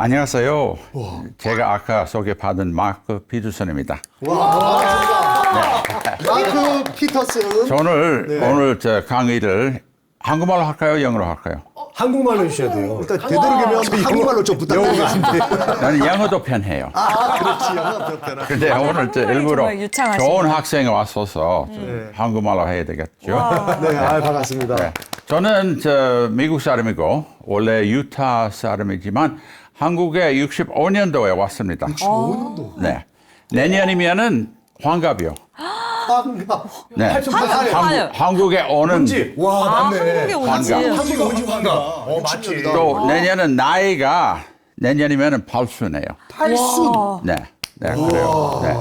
안녕하세요. 제가 아까 소개받은 마크 피터슨입니다. 와, 마크 피터슨. 저는 오늘 저 강의를 한국말로 할까요? 영어로 할까요? 한국말로 해주셔야 돼요. 일단 되도록이면 한국말로 좀 부탁드리겠습니다. 나는 영어도 편해요. 그렇지, 영어 그렇구나. 근데 오늘 저 일부러 정말 유창하시네요. 좋은 학생이 왔어서 한국말로 해야 되겠죠. 네, 반갑습니다. 네. 저는 저 미국 사람이고 원래 유타 사람이지만 한국에 65년도에 왔습니다. 65년도. 네. 내년이면은 환갑이요. 반갑. 네. 한국에 오는 온지? 와, 맞네. 한국에 온지. 환갑. 한국에 온지 환갑. 맞지. 또 내년은 나이가 내년이면은 팔순이에요. 팔순. 네. 네, 그래요. 네.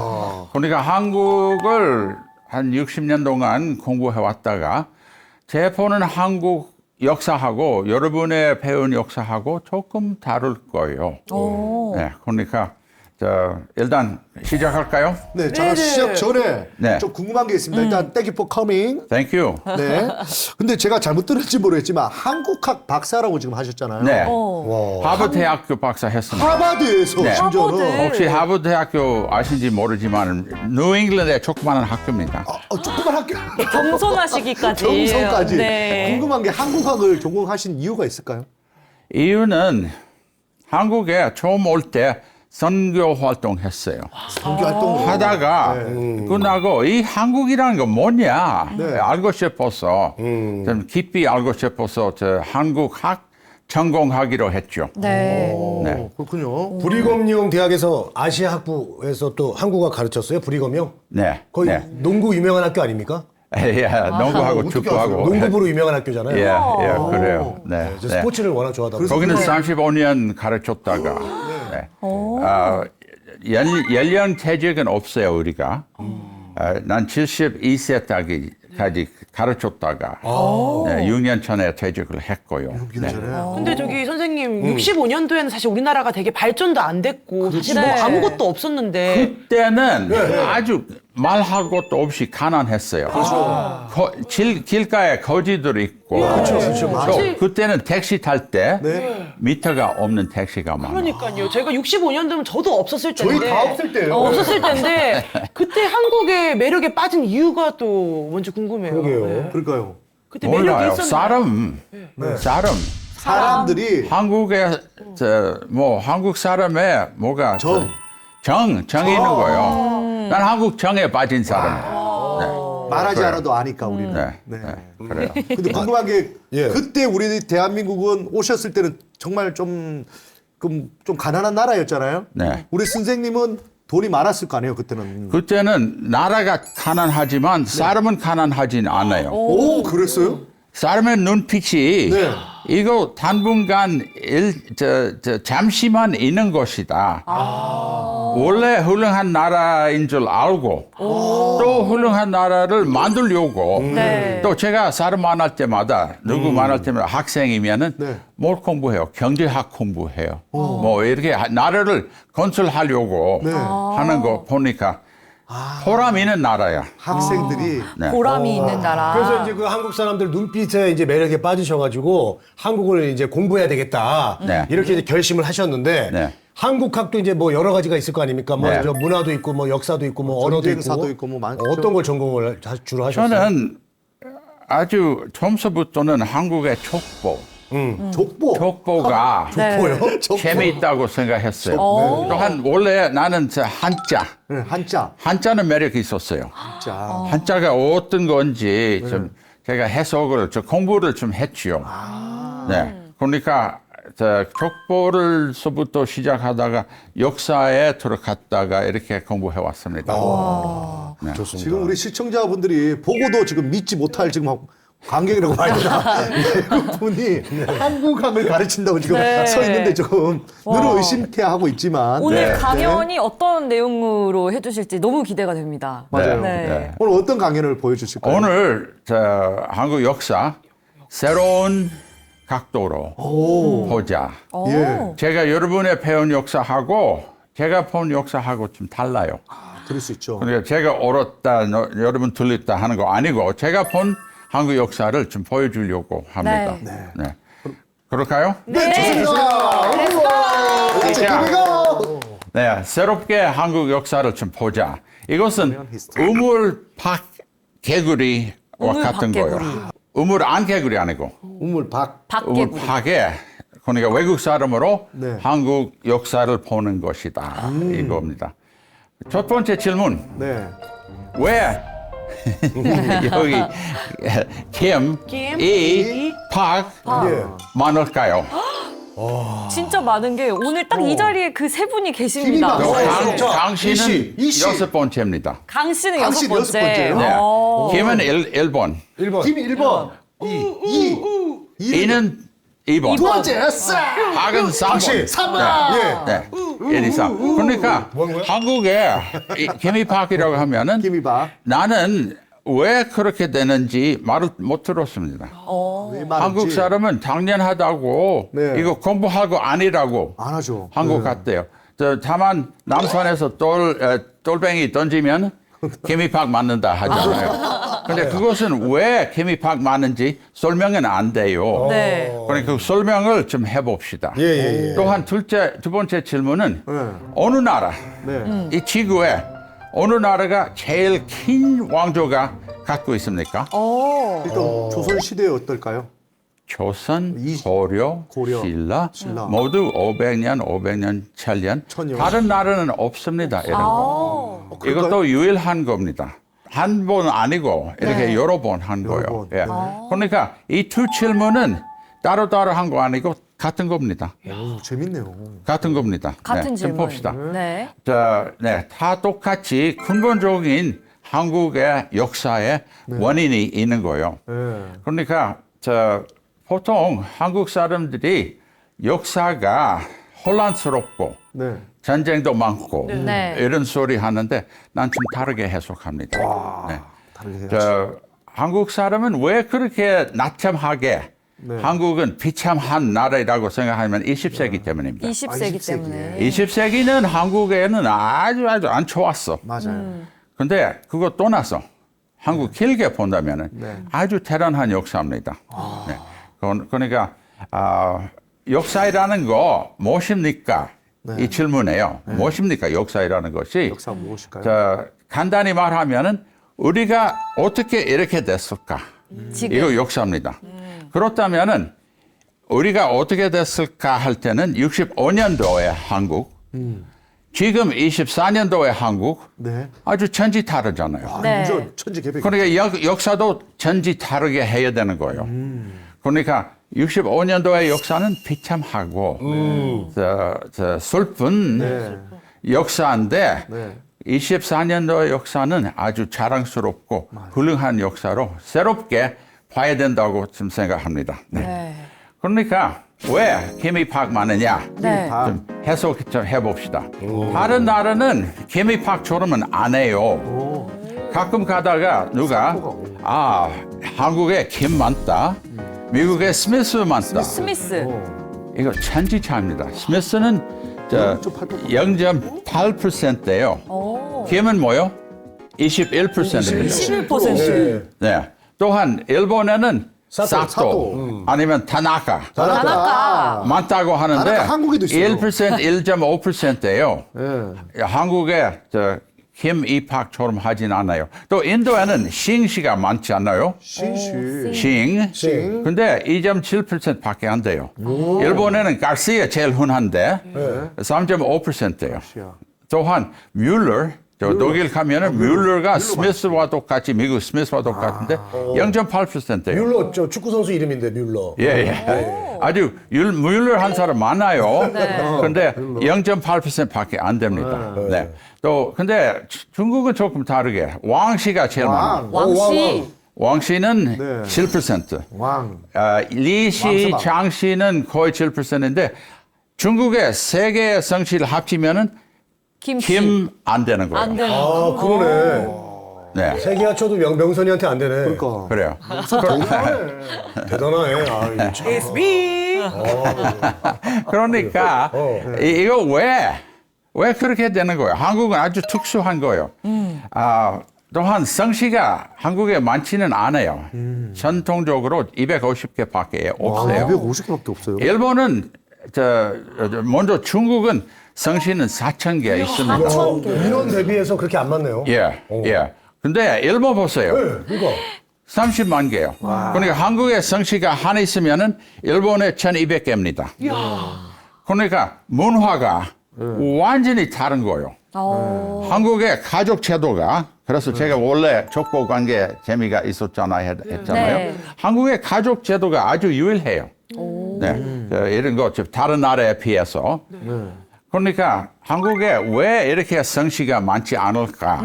그러니까 한국을 한 60년 동안 공부해 왔다가 제 보는 한국 역사하고 여러분의 배운 역사하고 조금 다를 거예요. 네, 그러니까 일단 시작할까요? 네, 잠깐 시작 전에 네. 좀 궁금한 게 있습니다. 일단 thank you for coming. Thank you. 네. 근데 제가 잘못 들었지 모르겠지만 한국학 박사라고 지금 하셨잖아요. 네. 와. 하버드 대학교 박사 했습니다. 하버드에서 네. 심지어는. 하버드. 혹시 하버드 대학교 아신지 모르지만 뉴잉글랜드의 조그마한 학교입니다. 조그만 학교. 겸손하시기까지. 정성까지. 네. 궁금한 게 한국학을 전공하신 이유가 있을까요? 이유는 한국에 처음 올 때 선교 활동했어요. 선교 활동 하다가 끝나고 이 한국이라는 건 뭐냐 네. 알고 싶어서 좀 깊이 알고 싶어서 저 한국학 전공하기로 했죠. 네. 네. 그렇군요. 브리검용 대학에서 아시아 학부에서 또 한국어 가르쳤어요? 브리검용? 네. 거의 네. 농구 유명한 학교 아닙니까? 예, 농구하고 어떻게 축구하고. 농구부로 유명한 학교잖아요. 예, 예, 그래요. 네. 저 네. 스포츠를 워낙 좋아하다 보니까. 거기는 35년 가르쳤다가 네. 연령 퇴직은 없어요 우리가. 난 72세 때까지 가르쳤다가 네, 6년 전에 퇴직을 했고요. 네. 근데 저기 선생님 65년도에는 사실 우리나라가 되게 발전도 안 됐고 사실 뭐 네. 아무것도 없었는데 그때는 아주 말할 것도 없이 가난했어요. 길가에 거지들이 있고 또 그때는 택시 탈 때 미터가 없는 택시가 많아요. 그러니까요. 제가 65년도면 저도 없었을 텐데 저희 다 없을 때예요. 없었을 텐데 그때 한국의 매력에 빠진 이유가 또 뭔지 궁금해요. 그러게요. 네. 그러니까요. 그때 매력이 몰라요. 있었나요? 사람들이 한국에 뭐 한국 사람의 뭐가 정. 정이 있는 거예요. 난 한국 정에 빠진 사람이에요. 말하지 그래요. 않아도 아니까 우리는. 네. 네. 네. 그래요. 근데 궁금한 게 예. 그때 우리 대한민국은 오셨을 때는 정말 좀 가난한 나라였잖아요. 네. 우리 선생님은 돈이 많았을 거 아니에요 그때는. 그때는 나라가 가난하지만 사람은 가난하진 않아요. 오, 그랬어요? 사람의 눈빛이 네. 이거 당분간 잠시만 있는 것이다. 원래 훌륭한 나라인 줄 알고 또 훌륭한 나라를 만들려고 네. 또 제가 사람 만날 때마다 누구 만날 때마다 학생이면은 네. 뭘 공부해요? 경제학 공부해요. 뭐 이렇게 나라를 건설하려고 하는 거 보니까 보람 있는 나라야. 학생들이 네. 보람이 있는 나라. 그래서 이제 그 한국 사람들 눈빛에 이제 매력에 빠지셔가지고 한국을 이제 공부해야 되겠다. 네. 이렇게 이제 결심을 하셨는데 네. 한국학도 이제 뭐 여러 가지가 있을 거 아닙니까? 뭐 네. 저 문화도 있고 뭐 역사도 있고 뭐 언어도 전쟁사도 있고, 있고 뭐 많죠. 어떤 걸 전공을 주로 하셨어요? 저는 아주 처음서부터는 한국의 족보가 네. 뭐요? 재미있다고 생각했어요. 네. 또한 원래 나는 저 네, 한자. 한자는 매력이 있었어요. 한자. 한자가 어떤 건지 좀 제가 해석을 공부를 좀 했지요. 네, 그러니까 저 족보를서부터 시작하다가 역사에 들어갔다가 이렇게 공부해 왔습니다. 네. 좋습니다. 지금 우리 시청자분들이 보고도 지금 믿지 못할 지금 관객이라고 봐야 되나? 외국분이 한국학을 가르친다고 지금 네. 서 있는데 좀 늘 의심케 하고 있지만 오늘 네. 강연이 어떤 내용으로 해주실지 너무 기대가 됩니다. 맞아요. 네. 오늘 어떤 강연을 보여주실까요? 오늘 저 한국 역사 새로운 각도로 보자. 예. 제가 여러분의 배운 역사하고 제가 본 역사하고 좀 달라요. 그럴 수 있죠. 그러니까 제가 옳았다, 여러분 틀렸다 하는 거 아니고 제가 본 한국 역사를 좀 보여주려고 합니다. 네. 네. 그럴까요? 네, 좋습니다. Let's go! 개미고. 네, 새롭게 한국 역사를 좀 보자. 이것은 우물팍 개구리와 같은 거예요. 우물팍개구리. 우물 안 개구리 아니고 우물박. 박개구리. 우물팍에 그러니까 외국 사람으로 네. 한국 역사를 보는 것이다. 이겁니다. 첫 번째 질문. 네. 왜 여기 김, 김, 이, 팍 예. 많을까요? 진짜 많은 게 오늘 딱 이 자리에 그 세 분이 계십니다. 김이 많아요. 강 씨는 이씨. 6번째입니다. 강 씨는 강 여섯 씨는 여섯 번째. 번째예요? 네. 어. 김은 1번, 1번. 김이 1번. 이는 2번, 두 번째. 싸. 박은 3번. 박씨. 3번. 예. 네. 1, 2, 3. 그러니까 뭐야? 한국에 이 개미팍이라고 하면은 김이박. 나는 왜 그렇게 되는지 말을 못 들었습니다. 왜 말했지? 한국 사람은 당연하다고 네. 이거 공부하고 아니라고 안 하죠. 한국 같대요. 다만 남산에서 똘뱅이 던지면 개미팍 맞는다 하잖아요. 근데 그것은 왜 개미팍 맞는지 설명은 안 돼요. 네. 그러니까 그 설명을 좀 해봅시다. 예, 예, 예. 또한 두 번째 질문은 네. 어느 나라, 네. 이 지구에 어느 나라가 제일 긴 왕조가 갖고 있습니까? 일단 조선 시대에 어떨까요? 조선, 이- 고려, 고려, 신라, 신라. 모두 500년, 500년, 1000년. 천년. 다른 나라는 없습니다. 이런 거. 그럴까요? 이것도 유일한 겁니다. 한 번 아니고 이렇게 여러 번 한 여러 거예요. 번. 예. 그러니까 이 두 질문은 따로따로 한 거 아니고 같은 겁니다. 오, 재밌네요. 같은 겁니다. 같은 네, 좀 질문. 봅시다. 네. 다 똑같이 근본적인 한국의 역사에 원인이 있는 거예요. 네. 그러니까 보통 한국 사람들이 역사가 혼란스럽고 네. 전쟁도 많고 네. 이런 소리 하는데 난 좀 다르게 해석합니다. 네. 다르게 해야지. 한국 사람은 왜 그렇게 나참하게 한국은 비참한 나라라고 생각하면 20세기 때문입니다. 20세기 20세기. 때문에. 20세기는 한국에는 아주 안 좋았어. 맞아요. 근데 그거 떠나서 한국 길게 본다면 아주 대단한 역사입니다. 네. 그러니까 역사이라는 거 무엇입니까? 이 질문이에요. 무엇입니까? 역사이라는 것이 역사 무엇일까요? 간단히 말하면은 우리가 어떻게 이렇게 됐을까? 지금. 이거 역사입니다. 그렇다면은 우리가 어떻게 됐을까 할 때는 65년도의 한국, 지금 24년도의 한국 네. 아주 천지 다르잖아요. 네. 완전 천지개벽. 그러니까 역사도 천지 다르게 해야 되는 거예요. 그러니까 65년도의 역사는 비참하고 슬픈 네. 역사인데 네. 24년도의 역사는 아주 자랑스럽고 훌륭한 역사로 새롭게 봐야 된다고 좀 생각합니다. 네. 네. 그러니까 왜 개미팍 많으냐? 네. 좀 해석 좀 해봅시다. 다른 나라는 개미팍처럼은 안 해요. 가끔 가다가 누가 한국에 김 많다, 미국에 스미스 많다. 스미스. 이거 천지차입니다. 스미스는 0.8%예요. 오. 김은 뭐요? 21%입니다. 11%. 네. 또한 일본에는 사또, 사또. 아니면 타나카 다나카. 많다고 하는데 다나카 한국에도 있어요. 1%, 1.5%예요. 네. 한국에 김 이팍처럼 하진 않아요. 또 인도에는 싱씨가 많지 않나요? 신시. 싱. 근데 2.7%밖에 안 돼요. 일본에는 가시가 제일 흔한데 3.5%예요. 또한 뮬러, 독일 가면은 뮬러가 스미스와 똑같이 미국 스미스와 똑같은데 0.8%예요. 뮬러 저 축구 선수 이름인데 뮬러. 예. 아주 뮬러 한 사람 많아요. 근데 0.8%밖에 안 됩니다. 네. 또 근데 중국은 조금 다르게 왕씨가 제일 많아요. 왕씨. 왕씨는 네. 7%. 왕. 리씨, 왕서방. 장씨는 거의 7%인데 중국의 세 개의 성씨를 합치면은 김씨. 김 안 되는 거예요. 안 되는. 아, 그러네. 네. 세계 합쳐도 명선이한테 안 되네. 그러니까. 그래요. 대단하네. 아, 참. SB. 그러니까 이거 왜 그렇게 되는 거예요? 한국은 아주 특수한 거예요. 또한 성씨가 한국에 많지는 않아요. 전통적으로 250개밖에 없어요. 250개밖에 없어요. 일본은 먼저 중국은 성씨는 4,000개 있습니다. 민원 대비해서 그렇게 안 맞네요. 예, 예. 근데 일본 보세요. 네, 이거. 30만 개요. 그러니까 한국에 성씨가 하나 있으면은 일본에 1,200개입니다. 그러니까 문화가 완전히 다른 거예요. 한국의 가족 제도가 그래서 제가 원래 족보 관계 재미가 있었잖아요. 했잖아요. 네. 한국의 가족 제도가 아주 유일해요. 네. 이런 거 다른 나라에 비해서. 그러니까 한국에 왜 이렇게 성씨가 많지 않을까?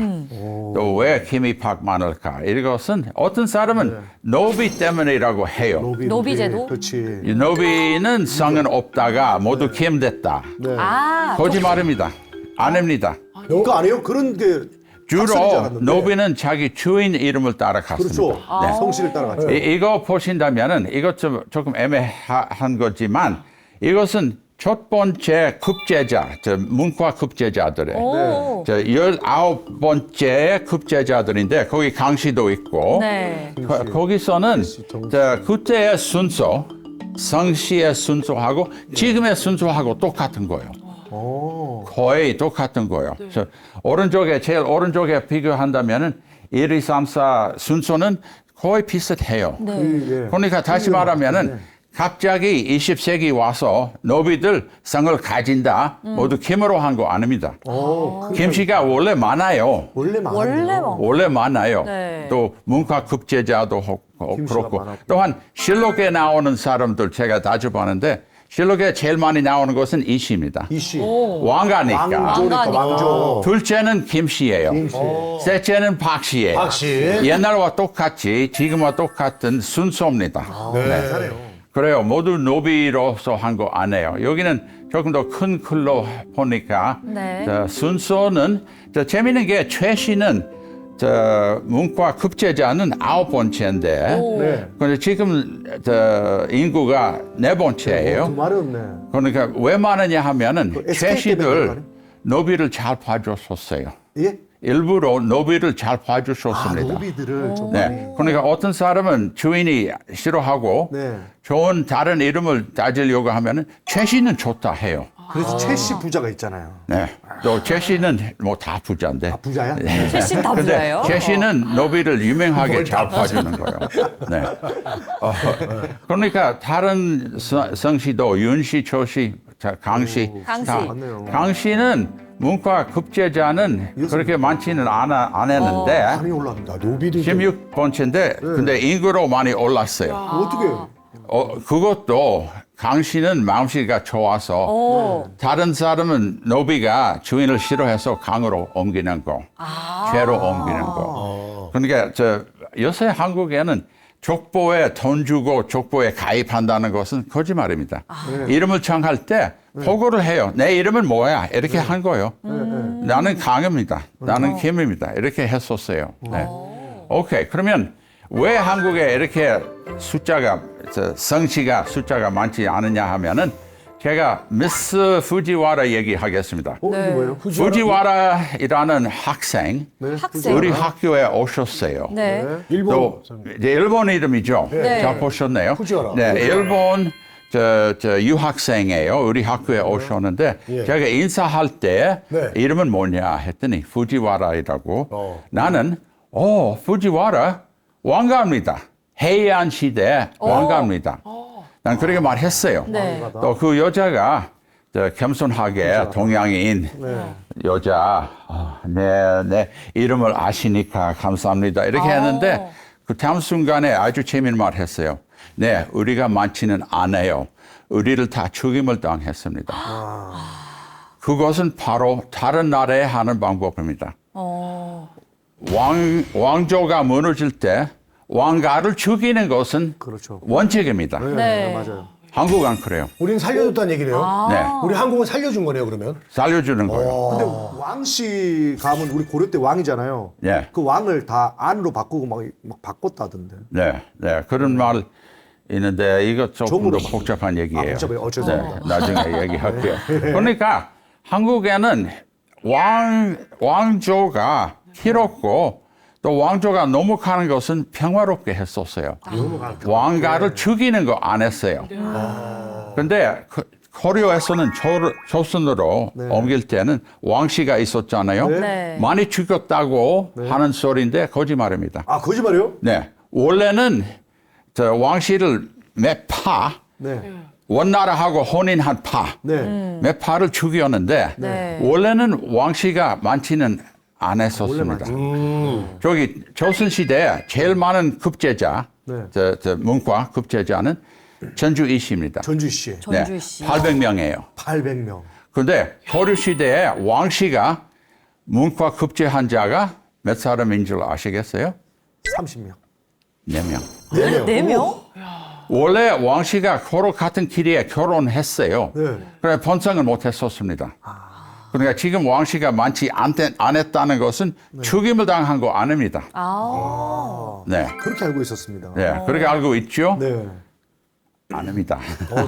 또 왜 케미팍 많을까? 이것은 어떤 사람은 노비 때문이라고 해요. 노비 제도? 그렇지. 이 노비는 성은 없다가 모두 김 됐다. 아, 거짓말입니다. 아닙니다. 그거 아니에요? 그런 게 학설인 줄 주로 알았는데. 노비는 자기 주인 이름을 따라갔습니다. 그렇죠. 네. 성씨를 따라갔죠. 이거 보신다면은 이것 조금 애매한 거지만 이것은 첫 번째 급제자, 문과 급제자들의 오. 19번째 급제자들인데 거기 강씨도 있고 네. 거기서는 그때의 순서, 성씨의 순서하고 지금의 순서하고 똑같은 거예요. 거의 똑같은 거예요. 그래서 제일 오른쪽에 비교한다면은 1, 2, 3, 4 순서는 거의 비슷해요. 예. 그러니까 다시 말하면은 갑자기 20세기 와서 노비들 성을 가진다. 모두 김으로 한 거 아닙니다. 김씨가 원래 많아요. 원래 많아요. 원래 뭐. 원래 많아요. 네. 또 문과 급제자도 그렇고 많았고. 또한 실록에 나오는 사람들 제가 자주 보는데 실록에 제일 많이 나오는 것은 이씨입니다. 이씨. 왕가니까. 왕조니까 왕조. 둘째는 김씨예요. 셋째는 박씨예요. 박씨. 옛날과 똑같이 지금과 똑같은 순서입니다. 네. 그래요. 모두 노비로서 한 거 아니에요. 여기는 조금 더 큰 글로 보니까 네. 순서는 재미있는 게 최 씨는 문과 급제자는 9번째인데 네. 근데 지금 인구가 4번째예요. 그 말이 없네. 그러니까 왜 많으냐 하면은 그 최 SK 때문에 그런 거 씨들 아니에요? 노비를 잘 봐줬었어요. 예? 일부러 노비를 잘 봐주셨습니다. 노비들을 좀 네. 그러니까 어떤 사람은 주인이 싫어하고 네. 좋은 다른 이름을 따지려고 하면은 최 씨는 좋다 해요. 그래서 최씨 부자가 있잖아요. 네. 또 최 씨는 뭐 다 부자인데. 부자야? 최신 다 근데 부자예요? 최 씨는 노비를 유명하게 잘 봐주는 거예요. 네. 그러니까 다른 성씨도 윤씨, 조씨, 강씨, 강씨. 맞네요. 강씨는 문과 급제자는 그렇게 많지는 안 했는데 많이 올랐다. 노비들. 16번째인데 근데 인구로 많이 올랐어요. 어떻게? 그것도 강씨는 마음씨가 좋아서 오. 다른 사람은 노비가 주인을 싫어해서 강으로 옮기는 거, 죄로 옮기는 거. 그러니까 요새 한국에는 족보에 돈 주고 족보에 가입한다는 것은 거짓말입니다. 이름을 정할 때 보고를 해요. 내 이름은 뭐야? 이렇게 한 거예요. 나는 강입니다. 나는 김입니다. 이렇게 했었어요. 네. 오케이. 그러면 왜 한국에 이렇게 성씨가 숫자가 많지 않느냐 하면은 제가 미스 후지와라 얘기하겠습니다. 이게 뭐예요? 후지와라이라는 학생, 학생. 우리 학교에 오셨어요. 네. 일본. 또 이제 일본 이름이죠. 네. 잘 보셨네요. 후지와라. 네, 일본 유학생이에요. 우리 학교에 오셨는데 예. 제가 인사할 때 네. 이름은 뭐냐 했더니 후지와라이라고. 나는 후지와라 왕가입니다. 해안 시대 왕가입니다. 난 그렇게 말했어요. 네. 또 그 여자가 겸손하게 동양인 여자 내 이름을 아시니까 감사합니다. 이렇게 했는데 그 다음 순간에 아주 재미있는 말 했어요. 네, 우리가 많지는 않아요. 우리를 다 죽임을 당했습니다. 그것은 바로 다른 나라에 하는 방법입니다. 왕조가 무너질 때 왕가를 죽이는 것은 그렇죠. 원칙입니다. 네. 맞아요. 한국은 안 그래요. 우리는 살려줬다는 얘기네요. 네, 우리 한국은 살려준 거네요, 그러면. 살려주는 거예요. 근데 왕씨 가면 우리 고려 때 왕이잖아요. 네. 그 왕을 다 안으로 바꾸고 막 바꿨다던데. 네, 그런 말 있는데 이거 조금 더 종으로 복잡한 얘기예요. 복잡해요. 죄송합니다. 네, 나중에 얘기할게요. 그러니까 한국에는 왕조가 길었고 또 왕조가 넘어가는 것은 평화롭게 했었어요. 왕가를 죽이는 거 안 했어요. 근데 고려에서는 조선으로 옮길 때는 왕씨가 있었잖아요. 네. 많이 죽였다고 하는 소리인데 거짓말입니다. 아, 거짓말이요? 네. 원래는 저 왕씨를 몇 파, 네. 원나라하고 혼인한 파, 네. 몇 파를 죽였는데 네. 원래는 왕씨가 많지는 않았었습니다. 저기 조선시대에 제일 많은 급제자, 네. 저 문과 급제자는 전주이씨입니다. 전주시. 전주시. 800명이에요. 800명. 그런데 고려시대에 왕씨가 문과 급제한 자가 몇 사람인 줄 아시겠어요? 30명. 4명. 4명. 4명? 원래 왕씨가 고려 같은 길이에 결혼했어요. 네. 그래 번성을 못했었습니다. 그러니까 지금 왕씨가 많지 안 했다는 것은 죽임을 당한 거 아닙니다. 아. 네, 그렇게 알고 있었습니다. 네, 그렇게 알고 있죠? 네. 아닙니다.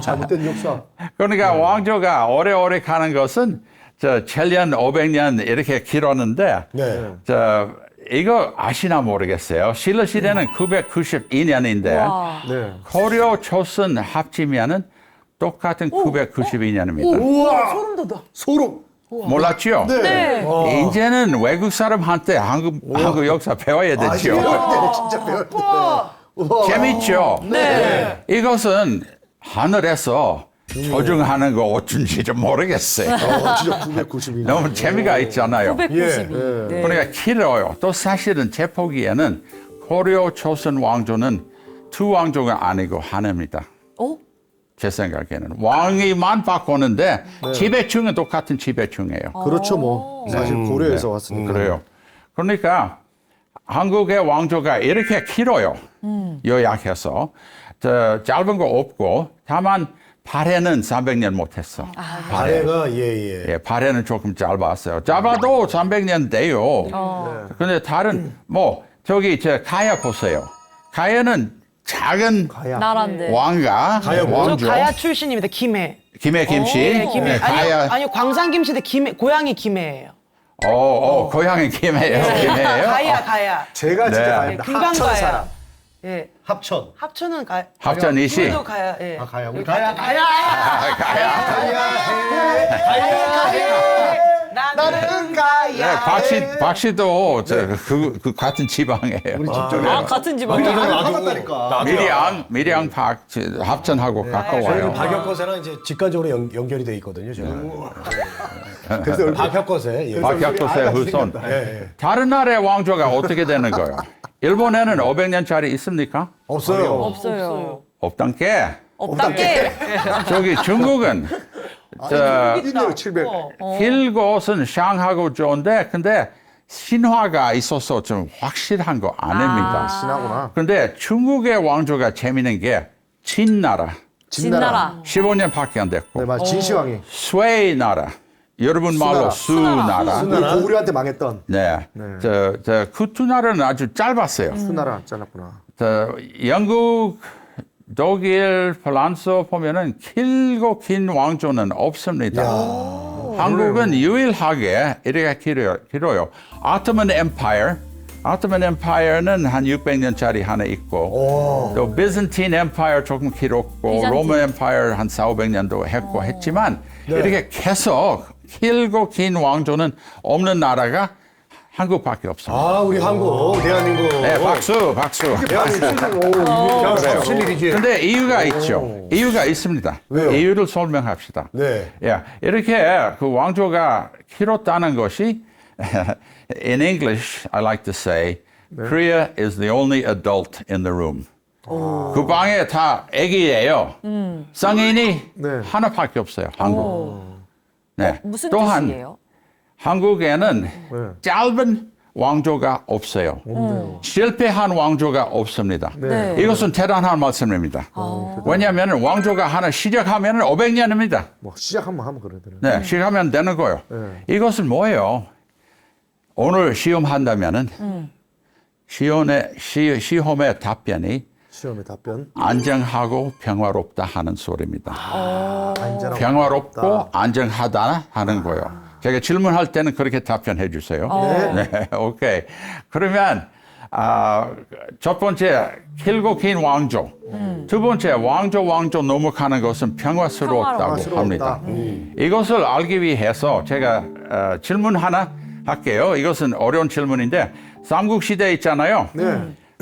잘못된 역사. 그러니까 왕조가 오래오래 가는 것은 저 7년, 500년 이렇게 길었는데 네. 저 이거 아시나 모르겠어요. 신라 시대는 992년인데 와. 네. 고려, 조선 합치면은 똑같은 992년입니다. 우와! 소름 돋아. 소름. 몰랐죠? 네. 이제는 외국 사람한테 한국 역사 배워야 아, 되죠. 이거 진짜 배워야 돼. 우와. 재밌죠? 네. 이것은 하늘에서 조종하는 거 어쩐지 좀 모르겠어요. 진짜 992년. 너무 재미가 있잖아요. 992. 네. 그러니까 길어요. 또 사실은 제 보기에는 고려 조선 왕조는 두 왕조가 아니고 하나입니다. 어? 제 생각에는 왕이만 바꾸는데 지배층은 똑같은 지배층이에요. 그렇죠, 뭐. 사실 고려에서 왔으니까. 그래요. 그러니까 한국의 왕조가 이렇게 길어요. 요약해서 저 짧은 거 없고 다만 발해는 300년 못했어. 발해가 예. 예, 발해는 조금 짧았어요. 짧아도 300년 돼요. 근데 다른 뭐 저기 저 가야 보세요. 가야는 작은 가야. 나라인데. 왕가 가야 뭐? 저 왕조. 가야 출신입니다. 김해. 김해 김씨. 네, 김해. 네, 가야. 아니요, 광산 김씨인데 김해, 고향이 김해예요. 고향이 김해예요. 김해예요. 가야. 제가 진짜 네. 가야입니다. 금강 합천 가야. 사람. 예. 합천. 합천은 가야. 합천이시. 우리도 가야. 예. 아, 가야. 우리 가야. 나는 네, 가야. 박씨도 그 같은 지방이에요. 아, 같은 집안이에요. 나갔다니까. 밀양 박 합천하고 가까워요. 박혁거세랑 이제 직관적으로 연결이 돼 있거든요. 저는. 그래서 박혁거세. 예. 박혁거세 후손. 다른 나라의 왕조가 어떻게 되는 거예요? 일본에는 500년짜리 있습니까? 없어요. 없어요. 없단 게. 없답게. 저기 중국은 저 있네요, 700. 길곳은 샹하고 좋은데 근데 신화가 있어서 좀 확실한 거 아닙니다. 지나구나. 근데 중국의 왕조가 재미있는 게 진나라 진나라. 15년밖에 안 됐고 네, 맞아. 진시황이. 스웨이 나라 여러분 말로 수나라. 우리 고구려한테 망했던 네. 그 두 나라는 아주 짧았어요. 수나라 잘랐구나. 영국, 독일, 프랑스 보면은 길고 긴 왕조는 없습니다. 한국은 유일하게 이렇게 길어요. 아토만 엠파이어는 한 600년짜리 하나 있고 또 비잔틴 엠파이어 조금 길었고 비잔틴. 로마 엠파이어 한 400~500년도 했고 했지만 이렇게 계속 길고 긴 왕조는 없는 나라가 한국밖에 없습니다. 아, 우리 한국, 대한민국. 네, 박수. 무슨 일이지? 근데 이유가 있죠. 이유가 있습니다. 왜요? 이유를 설명합시다. 네. 예, 이렇게 그 왕조가 길었다는 것이 in English, I like to say, Korea is the only adult in the room. 그 방에 다 애기예요. 성인이 하나밖에 없어요. 한국. 네. 무슨 또한 뜻이에요? 한국에는 짧은 왕조가 없어요. 실패한 왕조가 없습니다. 네. 이것은 대단한 말씀입니다. 왜냐하면 왕조가 하나 시작하면 500년입니다. 뭐 시작하면 그래야 되는. 네, 시작하면 되는 거예요. 이것은 뭐예요? 오늘 시험한다면은 시험의 답변이 시험의 답변. 안정하고 평화롭다 하는 소리입니다. 안전하고 평화롭고 안정하다 하는 거예요. 제가 질문할 때는 그렇게 답변해 주세요. 네, 오케이. 그러면 첫 번째 길고 긴 왕조, 두 번째 왕조 넘어가는 것은 평화스러웠다고 평화롭다. 합니다. 이것을 알기 위해서 제가 질문 하나 할게요. 이것은 어려운 질문인데 삼국시대 있잖아요.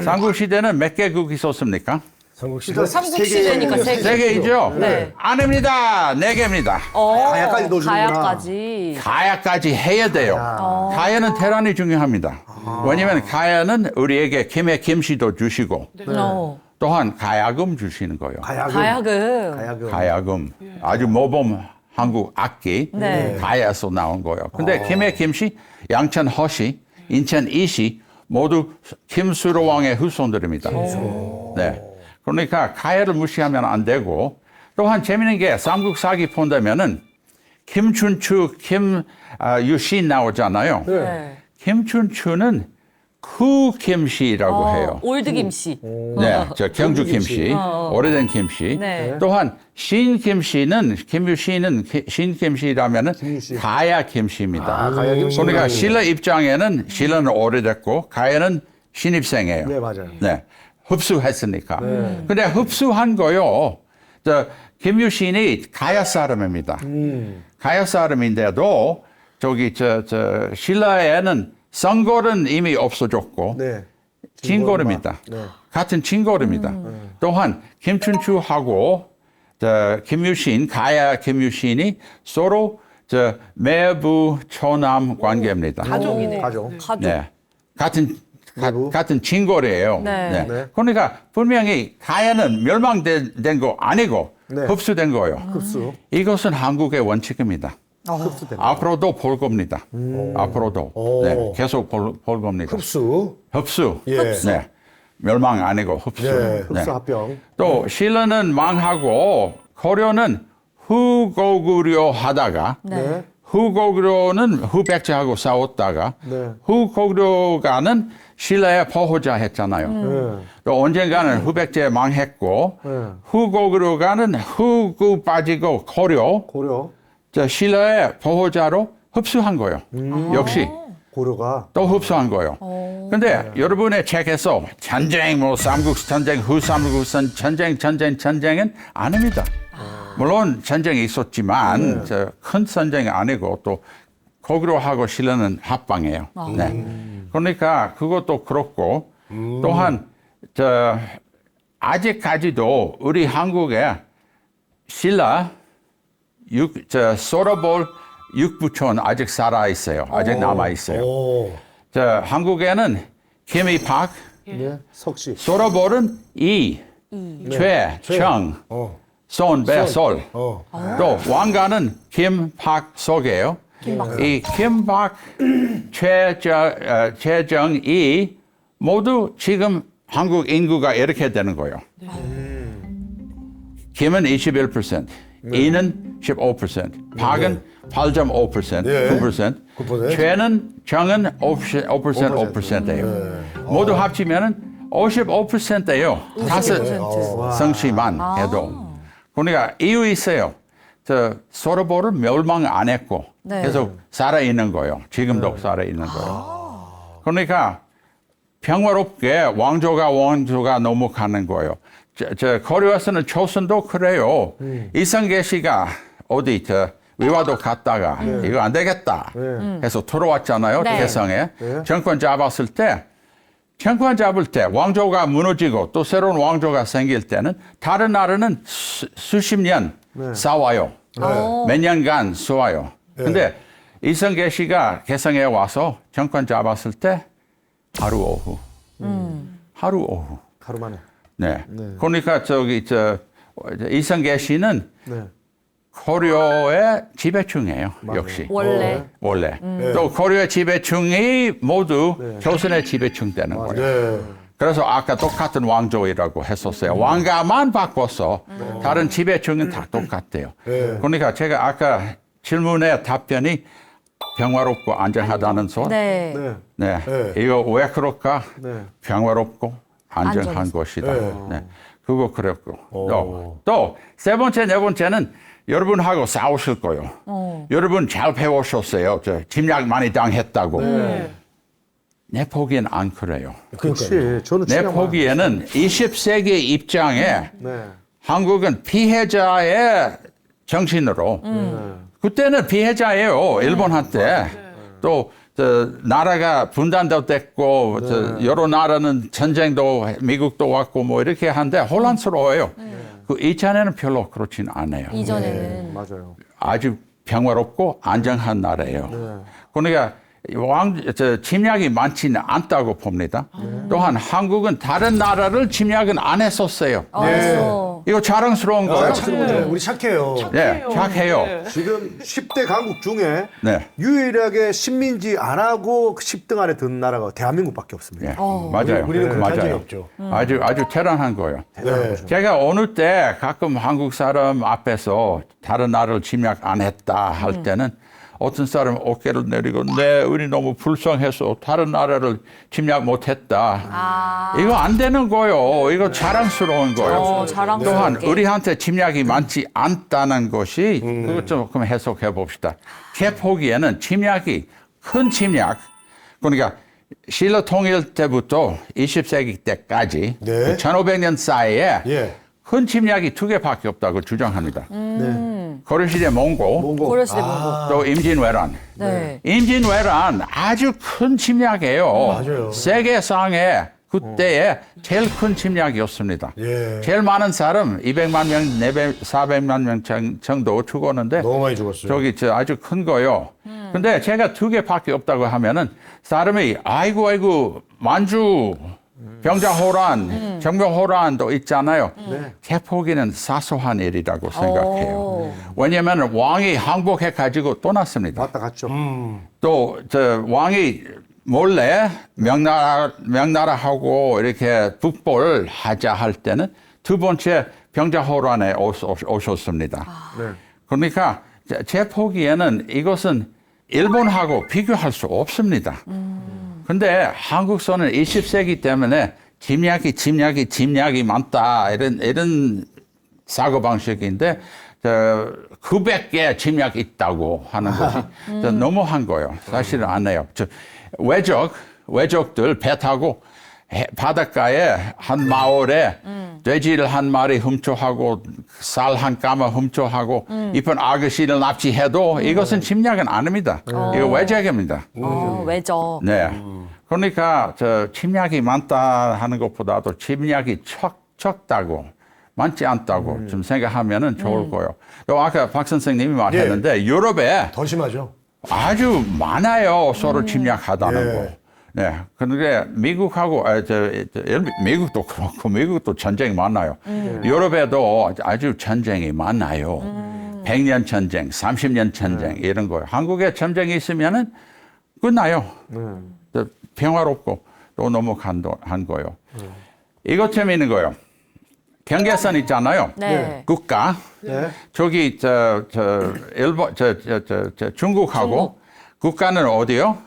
삼국시대는 몇 개국이 있었습니까? 삼국시대. 삼국시대니까 세 개. 세 개이죠? 네. 아닙니다. 네 개입니다. 가야까지 넣어주는구나. 가야까지. 가야까지 해야 돼요. 가야는 대단히 중요합니다. 왜냐하면 가야는 우리에게 김에 김씨도 주시고 또한 가야금 주시는 거예요. 가야금. 가야금. 아주 모범 한국 악기 네. 가야에서 나온 거예요. 근데 김해 김씨, 양천 허씨, 인천 이씨 모두 김수로 왕의 후손들입니다. 네. 그러니까 가야를 무시하면 안 되고 또한 재미있는 게 삼국사기 본다면은 김춘추, 김유신 나오잖아요. 네. 김춘추는 구 김씨라고 해요. 올드 김씨. 네, 저 경주 김씨, 오래된 김씨. 네. 또한 신 김씨는 김유신은 신 김씨라면은 가야 김씨입니다. 가야 김씨. 그러니까 신라 입장에는 신라는 오래됐고 가야는 신입생이에요. 네, 맞아요. 네, 흡수했으니까. 근데 흡수한 거요. 저 김유신이 가야 사람입니다. 가야 사람인데도 저기 저 신라에는 성골은 이미 없어졌고 네. 진골입니다. 네. 같은 진골입니다. 또한 김춘추하고 저 김유신, 가야 김유신이 서로 저 매부 초남 관계입니다. 가족이네. 가족. 네, 매부. 같은 진골이에요. 네. 네. 그러니까 분명히 가야는 멸망된 거 아니고 네. 흡수된 거예요. 흡수. 이것은 한국의 원칙입니다. 흡수된. 앞으로도 볼 겁니다. 앞으로도 네, 계속 볼 겁니다. 흡수. 흡수. 예. 네. 멸망 아니고 흡수. 네, 흡수 합병. 또 신라는 망하고 고려는 후고구려 하다가 네. 후고구려는 후백제하고 싸웠다가 네. 후고구려가는 신라의 보호자 했잖아요. 네. 또 언젠가는 후백제 망했고 후고구려가는 후구 빠지고 고려 저 신라의 보호자로 흡수한 거예요. 역시 고려가. 또 흡수한 거예요. 근데 여러분의 책에서 전쟁, 뭐 삼국 전쟁, 후삼국 전쟁은 아닙니다. 물론 전쟁이 있었지만 저큰 전쟁이 아니고 또 고구려하고 신라는 합방이에요. 네. 그러니까 그것도 그렇고 또한 저 아직까지도 우리 한국에 신라 소라볼 육부촌 아직 살아 있어요. 아직 남아 있어요. 오. 저 한국에는 김이박, 네. 석씨. 소라볼은 최, 청, 손, 배, 솔. 또 왕가는 김박석이에요. 이 김박, 최정, 이 모두 지금 한국 인구가 이렇게 되는 거예요. 김은 21%, 이는 15%, 박은 8.5%, 예. 9%, 9%. 최는 정은 5%예요. 모두 합치면은 55%예요. 다섯 성씨만 해도. 그러니까 이유 있어요. 저 소라볼은 멸망 안 했고 네. 계속 살아 있는 거예요. 지금도 살아 있는 거예요. 그러니까 평화롭게 왕조가 넘어가는 거예요. 저 고려에서는 조선도 그래요. 이성계씨가 어디 저 위화도 갔다가 이거 안 되겠다 해서 들어왔잖아요. 네. 개성에 정권 잡았을 때 왕조가 무너지고 또 새로운 왕조가 생길 때는 다른 나라는 수십 년 싸워요. 몇 년간 싸워요. 근데 이성계 씨가 개성에 와서 정권 잡았을 때 하루 오후. 하루 만에. 네. 그러니까 이성계 씨는 고려의 지배층이에요. 역시. 원래. 또 고려의 지배층이 모두 조선의 지배층 되는 거예요. 네. 그래서 아까 똑같은 왕조이라고 했었어요. 왕가만 바꿔서 다른 지배층은 다 똑같대요. 그러니까 제가 아까 질문의 답변이 평화롭고 안전하다는 소리. 네. 네. 이거 왜 그럴까? 네. 평화롭고 안전한 안전해서. 것이다. 네. 그거 그랬고. 또 세 번째, 네 번째는 여러분하고 싸우실 거예요. 여러분 잘 배우셨어요. 저 침략 많이 당했다고. 내 보기엔 안 그래요. 그렇지. 저는 내 진짜 보기에는 20세기 입장에 네. 한국은 피해자의 정신으로 그때는 피해자예요. 일본한테. 또 나라가 분단도 됐고 여러 나라는 전쟁도 미국도 왔고 뭐 이렇게 한데 혼란스러워요. 그 이전에는 별로 그렇진 않아요. 이전에는. 맞아요. 아주 평화롭고 안정한 나라예요. 그러니까 침략이 많지는 않다고 봅니다. 또한 한국은 다른 나라를 침략은 안 했었어요. 이거 자랑스러운 거예요. 우리 착해요. 네, 착해요. 지금 10대 강국 중에 네. 유일하게 식민지 안 하고 10등 안에 든 나라가 대한민국밖에 없습니다. 네, 맞아요. 우리는 그런 적이 맞아요. 없죠. 아주 대단한 거예요. 네. 제가 어느 때 가끔 한국 사람 앞에서 다른 나라를 침략 안 했다 할 때는 어떤 사람 어깨를 내리고 네, 우리 너무 불쌍해서 다른 나라를 침략 못했다. 이거 안 되는 거예요. 이거 자랑스러운 거예요. 자랑스럽게. 또한 우리한테 침략이 많지 않다는 것이 그것 좀 해석해 봅시다. 제 보기에는 침략이 큰 침략, 그러니까 신라 통일 때부터 20세기 때까지 네. 그 1500년 사이에 예. 큰 침략이 2개밖에 없다고 주장합니다. 고려시대 몽고, 고려시대 몽고. 또 임진왜란. 네. 임진왜란 아주 큰 침략이에요. 맞아요. 세계상에 그때의 제일 큰 침략이었습니다. 예. 제일 많은 사람 200만 명, 400만 명 정도 죽었는데 너무 많이 죽었어요. 저기 아주 큰 거요. 근데 제가 2개밖에 없다고 하면은 사람이 아이고 만주 병자호란, 정병호란도 있잖아요. 제 보기에는 사소한 일이라고 생각해요. 왜냐하면 왕이 항복해 가지고 떠났습니다. 왔다 갔죠. 또 왕이 몰래 명나라하고 이렇게 북벌하자 할 때는 두 번째 병자호란에 오셨습니다. 그러니까 제 보기에는 이것은 일본하고 비교할 수 없습니다. 근데 한국서는 20세기 때문에 침략이 많다 이런 사고방식인데 900개 침략이 있다고 하는 것이 너무한 거예요. 사실은 안 해요. 외적들 배 타고 바닷가에 한 마을에 돼지를 한 마리 훔쳐하고 쌀 한 까마 훔쳐하고 이쁜 아가씨를 납치해도 이것은 침략은 아닙니다. 이거 외적입니다. 외적. 네. 그러니까 침략이 많다 하는 것보다도 침략이 적다고 많지 않다고 좀 생각하면은 좋을 거예요. 또 아까 박 선생님이 말했는데 유럽에 더 심하죠. 아주 많아요. 서로 침략하다는 거. 네. 그런데 미국하고, 미국도 그렇고, 미국도 전쟁이 많아요. 유럽에도 아주 전쟁이 많아요. 100년 전쟁, 30년 전쟁, 이런 거예요. 한국에 전쟁이 있으면은 끝나요. 평화롭고 또 넘어간 거예요. 이것 재미있는 거예요. 경계선 있잖아요. 네. 국가. 네. 저기, 일본, 중국하고 국가는 어디요?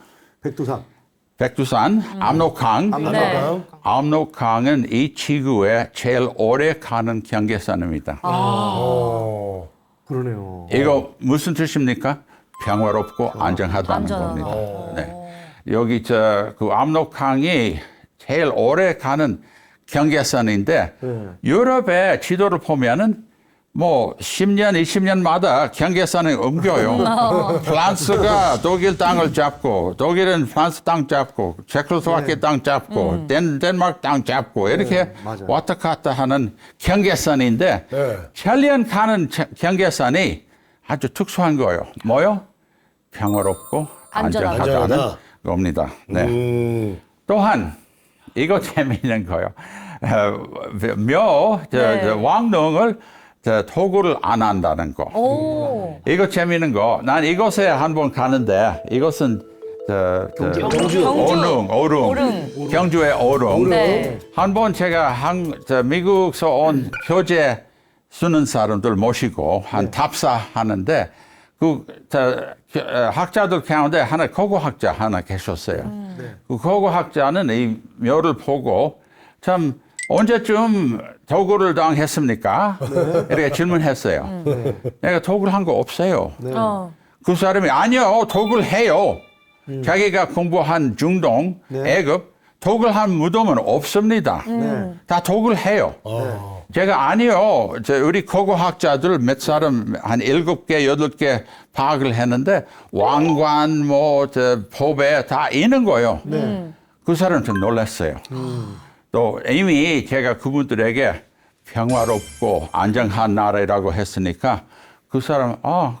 백두산, 압록강. 네. 압록강은 이 지구에 제일 오래 가는 경계선입니다. 그러네요. 이거 무슨 뜻입니까? 평화롭고 안정하다는 안전하다. 겁니다. 네. 여기 그 압록강이 제일 오래 가는 경계선인데 유럽의 지도를 보면은 뭐 10년, 20년마다 경계선을 옮겨요. 프랑스가 독일 땅을 잡고, 독일은 프랑스 땅 잡고, 체코슬로바키아 땅 잡고, 덴마크 땅 잡고 이렇게 맞아요. 왔다 갔다 하는 경계선인데 찰리언 가는 경계선이 아주 특수한 거예요. 뭐요? 평화롭고 안정하다는 안전하다. 겁니다. 네. 또한 이거 재미있는 거예요. 왕릉을 토굴을 안 한다는 거. 이거 재미있는 거. 난 이곳에 한번 가는데 이것은 오릉. 경주의 오릉. 네. 한번 제가 미국에서 온 교재 쓰는 사람들 모시고 한 답사 하는데 학자들 가운데 하나 고고학자 하나 계셨어요. 그 고고학자는 이 묘를 보고 참 언제쯤 도굴을 당했습니까? 이렇게 질문했어요. 내가 도굴한 거 없어요. 그 사람이 아니요 도굴해요. 자기가 공부한 중동, 네. 애굽, 독일 한 무덤은 없습니다. 다 독일 해요. 제가 아니요. 우리 고고학자들 몇 사람 한 7개, 8개 파악을 했는데 왕관, 포배 다 있는 거예요. 그 사람은 좀 놀랐어요. 또 이미 제가 그분들에게 평화롭고 안정한 나라라고 했으니까 그 사람은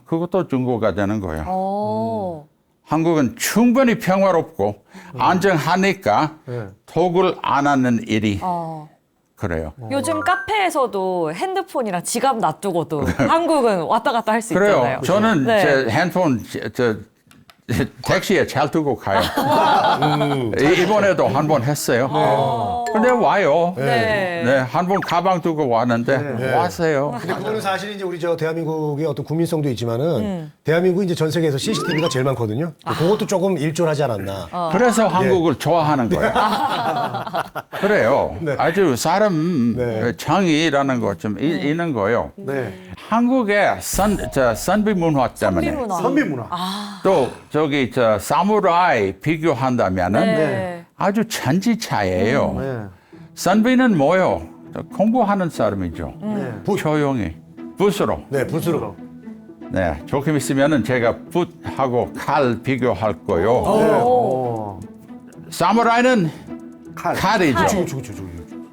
그것도 중고가 되는 거예요. 한국은 충분히 평화롭고 안정하니까 독을 안 하는 일이 그래요. 요즘 카페에서도 핸드폰이랑 지갑 놔두고도 한국은 왔다 갔다 할 수 그래요. 있잖아요. 저는 네. 제 핸드폰 택시에 잘 두고 가요. 이번에도 한 번 했어요. 근데 와요. 네. 네, 한 번 가방 두고 왔는데 왔어요. 근데 그거는 사실 이제 우리 저 대한민국의 어떤 국민성도 있지만은 대한민국이 이제 전 세계에서 CCTV가 제일 많거든요. 그것도 조금 일조하지 않았나. 그래서 한국을 좋아하는 거예요. 그래요. 아주 사람 정의라는 거 좀 있는 거예요. 네. 한국의 선비 문화 때문에 선비문화. 선비 문화. 또 저기 사무라이 비교한다면은 네. 아주 천지차이예요. 네. 선비는 뭐요? 공부하는 사람이죠. 조용히 붓으로. 네, 붓으로. 네, 조금 있으면은 제가 붓하고 칼 비교할 거요. 오. 사무라이는 칼. 칼이죠.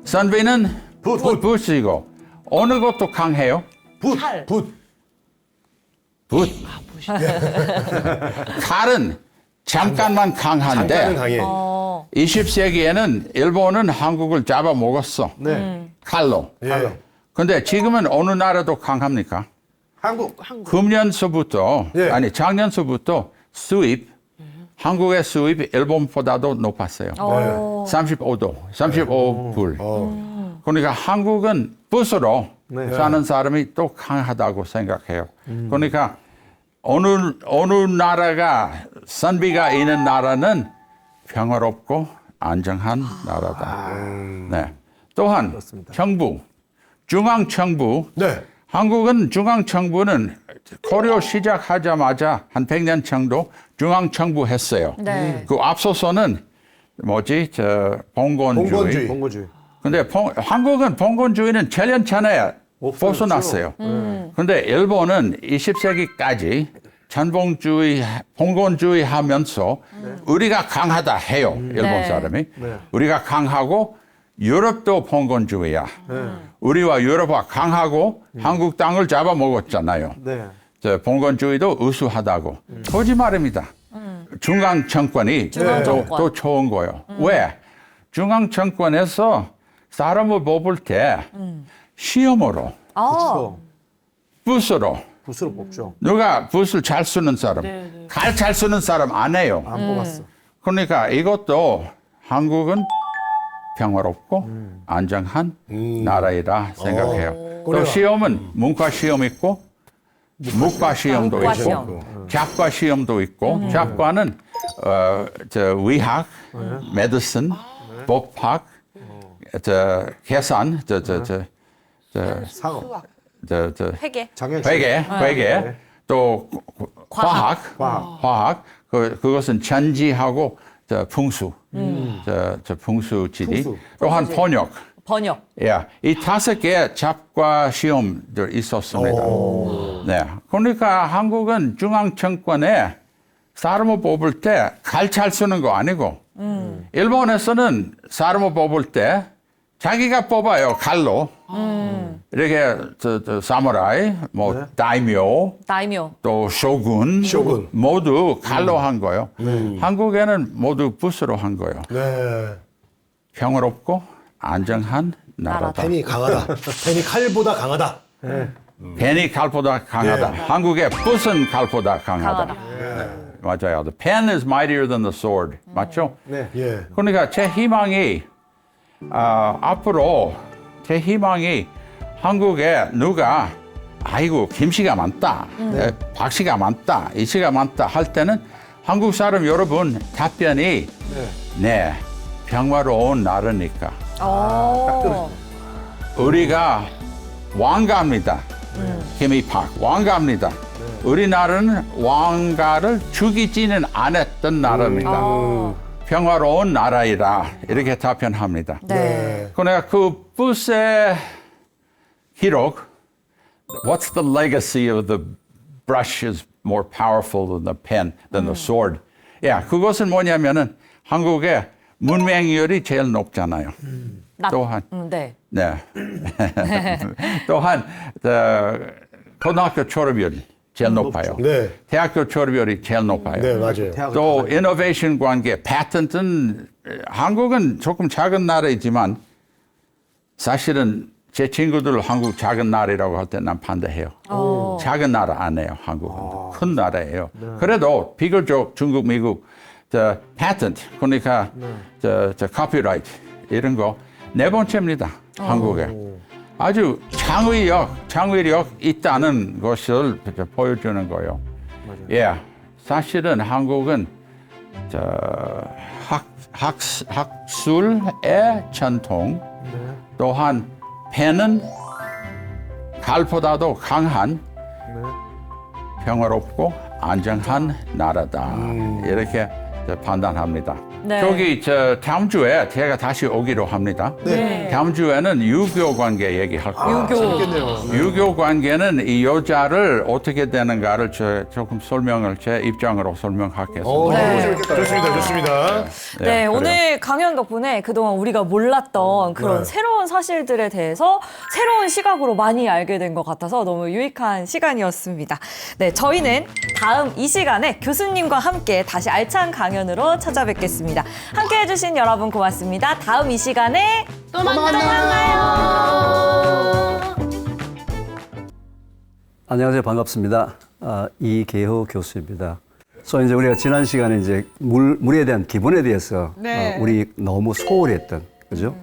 선비는 붓이고 어느 것도 강해요? 붓. 붓. 칼은 잠깐만 강한데 잠깐은 강해. 20세기에는 일본은 한국을 잡아먹었어. 네. 칼로. 예. 근데 지금은 어느 나라도 강합니까? 한국. 금년서부터 예. 아니 작년서부터 수입 한국의 수입이 일본보다도 높았어요. 35도, 35불. 그러니까 한국은 붓으로 네. 사는 사람이 또 강하다고 생각해요. 그러니까 어느 나라가 선비가 있는 나라는 평화롭고 안정한 나라다. 네. 또한 정부, 중앙정부. 네. 한국은 중앙정부는 고려 시작하자마자 한 100년 정도 중앙정부 했어요. 네. 그 앞서서는 봉건주의. 봉건주의. 근데 한국은 봉건주의는 7년 전에 벗어났어요. 근데 일본은 20세기까지 봉건주의 하면서 우리가 강하다 해요. 일본 네. 사람이. 우리가 강하고 유럽도 봉건주의야. 우리와 유럽과 강하고 한국 땅을 잡아먹었잖아요. 네. 봉건주의도 우수하다고. 거짓말입니다. 중앙 정권이 중앙정권. 또 좋은 거예요. 왜? 중앙 정권에서 사람을 뽑을 때 시험으로, 그렇죠. 붓으로 붓으로 뽑죠. 누가 붓을 잘 쓰는 사람, 칼 잘 쓰는 사람 안 해요. 안 뽑았어. 그러니까 이것도 한국은 평화롭고 안정한 나라이라 생각해요. 또 시험은 문과 시험 있고 문과 시험도 문과 있고 시험. 잡과 시험도 있고 잡과는 의학, 메디슨, 법학, 계산, 상업. 회계. 장애식. 회계, 또 화학, 그것은 전지하고 풍수, 풍수지리, 풍수. 또한 번역. 번역. 이 5개 잡과 시험들 있었습니다. 네. 그러니까 한국은 중앙 정권에 사람을 뽑을 때 칼 잘 쓰는 거 아니고, 일본에서는 사람을 뽑을 때 자기가 뽑아요, 칼로. 이렇게 사무라이, 다이묘, 또 쇼군, 모두 칼로 한 거예요. 한국에는 모두 붓으로 한 거예요. 네. 평화롭고 안정한 나라다. 펜이 강하다. 펜이 칼보다 강하다. 펜이 칼보다 강하다. 한국의 붓은 칼보다 강하다. 네, 맞아요. The pen is mightier than the sword. 맞죠? 네. 예. 그러니까 제 희망이 앞으로 제 희망이 한국에 누가 아이고 김씨가 많다, 박씨가 많다, 이씨가 많다 할 때는 한국 사람 여러분 답변이 네 평화로운 나라니까 우리가 왕가입니다. 케미팍 왕가입니다. 우리나라는 왕가를 죽이지는 않았던 나라입니다. 평화로운 나라이라 이렇게 답변합니다. 네. 그러나 그 붓의 기록, what's the legacy of the brush is more powerful than the pen, than the sword. 그것은 뭐냐면은 한국의 문맹률이 제일 높잖아요. 또한 네. 네. 또한 고등학교 졸업률이 제일 높아요. 네. 대학교 졸업률이 제일 높아요. 네, 맞아요. 또 이노베이션 관계, 패턴트는 한국은 조금 작은 나라이지만 사실은 제 친구들 한국 작은 나라라고 할 때 난 반대해요. 작은 나라 아니에요, 한국은. 큰 나라예요. 그래도 비교적 중국, 미국, 패턴트, 그러니까 카피라이트 이런 거 네 번째입니다, 한국에. 아주 창의력 있다는 것을 보여주는 거예요. 사실은 한국은 학술의 전통, 또한 펜은 칼보다도 강한 평화롭고 안정한 나라다. 이렇게 판단합니다. 네. 저기 다음 주에 제가 다시 오기로 합니다. 네. 다음 주에는 유교 관계 얘기할 거예요. 유교. 유교 관계는 이 여자를 어떻게 되는가를 조금 제 입장으로 설명하겠습니다. 네. 좋습니다, 좋습니다. 네, 그래요. 오늘 강연 덕분에 그동안 우리가 몰랐던 그런 새로운 사실들에 대해서 새로운 시각으로 많이 알게 된 것 같아서 너무 유익한 시간이었습니다. 네, 저희는 다음 이 시간에 교수님과 함께 다시 알찬 강연으로 찾아뵙겠습니다. 함께 해주신 여러분 고맙습니다. 다음 이 시간에 또 만나요. 안녕하세요. 반갑습니다. 이계호 교수입니다. 그래서 이제 우리가 지난 시간에 이제 물에 대한 기본에 대해서 우리 너무 소홀히 했던, 그죠?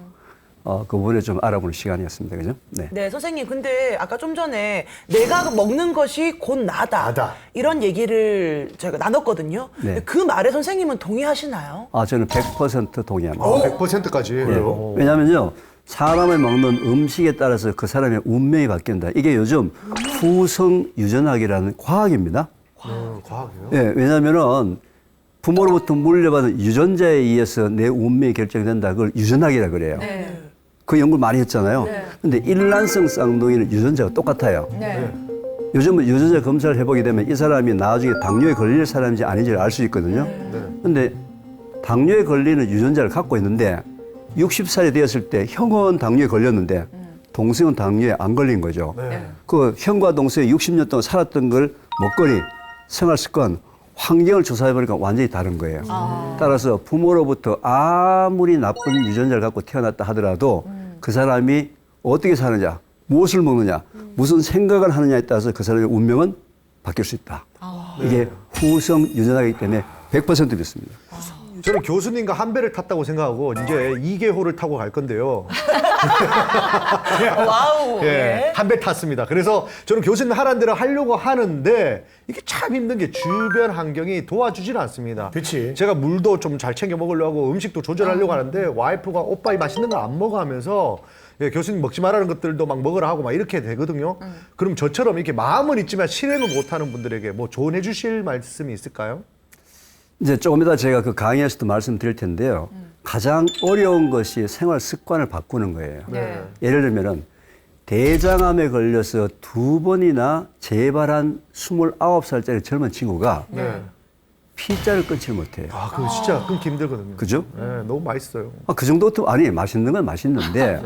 그 부분을 좀 알아보는 시간이었습니다. 그죠? 네. 네, 선생님. 근데 아까 좀 전에 내가 먹는 것이 곧 나다. 이런 얘기를 저희가 나눴거든요. 네. 그 말에 선생님은 동의하시나요? 저는 100% 동의합니다. 100%까지. 네. 왜냐면요. 사람을 먹는 음식에 따라서 그 사람의 운명이 바뀐다. 이게 요즘 후성 유전학이라는 과학입니다. 과학이요? 예, 왜냐면은 부모로부터 물려받은 유전자에 의해서 내 운명이 결정된다. 그걸 유전학이라 그래요. 그 연구를 많이 했잖아요. 근데 일란성 쌍둥이는 유전자가 똑같아요. 요즘은 유전자 검사를 해보게 되면 이 사람이 나중에 당뇨에 걸릴 사람인지 아닌지를 알 수 있거든요. 근데 당뇨에 걸리는 유전자를 갖고 있는데 60살이 되었을 때 형은 당뇨에 걸렸는데 동생은 당뇨에 안 걸린 거죠. 그 형과 동생이 60년 동안 살았던 걸 먹거리, 생활 습관, 환경을 조사해보니까 완전히 다른 거예요. 따라서 부모로부터 아무리 나쁜 유전자를 갖고 태어났다 하더라도 그 사람이 어떻게 사느냐, 무엇을 먹느냐, 무슨 생각을 하느냐에 따라서 그 사람의 운명은 바뀔 수 있다. 이게 후성 유전학이기 때문에 100% 믿습니다. 저는 교수님과 한 배를 탔다고 생각하고 이제 2개호를 타고 갈 건데요. 와우. 예, 한 배 탔습니다. 그래서 저는 교수님 하라는 대로 하려고 하는데 이게 참 힘든 게 주변 환경이 도와주질 않습니다. 그치. 제가 물도 좀 잘 챙겨 먹으려고 하고 음식도 조절하려고 하는데 와이프가 오빠 이 맛있는 거 안 먹어 하면서 교수님 먹지 말라는 것들도 막 먹으라 하고 막 이렇게 되거든요. 그럼 저처럼 이렇게 마음은 있지만 실행을 못하는 분들에게 뭐 조언해 주실 말씀이 있을까요? 이제 조금 이따 제가 그 강의에서도 말씀드릴 텐데요. 가장 어려운 것이 생활 습관을 바꾸는 거예요. 예를 들면은 대장암에 걸려서 2번이나 재발한 29살짜리 젊은 친구가 피자를 끊지 못해요. 그거 진짜 끊기 힘들거든요. 그죠? 네, 너무 맛있어요. 그 정도도 아니 맛있는 건 맛있는데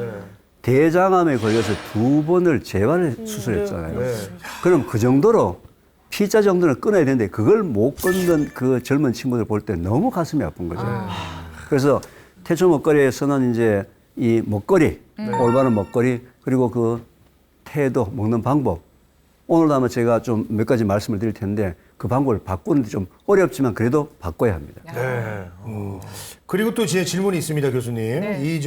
대장암에 걸려서 2번을 재발 수술했잖아요. 그럼 그 정도로 피자 정도는 끊어야 되는데 그걸 못 끊는 그 젊은 친구들 볼 때 너무 가슴이 아픈 거죠. 그래서 태초 먹거리에서는 이제 이 먹거리, 올바른 먹거리, 그리고 그 태도, 먹는 방법. 오늘도 아마 제가 좀 몇 가지 말씀을 드릴 텐데 그 방법을 바꾸는데 좀 어렵지만 그래도 바꿔야 합니다. 네. 그리고 또 제 질문이 있습니다, 교수님.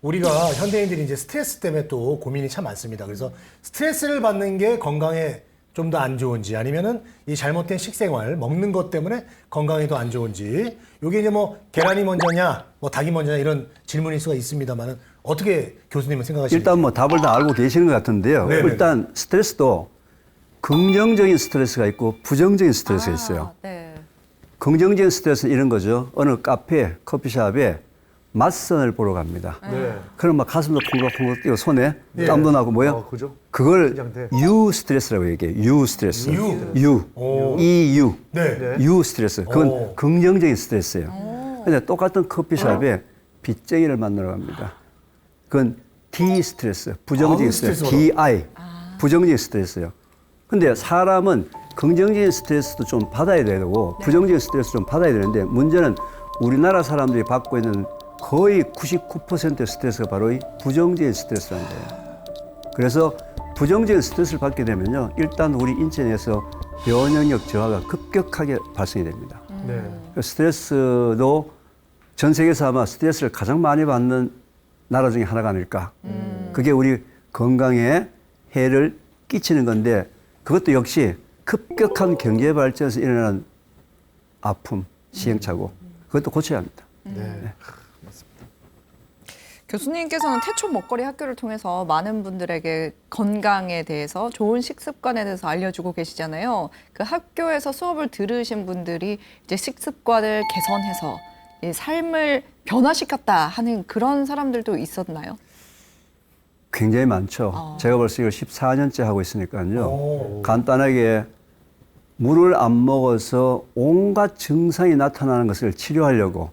우리가 현대인들이 이제 스트레스 때문에 또 고민이 참 많습니다. 그래서 스트레스를 받는 게 건강에 좀 더 안 좋은지 아니면은 이 잘못된 식생활, 먹는 것 때문에 건강에 더 안 좋은지 요게 이제 뭐 계란이 먼저냐, 뭐 닭이 먼저냐 이런 질문일 수가 있습니다만은 어떻게 교수님은 생각하십니까? 일단 뭐 답을 다 알고 계시는 것 같은데요. 네네네. 일단 스트레스도 긍정적인 스트레스가 있고 부정적인 스트레스가 있어요. 네. 긍정적인 스트레스는 이런 거죠. 어느 카페, 커피숍에 맞선을 보러 갑니다. 네. 그럼 막 가슴도 콩글콩글 뛰고 손에 땀도 나고 뭐요? 그죠? 그걸 긴장돼. 유 스트레스라고 얘기해요. 유 스트레스. 유. 오. EU. 네. 유 스트레스. 그건 오. 긍정적인 스트레스예요. 근데 똑같은 커피숍에 빚쟁이를 만나러 갑니다. 그건 D 스트레스. 부정적인 아우, 스트레스. 스트레스구나. DI. 부정적인 스트레스예요. 근데 사람은 긍정적인 스트레스도 좀 받아야 되고 부정적인 스트레스 좀 받아야 되는데 문제는 우리나라 사람들이 받고 있는 거의 99%의 스트레스가 바로 이 부정적인 스트레스라는 거예요. 그래서 부정적인 스트레스를 받게 되면요. 일단 우리 인체 내에서 면역력 저하가 급격하게 발생이 됩니다. 네. 스트레스도 전 세계에서 아마 스트레스를 가장 많이 받는 나라 중에 하나가 아닐까. 그게 우리 건강에 해를 끼치는 건데 그것도 역시 급격한 경제 발전에서 일어나는 아픔, 시행착오. 그것도 고쳐야 합니다. 네. 교수님께서는 태초 먹거리 학교를 통해서 많은 분들에게 건강에 대해서 좋은 식습관에 대해서 알려주고 계시잖아요. 그 학교에서 수업을 들으신 분들이 이제 식습관을 개선해서 이 삶을 변화시켰다 하는 그런 사람들도 있었나요? 굉장히 많죠. 제가 벌써 이걸 14년째 하고 있으니까요. 오. 간단하게 물을 안 먹어서 온갖 증상이 나타나는 것을 치료하려고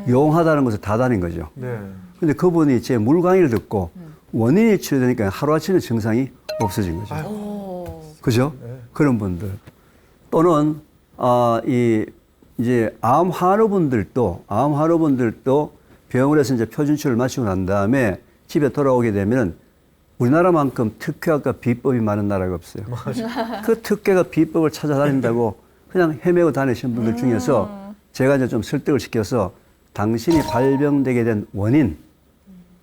용하다는 것을 다 다닌 거죠. 네. 근데 그분이 제 물 강의를 듣고 원인이 치료되니까 하루아침에 증상이 없어진 거죠. 그죠? 그런 분들. 또는, 이제 암 환우분들도 병원에서 이제 표준치료를 마치고 난 다음에 집에 돌아오게 되면 우리나라만큼 특효약과 비법이 많은 나라가 없어요. 그 특효가 비법을 찾아다닌다고 그냥 헤매고 다니신 분들 중에서 제가 이제 좀 설득을 시켜서 당신이 발병되게 된 원인,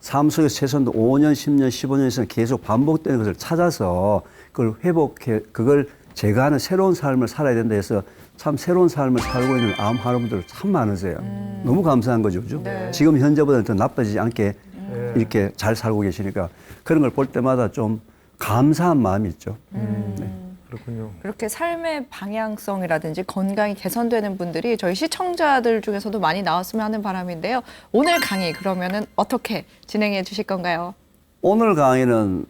삶 속에서 최소한 5년, 10년, 15년 이상 계속 반복되는 것을 찾아서 그걸 회복해, 그걸 제거하는 새로운 삶을 살아야 된다 해서 참 새로운 삶을 살고 있는 암 환우분들 참 많으세요. 너무 감사한 거죠. 그죠? 지금 현재보다는 더 나빠지지 않게 이렇게 잘 살고 계시니까 그런 걸 볼 때마다 좀 감사한 마음이 있죠. 그렇군요. 그렇게 삶의 방향성이라든지 건강이 개선되는 분들이 저희 시청자들 중에서도 많이 나왔으면 하는 바람인데요. 오늘 강의 그러면은 어떻게 진행해 주실 건가요? 오늘 강의는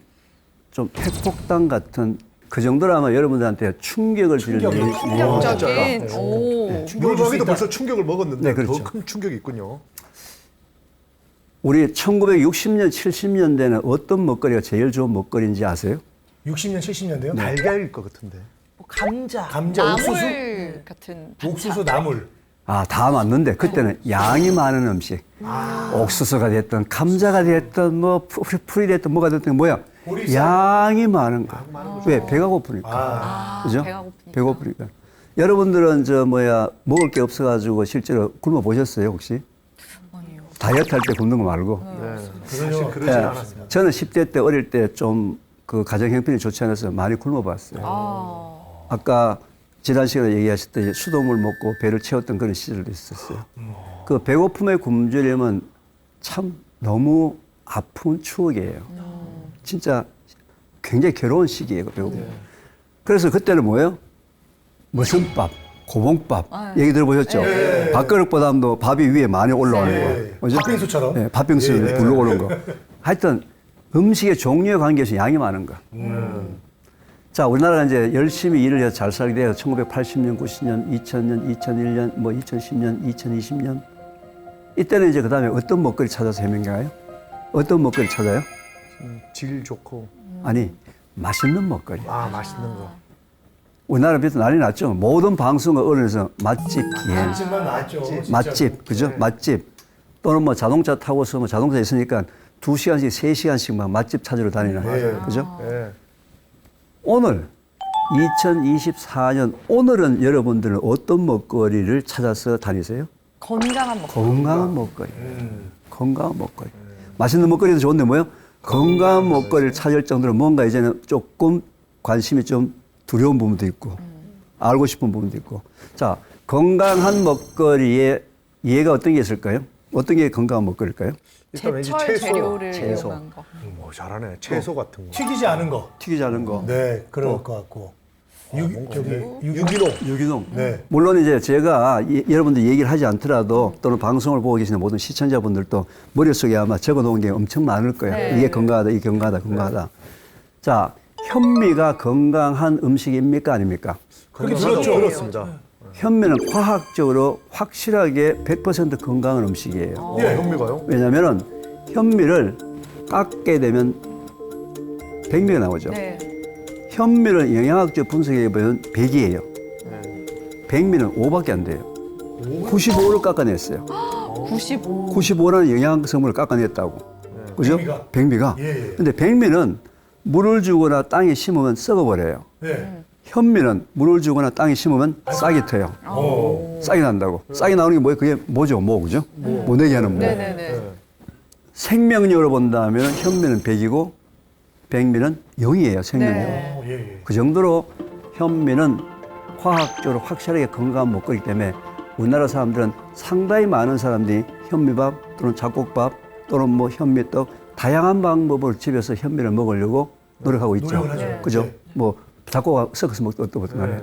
좀 핵폭탄 같은 그 정도로 아마 여러분들한테 충격을 주는 충격적인. 오. 물 먹이도 벌써 충격을 먹었는데 네, 그렇죠. 더 큰 충격이 있군요. 우리 1960년, 70년대는 어떤 먹거리가 제일 좋은 먹거리인지 아세요? 60년, 70년대요? 달걀일 것 같은데. 뭐 감자. 감자, 옥수수? 나물 같은 반찬. 옥수수, 나물. 아, 다 맞는데 그때는 양이 많은 음식. 옥수수가 됐든 감자가 됐든 뭐 풀이 됐든 뭐가 됐든 뭐야. 보리쌀. 양이 많은 거. 왜? 배가 고프니까. 그죠? 배가 고프니까. 배고프니까. 여러분들은 먹을 게 없어가지고 실제로 굶어 보셨어요, 혹시? 아니요. 다이어트 할 때 굶는 거 말고. 네. 사실 그러진 예, 않았습니다. 저는 10대 때 어릴 때 좀 그 가정 형편이 좋지 않아서 많이 굶어봤어요. 아까 지난 시간에 얘기하셨듯이 수돗물 먹고 배를 채웠던 그런 시절도 있었어요. 그 배고픔에 굶주림은 참 너무 아픈 추억이에요. 진짜 굉장히 괴로운 시기예요, 그 배고픔. 그래서 그때는 뭐예요? 무슨 밥, 고봉밥 얘기 들어보셨죠? 밥그릇보다도 밥이 위에 많이 올라오는 거. 그죠? 팥빙수처럼? 네, 팥빙수 굴러 오는 거. 하여튼 음식의 종류에 관계해서 양이 많은 거. 자, 우리나라가 이제 열심히 일을 해서 잘 살게 돼서 1980년, 90년, 2000년, 2001년, 뭐 2010년, 2020년. 이때는 이제 그 다음에 어떤 먹거리 찾아서 헤맨가요? 어떤 먹거리 찾아요? 질 좋고. 아니, 맛있는 먹거리. 아, 맛있는 거. 우리나라 비해서 난리 났죠. 모든 방송과 언론에서 맛집 기행. 맛집만 나왔죠. 진짜. 맛집, 그죠? 맛집. 또는 뭐 자동차 타고서 뭐 자동차 있으니까 2시간씩, 3시간씩 막 맛집 찾으러 다니는. 그죠? 네. 오늘 2024년 오늘은 여러분들은 어떤 먹거리를 찾아서 다니세요? 건강한 먹거리. 건강한 먹거리. 건강한 먹거리. 맛있는 먹거리도 좋은데 뭐요? 건강한 먹거리를 찾을 정도로 뭔가 이제는 조금 관심이 좀 두려운 부분도 있고 알고 싶은 부분도 있고. 자, 건강한 먹거리의 예가 어떤 게 있을까요? 어떤 게 건강한 먹거리일까요? 일단 왠지 제철 채소. 재료를 채소. 이용한 거. 잘하네. 채소 같은 거. 튀기지 않은 거. 튀기지 않은 거. 네, 그럴 것 같고. 유기농. 유기농. 네. 물론 이제 제가 여러분들 얘기를 하지 않더라도 또는 방송을 보고 계시는 모든 시청자분들도 머릿속에 아마 적어 놓은 게 엄청 많을 거예요. 이게 건강하다, 이게 건강하다. 자, 현미가 건강한 음식입니까? 아닙니까? 그렇게 그렇습니다. 현미는 과학적으로 확실하게 100% 건강한 음식이에요. 예, 현미가요? 왜냐면은 현미를 깎게 되면 백미가 나오죠. 네. 현미를 영양학적 분석해 보면 100이에요. 백미는 5밖에 안 돼요. 95를 깎아냈어요. 95. 95라는 영양 성분을 깎아냈다고. 그죠? 백미가? 백미가. 예, 예. 근데 백미는 물을 주거나 땅에 심으면 썩어버려요. 네. 현미는 물을 주거나 땅에 심으면 싹이 터요. 싹이 난다고. 싹이 나오는 게 뭐예요? 그게 뭐죠? 뭐, 그죠? 모내기 하는 뭐. 네네네. 생명력으로 본다면 현미는 100이고 백미는 0이에요. 생명력. 네. 예, 예. 그 정도로 현미는 과학적으로 확실하게 건강한 먹거리이기 때문에 우리나라 사람들은 상당히 많은 사람들이 현미밥 또는 잡곡밥 또는 뭐 현미떡 다양한 방법을 집에서 현미를 먹으려고 노력하고 있죠. 노력을 하죠. 그죠? 네. 뭐 잡곡 섞어서 먹도 어떤 것도 간에.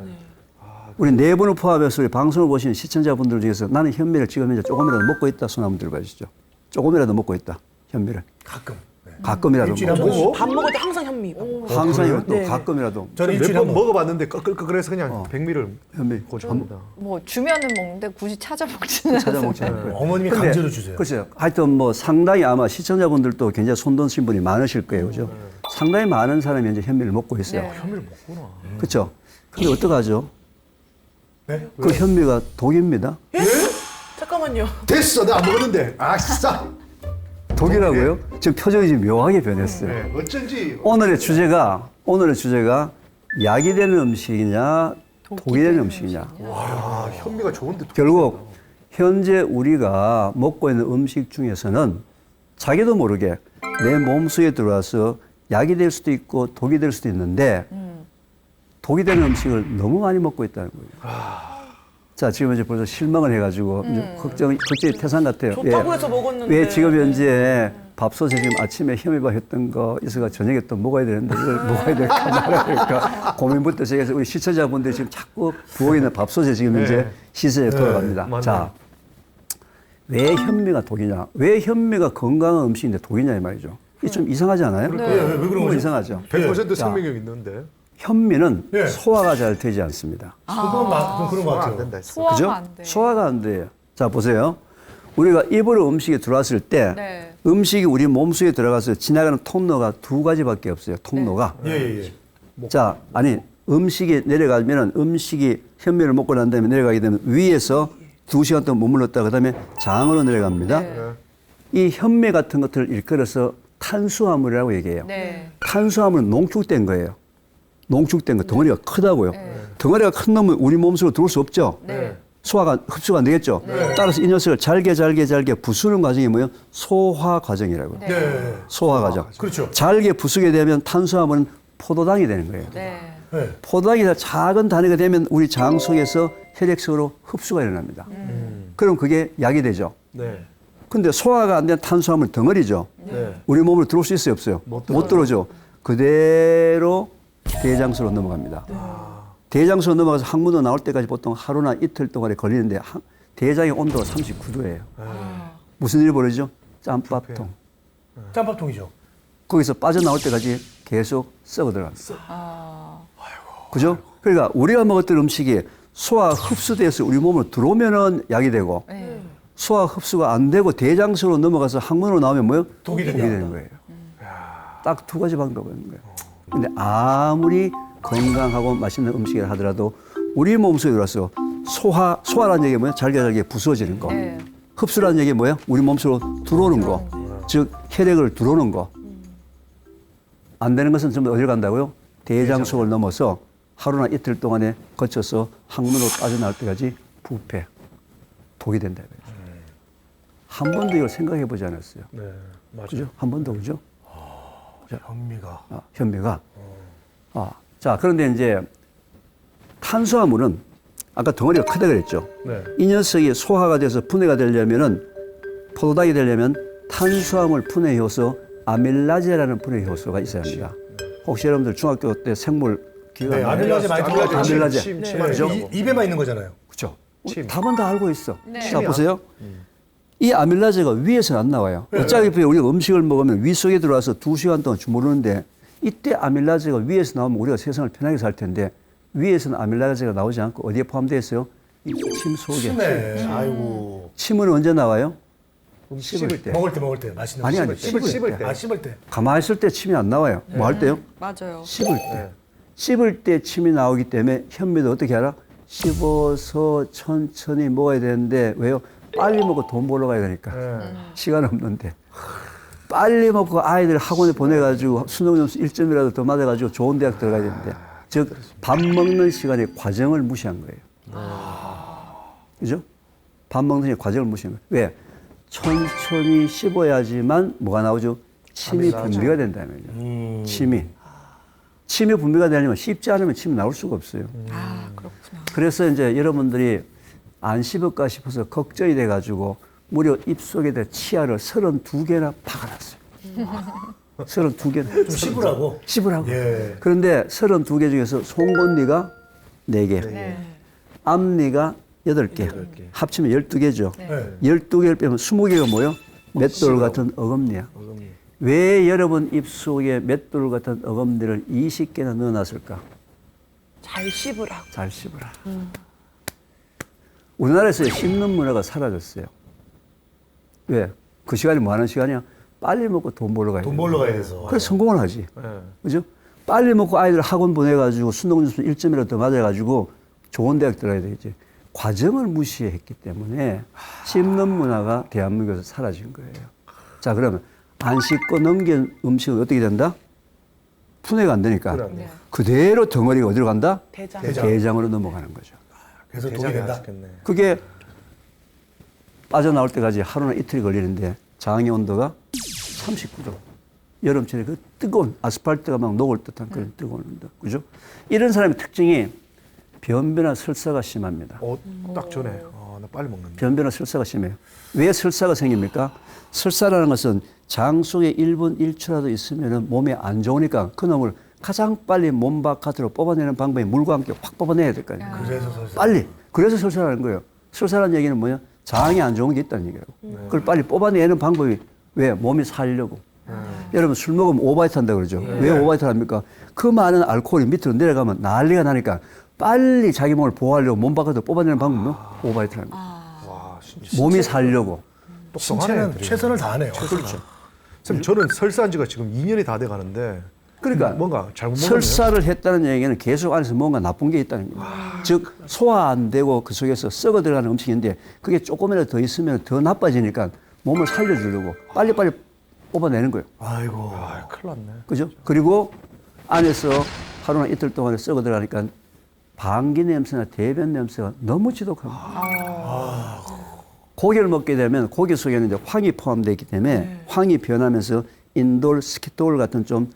우리 네 분을 포함해서 우리 방송을 보시는 시청자분들 중에서 나는 현미를 지금 현재 조금이라도 먹고 있다 손 한번 들어봐주시죠. 조금이라도 먹고 있다. 현미를. 가끔. 네. 가끔이라도 일주일에 한 먹고. 번씩. 밥 먹을 때 항상 현미. 항상 또 네. 가끔이라도 저는 몇 일주일에 번 한 번. 먹어봤는데 꺼끌꺼끌해서 그냥 백미를 현미 고집합니다. 뭐 주면은 먹는데 굳이 찾아 먹지는 찾아먹지 않아요. 않고요. 어머님이 근데 강제로 주세요. 글쎄요. 하여튼 뭐 상당히 아마 시청자분들도 굉장히 손드신 분이 많으실 거예요. 그죠? 상당히 많은 사람이 현재 현미를 먹고 있어요. 네. 현미를 먹구나. 그렇죠? 근데 어떡하죠? 네? 그 현미가 독입니다. 잠깐만요. 됐어, 나 안 먹었는데. 아싸. 독이라고요? 지금 표정이 지금 묘하게 변했어요. 네, 어쩐지 오늘의 주제가 약이 되는 음식이냐, 독이 되는 음식이냐. 아, 현미가 좋은데 결국 현재 우리가 먹고 있는 음식 중에서는 자기도 모르게 내 몸속에 들어와서 약이 될 수도 있고 독이 될 수도 있는데 독이 되는 음식을 너무 많이 먹고 있다는 거예요. 자, 지금 이제 벌써 실망을 해가지고 이제 걱정이 태산 같아요. 좋다고 해서 먹었는데. 왜 지금 현재 밥솥에 지금 아침에 현미밥 했던 거 있어가 저녁에 또 먹어야 되는데 이걸 먹어야 될까 말아야 될까 고민부터 시작해서 우리 시청자분들이 지금 자꾸 부엌에 있는 밥솥에 지금 현재 시세에 돌아갑니다. 맞네요. 자, 왜 현미가 독이냐? 왜 현미가 건강한 음식인데 독이냐 이 말이죠. 이게 좀 이상하지 않아요? 왜 그런 너무 거죠? 이상하죠. 100% 자, 생명력 있는데 현미는 예. 소화가 잘 되지 않습니다. 그건 그런 거 소화 안 같아요. 된다 했어. 소화가 그죠? 안 돼. 소화가 안 돼요. 자, 보세요. 우리가 입으로 음식이 들어왔을 때 네. 음식이 우리 몸속에 들어가서 지나가는 통로가 두 가지밖에 없어요. 통로가. 예, 예, 예. 자, 아니 음식이 내려가면은 음식이 현미를 먹고 난 다음에 내려가게 되면 위에서 2시간 동안 머물렀다 그다음에 장으로 내려갑니다. 이 현미 같은 것들을 일컬어서 탄수화물이라고 얘기해요. 네. 탄수화물은 농축된 거예요. 농축된 거 덩어리가 크다고요. 덩어리가 큰 놈은 우리 몸속으로 들어올 수 없죠. 네. 흡수가 안 되겠죠. 따라서 이 녀석을 잘게 부수는 과정이 뭐예요? 소화 과정이라고. 네. 네. 소화 과정. 그렇죠. 잘게 부수게 되면 탄수화물은 포도당이 되는 거예요. 네. 네. 포도당이 작은 단위가 되면 우리 장 속에서 혈액속으로 흡수가 일어납니다. 그럼 그게 약이 되죠. 네. 근데 소화가 안 된 탄수화물 덩어리죠. 네. 우리 몸으로 들어올 수 있어요, 없어요? 못 들어오죠. 그대로 대장수로 넘어갑니다. 대장수로 넘어가서 항문으로 나올 때까지 보통 하루나 이틀 동안에 걸리는데 대장의 온도가 39도예요. 무슨 일이 벌어지죠? 짬밥통. 짬밥통이죠. 거기서 빠져나올 때까지 계속 썩어 들어갑니다. 그죠? 그러니까 우리가 먹었던 음식이 소화 흡수돼서 우리 몸으로 들어오면은 약이 되고 소화 흡수가 안 되고 대장수로 넘어가서 항문으로 나오면 뭐예요? 독이 되는 거예요. 딱 두 가지 방법이 있는 거예요. 근데 아무리 건강하고 맛있는 음식이라 하더라도 우리 몸속에 들어와서 소화라는 얘기가 뭐예요? 잘게 부서지는 거. 네. 흡수라는 얘기가 뭐예요? 우리 몸속으로 들어오는 거. 즉 혈액을 들어오는 거. 안 되는 것은 전부 어디로 간다고요? 대장 속을 넘어서 하루나 이틀 동안에 거쳐서 항문으로 빠져나올 때까지 부패, 독이 된다. 한 번도 이걸 생각해 보지 않았어요. 네. 맞아요. 그죠? 한 번도 그죠? 현미가. 현미가. 자, 그런데 이제 탄수화물은 아까 덩어리가 크다 그랬죠. 네. 이 녀석이 소화가 돼서 분해가 되려면은 포도당이 되려면 탄수화물 분해 효소 아밀라제라는 분해 효소가 있어야 합니다. 혹시 여러분들 중학교 때 생물 기억 네, 안 나요? 아밀라제 많이 들어가죠. 아밀라제. 침안 네, 죠 입에만 있는 거잖아요. 그렇죠. 침. 답은 다 알고 있어. 자 침이야. 보세요. 이 아밀라제가 위에서는 안 나와요. 어차피 우리가 음식을 먹으면 위 속에 들어와서 2시간 동안 주무르는데 이때 아밀라제가 위에서 나오면 우리가 세상을 편하게 살 텐데 위에서는 아밀라제가 나오지 않고 어디에 포함되어 있어요? 이 침 속에. 침에. 아이고. 침은 언제 나와요? 씹을 때. 먹을 때 맛있는 거. 아니, 아니, 씹을 때. 아, 씹을 때. 가만히 있을 때 침이 안 나와요. 뭐 할 때요? 맞아요. 씹을 때. 씹을 때 침이 나오기 때문에 현미도 어떻게 알아? 씹어서 천천히 먹어야 되는데 왜요? 빨리 먹고 돈 벌러 가야 되니까. 시간 없는데. 빨리 먹고 아이들 학원에 보내가지고 수능 점수 1점이라도 더 맞아가지고 좋은 대학 들어가야 되는데. 즉, 밥 먹는 시간의 과정을 무시한 거예요. 그죠? 밥 먹는 시간의 과정을 무시한 거예요. 왜? 천천히 씹어야지만 뭐가 나오죠? 침이 분비가 된다면요. 침이 분비가 되려면 씹지 않으면 침이 나올 수가 없어요. 아, 그렇구나. 그래서 이제 여러분들이 안 씹을까 싶어서 걱정이 돼가지고 무려 입속에다 치아를 32개나 박아놨어요. 32개나. 좀 씹으라고. 씹으라고. 예. 그런데 32개 중에서 송곳니가 4개, 앞니가 8개, 합치면 12개죠. 네. 12개를 빼면 20개가 뭐예요? 맷돌 같은 어금니야. 왜 여러분 입속에 맷돌 같은 어금니를 20개나 넣어놨을까? 잘 씹으라고. 잘 씹으라. 우리나라에서 씹는 문화가 사라졌어요. 왜? 그 시간이 뭐 하는 시간이야? 빨리 먹고 돈 벌러 가야 돼. 돈 벌러 가야 돼서. 그래서 성공을 하지. 그죠? 빨리 먹고 아이들 학원 보내가지고 수능 점수 1점이라도 더 맞아가지고 좋은 대학 들어가야 되겠지. 과정을 무시했기 때문에 씹는 문화가 대한민국에서 사라진 거예요. 자, 그러면 안 씹고 넘긴 음식은 어떻게 된다? 분해가 안 되니까 그대로 덩어리가 어디로 간다? 대장. 대장으로 넘어가는 거죠. 그래서 독이 된다. 그게 빠져나올 때까지 하루나 이틀이 걸리는데 장의 온도가 39도. 여름철에 그 뜨거운 아스팔트가 막 녹을 듯한 그런 뜨거운 온도. 그죠? 이런 사람의 특징이 변비나 설사가 심합니다. 딱 전에. 나 빨리 먹는다. 변비나 설사가 심해요. 왜 설사가 생깁니까? 설사라는 것은 장 속에 1분 1초라도 있으면 몸에 안 좋으니까 그 놈을 가장 빨리 몸 바깥으로 뽑아내는 방법이 물과 함께 확 뽑아내야 될 거 아니에요. 그래서 설사. 빨리. 그래서 설사라는 거예요. 설사라는 얘기는 뭐냐? 장이 안 좋은 게 있다는 얘기라고. 그걸 빨리 뽑아내는 방법이 왜? 몸이 살려고. 여러분 술 먹으면 오바이트 한다 그러죠. 왜 오바이트를 합니까? 그 많은 알코올이 밑으로 내려가면 난리가 나니까 빨리 자기 몸을 보호하려고 몸 바깥으로 뽑아내는 방법은 오바이트를 합니다. 와, 몸이 살려고. 신체는 최선을 다하네요. 그렇죠. 선생님, 저는 설사한 지가 지금 2년이 다 돼 가는데 그러니까 뭔가 잘못 먹었네요. 설사를 했다는 얘기는 계속 안에서 뭔가 나쁜 게 있다는 거예요. 즉 소화 안 되고 그 속에서 썩어 들어가는 음식인데 그게 조금이라도 더 있으면 더 나빠지니까 몸을 살려주려고 빨리빨리 뽑아내는 거예요. 아이고. 큰일 났네. 그죠? 그리고 안에서 하루나 이틀 동안에 썩어 들어가니까 방귀 냄새나 대변 냄새가 너무 지독한 거예요. 고기를 먹게 되면 고기 속에는 이제 황이 포함되어 있기 때문에 황이 변하면서 인돌, 스키톨 같은 좀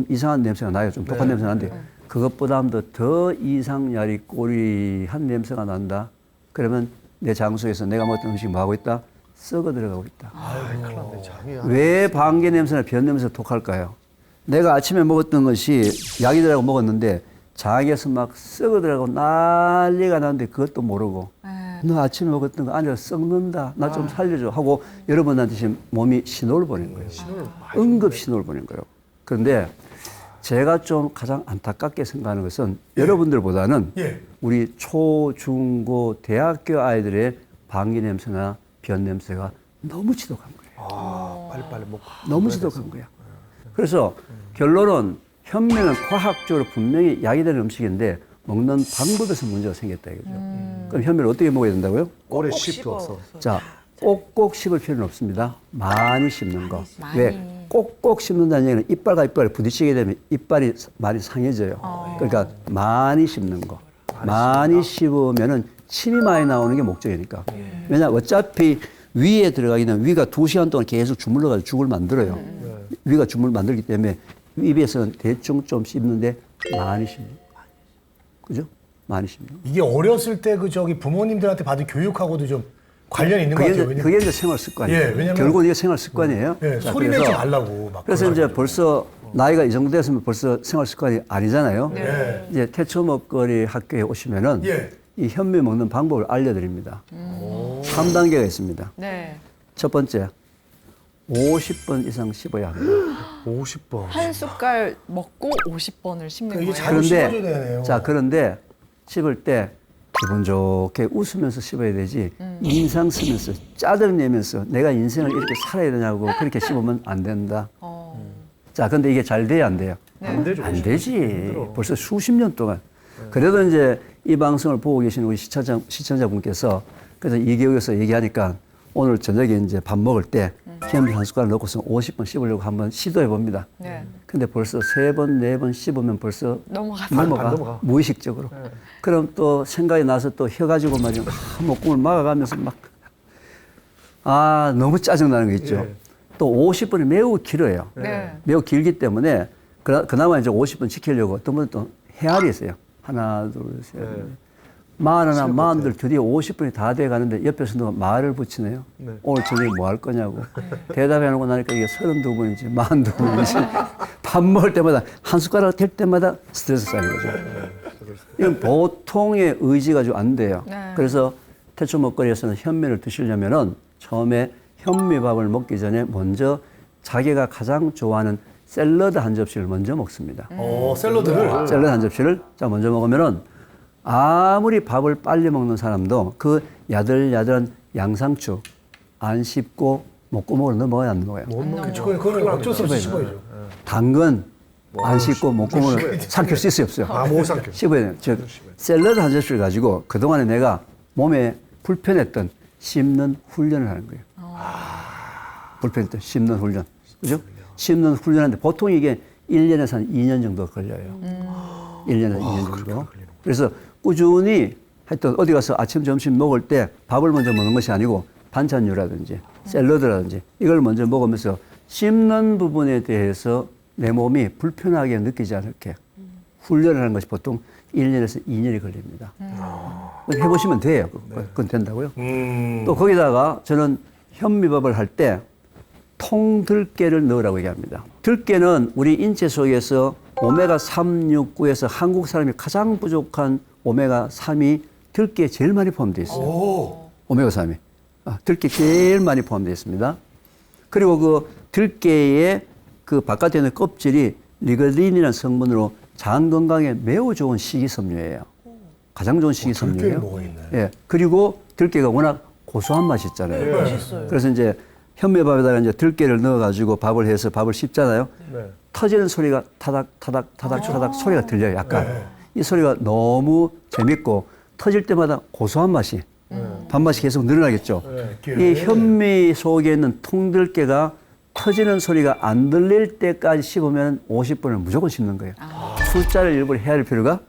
이상한 냄새가 나요. 좀 독한 냄새가 나는데 그것보다도 더 이상야리 꼬리한 냄새가 난다. 그러면 내 장소에서 내가 먹었던 음식이 뭐하고 있다? 썩어 들어가고 있다. 큰일 났네. 장이야. 왜 방귀 냄새나 변 냄새가 독할까요? 내가 아침에 먹었던 것이 약이 들어가고 먹었는데 장에서 막 썩어 들어가고 난리가 나는데 그것도 모르고 너 아침에 먹었던 거 안에서 썩는다. 나 좀 살려줘 하고 여러분한테 지금 몸이 신호를 보낸 거예요. 응급 신호를 보낸 거예요. 그런데 제가 좀 가장 안타깝게 생각하는 것은 여러분들보다는 우리 초, 중, 고, 대학교 아이들의 방귀 냄새나 변 냄새가 너무 지독한 거예요. 빨리빨리 먹고. 너무 지독한 거야. 그래서 결론은 현미는 과학적으로 분명히 약이 되는 음식인데 먹는 방법에서 문제가 생겼다 이거죠. 그럼 현미를 어떻게 먹어야 된다고요? 오래 꼭 씹어서. 자, 꼭꼭 씹을 필요는 없습니다. 많이 씹는 거. 왜? 꼭꼭 씹는다는 얘기는 이빨과 이빨이 부딪히게 되면 이빨이 많이 상해져요. 그러니까 많이 씹는 거. 많이 씹으면은 침이 많이 나오는 게 목적이니까. 왜냐하면 어차피 위에 들어가기는 위가 2시간 동안 계속 주물러가지고 죽을 만들어요. 위가 죽을 만들기 때문에 입에서는 대충 좀 씹는데 많이 씹는 거. 그죠? 많이 씹는 거. 이게 어렸을 때 그 저기 부모님들한테 받은 교육하고도 좀 관련이 있는 것 같아요. 왜냐면 그게 이제 생활 습관이에요. 예, 왜냐면 결국은 이게 생활 습관이에요. 예, 자, 소리 내지 말라고 막 그래서 이제 그래가지고. 벌써 나이가 이 정도 됐으면 벌써 생활 습관이 아니잖아요. 네. 이제 태초 먹거리 학교에 오시면은 예. 이 현미 먹는 방법을 알려드립니다. 3단계가 있습니다. 네. 첫 번째, 50번 이상 씹어야 합니다. 50번. 한 숟갈 먹고 50번을 씹는 이게 거예요. 잘 씹어줘야 되네요. 그런데 씹을 때 기분 좋게 웃으면서 씹어야 되지 인상 쓰면서 짜증내면서 내가 인생을 이렇게 살아야 되냐고 그렇게 씹으면 안 된다. 자, 근데 이게 잘 돼야 안 돼요? 안 되죠. 안 되지. 벌써 수십 년 동안. 그래도 이제 이 방송을 보고 계신 우리 시청자분께서 그래서 이 교육에서 얘기하니까 오늘 저녁에 이제 밥 먹을 때 현미 한 숟가락 넣고서 50번 씹으려고 한번 시도해 봅니다. 네. 근데 벌써 3번, 4번 씹으면 벌써 넘어가서. 넘어가. 무의식적으로. 그럼 또 생각이 나서 또 혀 가지고 말이야 목구멍을 막아가면서 막 너무 짜증나는 거 있죠. 예. 또 50번이 매우 길어요. 네. 매우 길기 때문에 그나마 이제 50번 지키려고 어떤 분은 또 헤아리 있어요. 하나, 둘, 셋. 마흔하나, 마흔들 드디어 50분이 다 돼 가는데 옆에서 누가 말을 붙이네요. 네. 오늘 저녁에 뭐 할 거냐고. 대답해 놓고 나니까 이게 32번인지 42번인지 밥 먹을 때마다 한 숟가락 될 때마다 스트레스 쌓이는 거죠. 이건 보통의 의지 가지고 안 돼요. 네. 그래서 태초 먹거리에서는 현미를 드시려면은 처음에 현미밥을 먹기 전에 먼저 자기가 가장 좋아하는 샐러드 한 접시를 먼저 먹습니다. 샐러드를. 샐러드 한 접시를 자 먼저 먹으면은 아무리 밥을 빨리 먹는 사람도 그 야들야들한 양상추 안 씹고 목구멍으로 넘어가야 안 넘어가요. 그거는 어쩔 수 없이 씹어야죠. 당근 안 씹고 목구멍을 삼킬 수 있어요, 없어요? 못 삼켜. 씹어야 돼요. 즉 샐러드 한 접시를 가지고 그동안에 내가 몸에 불편했던 씹는 훈련을 하는 거예요. 불편했던 씹는 훈련. 그죠? 씹는 훈련하는데 보통 이게 1년에서 한 2년 정도 걸려요. 1년에서 2년 정도. 그래서 꾸준히 하여튼 어디 가서 아침, 점심 먹을 때 밥을 먼저 먹는 것이 아니고 반찬류라든지 샐러드라든지 이걸 먼저 먹으면서 씹는 부분에 대해서 내 몸이 불편하게 느끼지 않게 훈련을 하는 것이 보통 1년에서 2년이 걸립니다. 해보시면 돼요. 그건 된다고요. 또 거기다가 저는 현미밥을 할 때 통들깨를 넣으라고 얘기합니다. 들깨는 우리 인체 속에서 오메가3, 6, 9에서 한국 사람이 가장 부족한 오메가3이 들깨에 제일 많이 포함되어 있어요. 오메가3이. 들깨 제일 많이 포함되어 있습니다. 그리고 그 들깨의 그 바깥에 있는 껍질이 리그린이라는 성분으로 장 건강에 매우 좋은 식이섬유예요. 가장 좋은 식이섬유예요. 들깨에 뭐가 있나요? 예. 그리고 들깨가 워낙 고소한 맛이 있잖아요. 네, 맛있어요. 그래서 이제 현미밥에다가 이제 들깨를 넣어가지고 밥을 해서 밥을 씹잖아요. 네. 터지는 소리가 타닥 소리가 들려요. 약간 이 소리가 너무 재밌고 터질 때마다 고소한 맛이 밥맛이 계속 늘어나겠죠. 이 현미 속에 있는 통들깨가 터지는 소리가 안 들릴 때까지 씹으면 50분을 무조건 씹는 거예요. 숫자를 일부러 헤아릴 필요가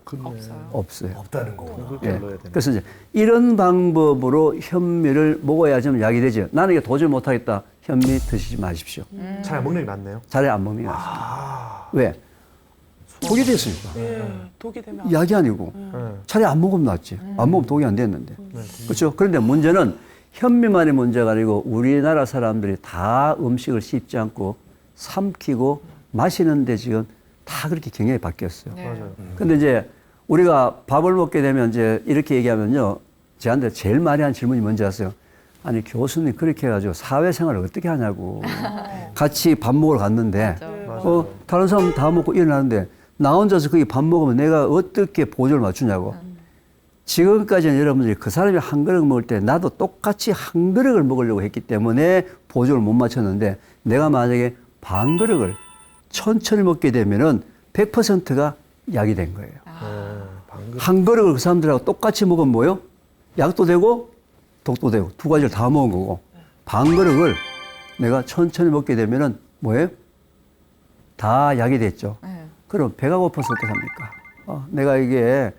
없어요. 없다는 거구나. 예. 그래서 이제 이런 방법으로 현미를 먹어야 좀 약이 되죠. 나는 이게 도저히 못하겠다. 현미 드시지 마십시오. 잘 안 먹는 게 낫네요. 차라리 안 먹는 게 낫습니다. 왜? 독이 됐으니까. 독이 되면 약이 아니고. 차라리 안 먹으면 낫지. 안 먹으면 독이 안 됐는데. 그렇죠? 그런데 문제는 현미만의 문제가 아니고 우리나라 사람들이 다 음식을 씹지 않고 삼키고 마시는데 지금 다 그렇게 경향이 바뀌었어요. 맞아요. 근데 이제 우리가 밥을 먹게 되면 이제 이렇게 얘기하면요. 저한테 제일 많이 하는 질문이 뭔지 아세요? 아니, 교수님 그렇게 해가지고 사회생활을 어떻게 하냐고. 같이 밥 먹으러 갔는데, 다른 사람 다 먹고 일어나는데, 나 혼자서 거기 밥 먹으면 내가 어떻게 보조를 맞추냐고. 지금까지는 여러분들이 그 사람이 한 그릇 먹을 때 나도 똑같이 한 그릇을 먹으려고 했기 때문에 보조를 못 맞췄는데, 내가 만약에 반 그릇을 천천히 먹게 되면은 100%가 약이 된 거예요. 한 그릇을 그 사람들하고 똑같이 먹으면 뭐요? 약도 되고 독도 되고 두 가지를 다 먹은 거고, 반 그릇을 내가 천천히 먹게 되면은 뭐예요? 다 약이 됐죠. 그럼 배가 고파서 어떻게 합니까? 내가 이게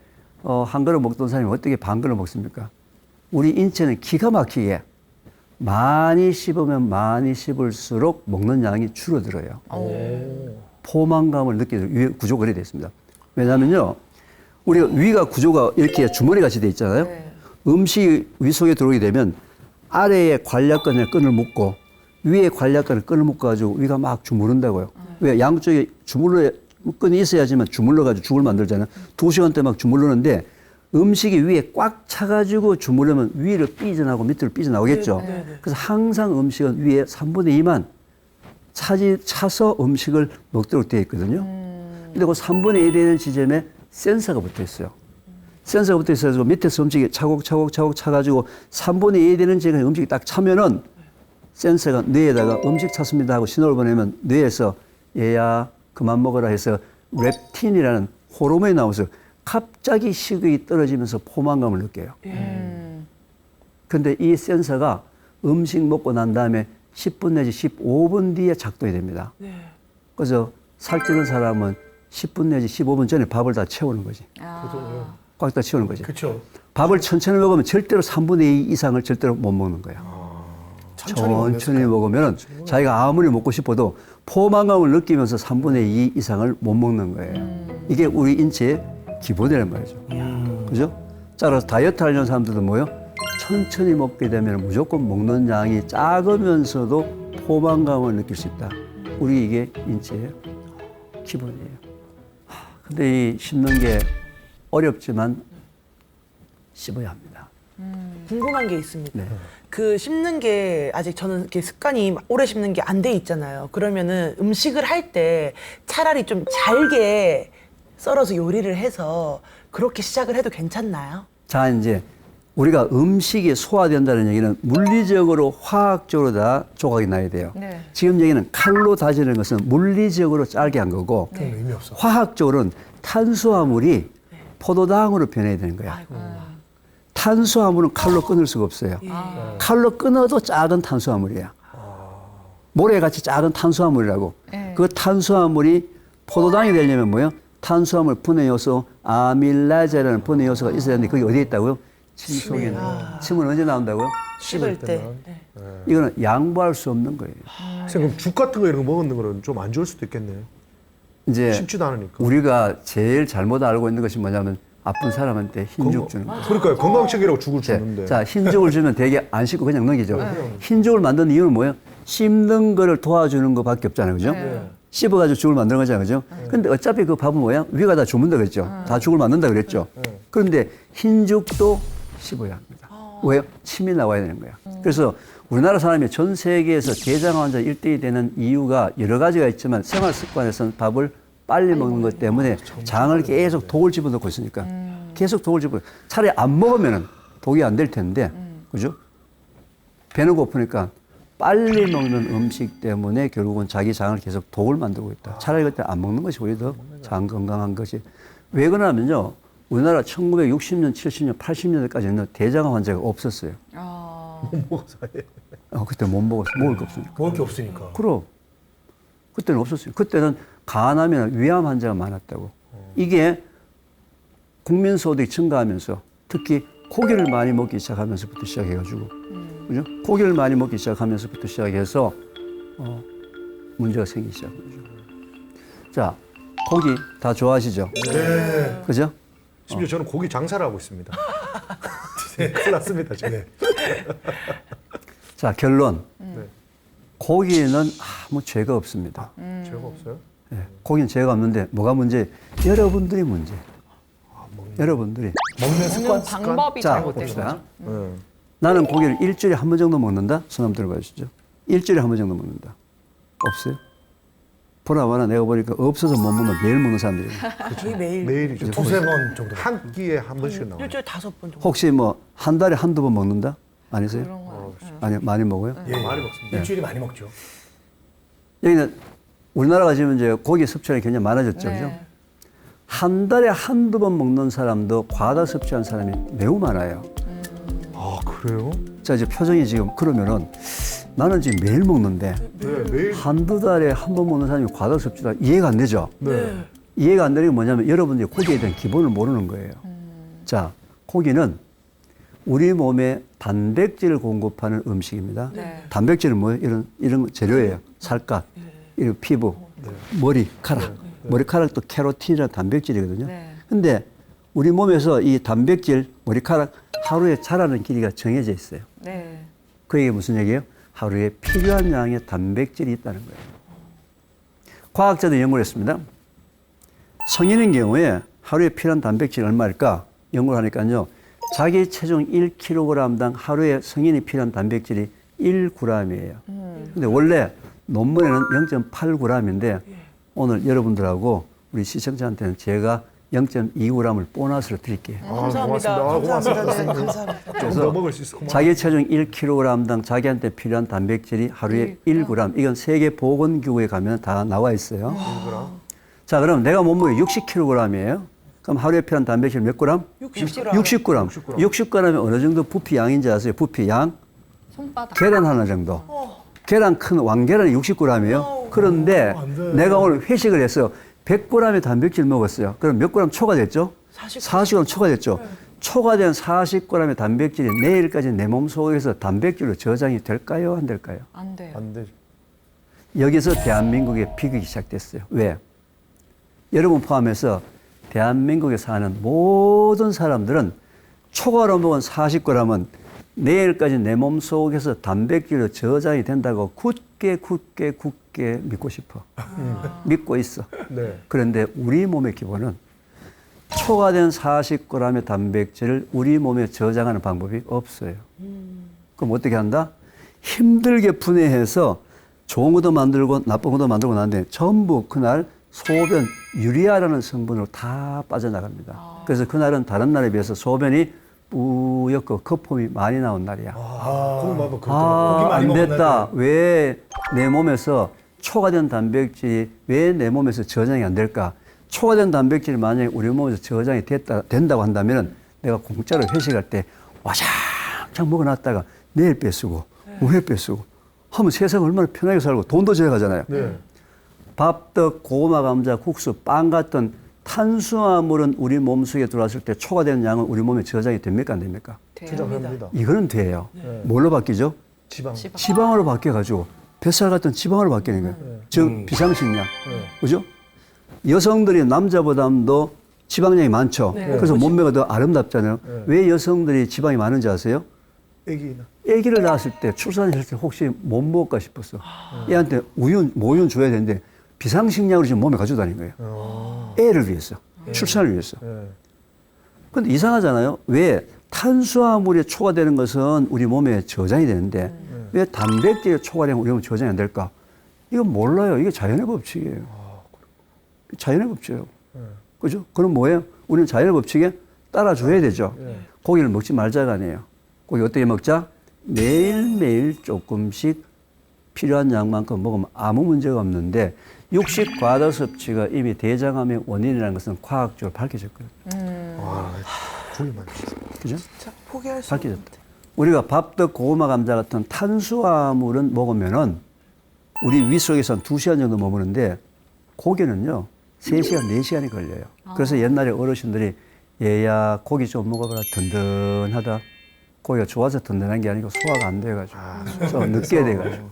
한 그릇 먹던 사람이 어떻게 반 그릇 먹습니까? 우리 인체는 기가 막히게 많이 씹으면 많이 씹을수록 먹는 양이 줄어들어요. 포만감을 느끼는 위 구조가 그렇게 되어 있습니다. 왜냐하면요, 우리가 위가 구조가 이렇게 주머니 같이 되어 있잖아요. 음식이 위 속에 들어오게 되면 아래에 관략근에 끈을 묶고 위에 관략근에 끈을 묶어가지고 위가 막 주무른다고요. 왜 양쪽에 주물러 끈이 있어야지만 주물러가지고 죽을 만들잖아요. 2시간 때 막 주물르는데 음식이 위에 꽉 차가지고 주물르면 위로 삐져나오고 밑으로 삐져나오겠죠. 그래서 항상 음식은 위에 3분의 2만 차서 음식을 먹도록 되어 있거든요. 근데 그 3분의 1 되는 지점에 센서가 붙어 있어요. 센서가 붙어 있어서 밑에서 음식이 차곡차곡 차가지고 3분의 1 되는 지점에 음식이 딱 차면은 센서가 뇌에다가 음식 찼습니다 하고 신호를 보내면 뇌에서 얘야 그만 먹어라 해서 렙틴이라는 호르몬이 나와서 갑자기 식욕이 떨어지면서 포만감을 느껴요. 근데 이 센서가 음식 먹고 난 다음에 10분 내지 15분 뒤에 작동이 됩니다. 그래서 살찌는 사람은 10분 내지 15분 전에 밥을 다 채우는 거지. 꽉 다 채우는 거지. 그렇죠. 밥을 천천히 먹으면 절대로 3분의 2 이상을 절대로 못 먹는 거야. 천천히 먹으면 자기가 아무리 먹고 싶어도 포만감을 느끼면서 3분의 2 이상을 못 먹는 거예요. 이게 우리 인체의 기본이란 말이죠. 그죠? 따라서 다이어트 하려는 사람들도 뭐요? 천천히 먹게 되면 무조건 먹는 양이 작으면서도 포만감을 느낄 수 있다. 우리 이게 인체의 기본이에요. 근데 이 씹는 게 어렵지만 씹어야 합니다. 궁금한 게 있습니다. 네. 그 씹는 게 아직 저는 이렇게 습관이 오래 씹는 게 안 돼 있잖아요. 그러면은 음식을 할 때 차라리 좀 잘게 썰어서 요리를 해서 그렇게 시작을 해도 괜찮나요? 자, 이제 우리가 음식이 소화된다는 얘기는 물리적으로 화학적으로 다 조각이 나야 돼요. 네. 지금 얘기는 칼로 다지는 것은 물리적으로 짧게 한 거고 그런 의미 없어. 화학적으로는 탄수화물이 포도당으로 변해야 되는 거야. 탄수화물은 칼로 끊을 수가 없어요. 칼로 끊어도 작은 탄수화물이야. 모래같이 작은 탄수화물이라고. 그 탄수화물이 포도당이 되려면 뭐예요? 탄수화물 분해 요소 아밀라제라는 분해 요소가 있어야 되는데 그게 어디에 있다고요? 침 속에 있는. 침은 언제 나온다고요? 씹을 때. 이거는 양보할 수 없는 거예요. 그럼 죽 같은 거 이런 거 먹는 거는 좀 안 좋을 수도 있겠네요. 이제 씹지도 않으니까. 우리가 제일 잘못 알고 있는 것이 뭐냐면 아픈 사람한테 흰죽 주는 거예요. 그러니까요. 건강책이라고 죽을 주는데. 자, 흰죽을 주면 되게 안 씹고 그냥 넘기죠. 흰죽을 만든 이유는 뭐예요? 씹는 거를 도와주는 것밖에 없잖아요. 그죠? 씹어가지고 죽을 만드는 거잖아요. 그죠? 근데 어차피 그 밥은 뭐야? 위가 다 주문다 그랬죠. 다 죽을 만든다 그랬죠. 그런데 흰죽도 씹어야 합니다. 왜요? 침이 나와야 되는 거야. 그래서 우리나라 사람이 전 세계에서 대장 환자 1등이 되는 이유가 여러 가지가 있지만 생활 습관에서는 밥을 빨리 먹는 것 때문에 장을 계속 독을 집어넣고 있으니까 계속 독을 집어. 차라리 안 먹으면 독이 안 될 텐데, 그죠? 배는 고프니까 빨리 먹는 음식 때문에 결국은 자기 장을 계속 독을 만들고 있다. 차라리 그때 안 먹는 것이 오히려 더 장 건강한 것이. 왜 그러냐면요. 우리나라 1960년, 70년, 80년대까지는 대장암 환자가 없었어요. 못 먹어서 아예. 그때 못 먹었어. 먹을 게 없으니까. 먹을 게 없으니까. 그럼. 그때는 없었어요. 그때는 간암이나 위암 환자가 많았다고. 이게 국민 소득이 증가하면서 특히 고기를 많이 먹기 시작하면서부터 시작해가지고, 그죠? 고기를 많이 먹기 시작하면서부터 시작해서 문제가 생기기 시작한 거죠. 자, 고기 다 좋아하시죠? 네. 그죠? 심지어 저는 고기 장사를 하고 있습니다. 큰일 났습니다, 지금. 자, 결론. 고기는 아무 죄가 없습니다. 죄가 없어요? 예, 고기는 죄가 없는데 뭐가 문제? 여러분들이 문제. 여러분들이. 먹는 습관. 방법이 자, 잘못된 봅시다. 거죠. 나는 고기를 일주일에 한 번 정도 먹는다? 손 한번 들어봐 주시죠. 일주일에 한 번 정도 먹는다. 없어요? 보라마나 내가 보니까 없어서 못 먹는 매일 먹는 사람들이. 거의 매일. 매일이죠. 두세 번 정도. 한 끼에 한 번씩은 나와요. 일주일에 5번 정도. 혹시 뭐 한 달에 한두 번 먹는다? 아니세요? 아니, 많이 먹어요? 예, 많이 먹습니다. 일주일에 많이 먹죠. 여기는 우리나라가 지금 이제 고기 섭취량이 굉장히 많아졌죠. 네. 그죠? 한 달에 한두 번 먹는 사람도 과다 섭취한 사람이 매우 많아요. 아, 그래요? 자, 이제 표정이 지금 그러면은 나는 지금 매일 먹는데 네, 매일. 한두 달에 한 번 먹는 사람이 과다 섭취다 이해가 안 되죠? 네. 이해가 안 되는 게 뭐냐면 여러분들이 고기에 대한 기본을 모르는 거예요. 자, 고기는 우리 몸에 단백질을 공급하는 음식입니다. 네. 단백질은 뭐예요? 이런 재료예요. 살갗, 이런 피부, 머리카락. 머리카락도 케로틴이라는 단백질이거든요. 네. 근데 우리 몸에서 이 단백질, 머리카락 하루에 자라는 길이가 정해져 있어요. 네. 그 얘기 무슨 얘기예요? 하루에 필요한 양의 단백질이 있다는 거예요. 과학자들이 연구를 했습니다. 성인인 경우에 하루에 필요한 단백질이 얼마일까? 연구를 하니까요. 자기 체중 1kg당 하루에 성인이 필요한 단백질이 1g이에요. 근데 원래 논문에는 0.8g인데 오늘 여러분들하고 우리 시청자한테는 제가 0.2g을 보너스로 드릴게요. 감사합니다. 감사합니다. 네, 감사합니다. 조금 더 먹을 수 있을 것 같아요. 자기 체중 1kg당 자기한테 필요한 단백질이 하루에 1g. 이건 세계보건기구에 가면 다 나와 있어요. 자, 그럼 내가 몸무게 60kg이에요. 그럼 하루에 필요한 단백질 몇 g? 60g. 60g. 60g이 어느 정도 부피 양인지 아세요? 부피 양? 손바닥. 계란 하나 정도. 계란 큰 왕계란이 60g이에요. 그런데 안 돼. 내가 오늘 회식을 해서 100g의 단백질 먹었어요. 그럼 몇 g 초과됐죠? 40g 초과됐죠. 초과된 40g의 단백질이 내일까지 내 몸속에서 단백질로 저장이 될까요? 안 될까요? 안 돼요. 안 되죠. 여기서 대한민국의 비극이 시작됐어요. 왜? 여러분 포함해서 대한민국에 사는 모든 사람들은 초과로 먹은 40g은 내일까지 내 몸속에서 단백질로 저장이 된다고 굳게 믿고 싶어. 믿고 있어. 네. 그런데 우리 몸의 기본은 초과된 40g의 단백질을 우리 몸에 저장하는 방법이 없어요. 그럼 어떻게 한다? 힘들게 분해해서 좋은 것도 만들고 나쁜 것도 만들고 나는데 전부 그날 소변 유리아라는 성분으로 다 빠져나갑니다. 그래서 그날은 다른 날에 비해서 소변이 뿌옇고 거품이 많이 나온 날이야. 고기 먹으면 그렇더라고요. 아, 많이 안 먹은 됐다. 왜 내 몸에서 초과된 단백질이 왜 내 몸에서 저장이 안 될까? 초과된 단백질이 만약에 우리 몸에서 저장이 된다고 한다면 내가 공짜로 회식할 때 와장창 먹어놨다가 내일 뺏쓰고 모레 뺏쓰고 하면 세상 얼마나 편하게 살고 돈도 절약하잖아요. 네. 밥, 떡, 고구마, 감자, 국수, 빵 같은 탄수화물은 우리 몸속에 들어왔을 때 초과되는 양은 우리 몸에 저장이 됩니까? 안 됩니까? 진짜 그럽니다. 이거는 돼요. 뭘로 바뀌죠? 지방. 지방으로 바뀌어가지고 뱃살 같은 지방으로 바뀌는 거예요. 즉 비상식량. 그죠? 여성들이 남자보다도 지방량이 많죠. 그래서 몸매가 더 아름답잖아요. 왜 여성들이 지방이 많은지 아세요? 애기나. 아기를 낳았을 때 출산했을 때 혹시 못 먹을까 싶었어. 얘한테 우유, 모유는 줘야 되는데 비상식량으로 지금 몸에 가지고 다니는 거예요. 애를 위해서. 출산을 위해서. 근데 이상하잖아요. 왜 탄수화물이 초과되는 것은 우리 몸에 저장이 되는데 왜 단백질이 초과되면 우리 몸에 저장이 안 될까? 이건 몰라요. 이게 자연의 법칙이에요. 자연의 법칙이에요. 그죠? 그럼 뭐예요? 우리는 자연의 법칙에 따라줘야 되죠. 고기를 먹지 말자가 아니에요. 고기 어떻게 먹자? 매일매일 조금씩 필요한 양만큼 먹으면 아무 문제가 없는데 육식 과다 섭취가 이미 대장암의 원인이라는 것은 과학적으로 밝혀졌거든요. 고기만. 그죠? 자, 포기할 수 밝혀졌다. 우리가 밥, 떡, 고구마, 감자 같은 탄수화물은 먹으면은 우리 위 속에서 한 2시간 정도 머무는데 고기는요 3시간, 4시간이 걸려요. 그래서 옛날에 어르신들이 얘야 고기 좀 먹어봐라 든든하다. 고기가 좋아서 든든한 게 아니고 소화가 안 돼가지고 좀 늦게 돼가지고.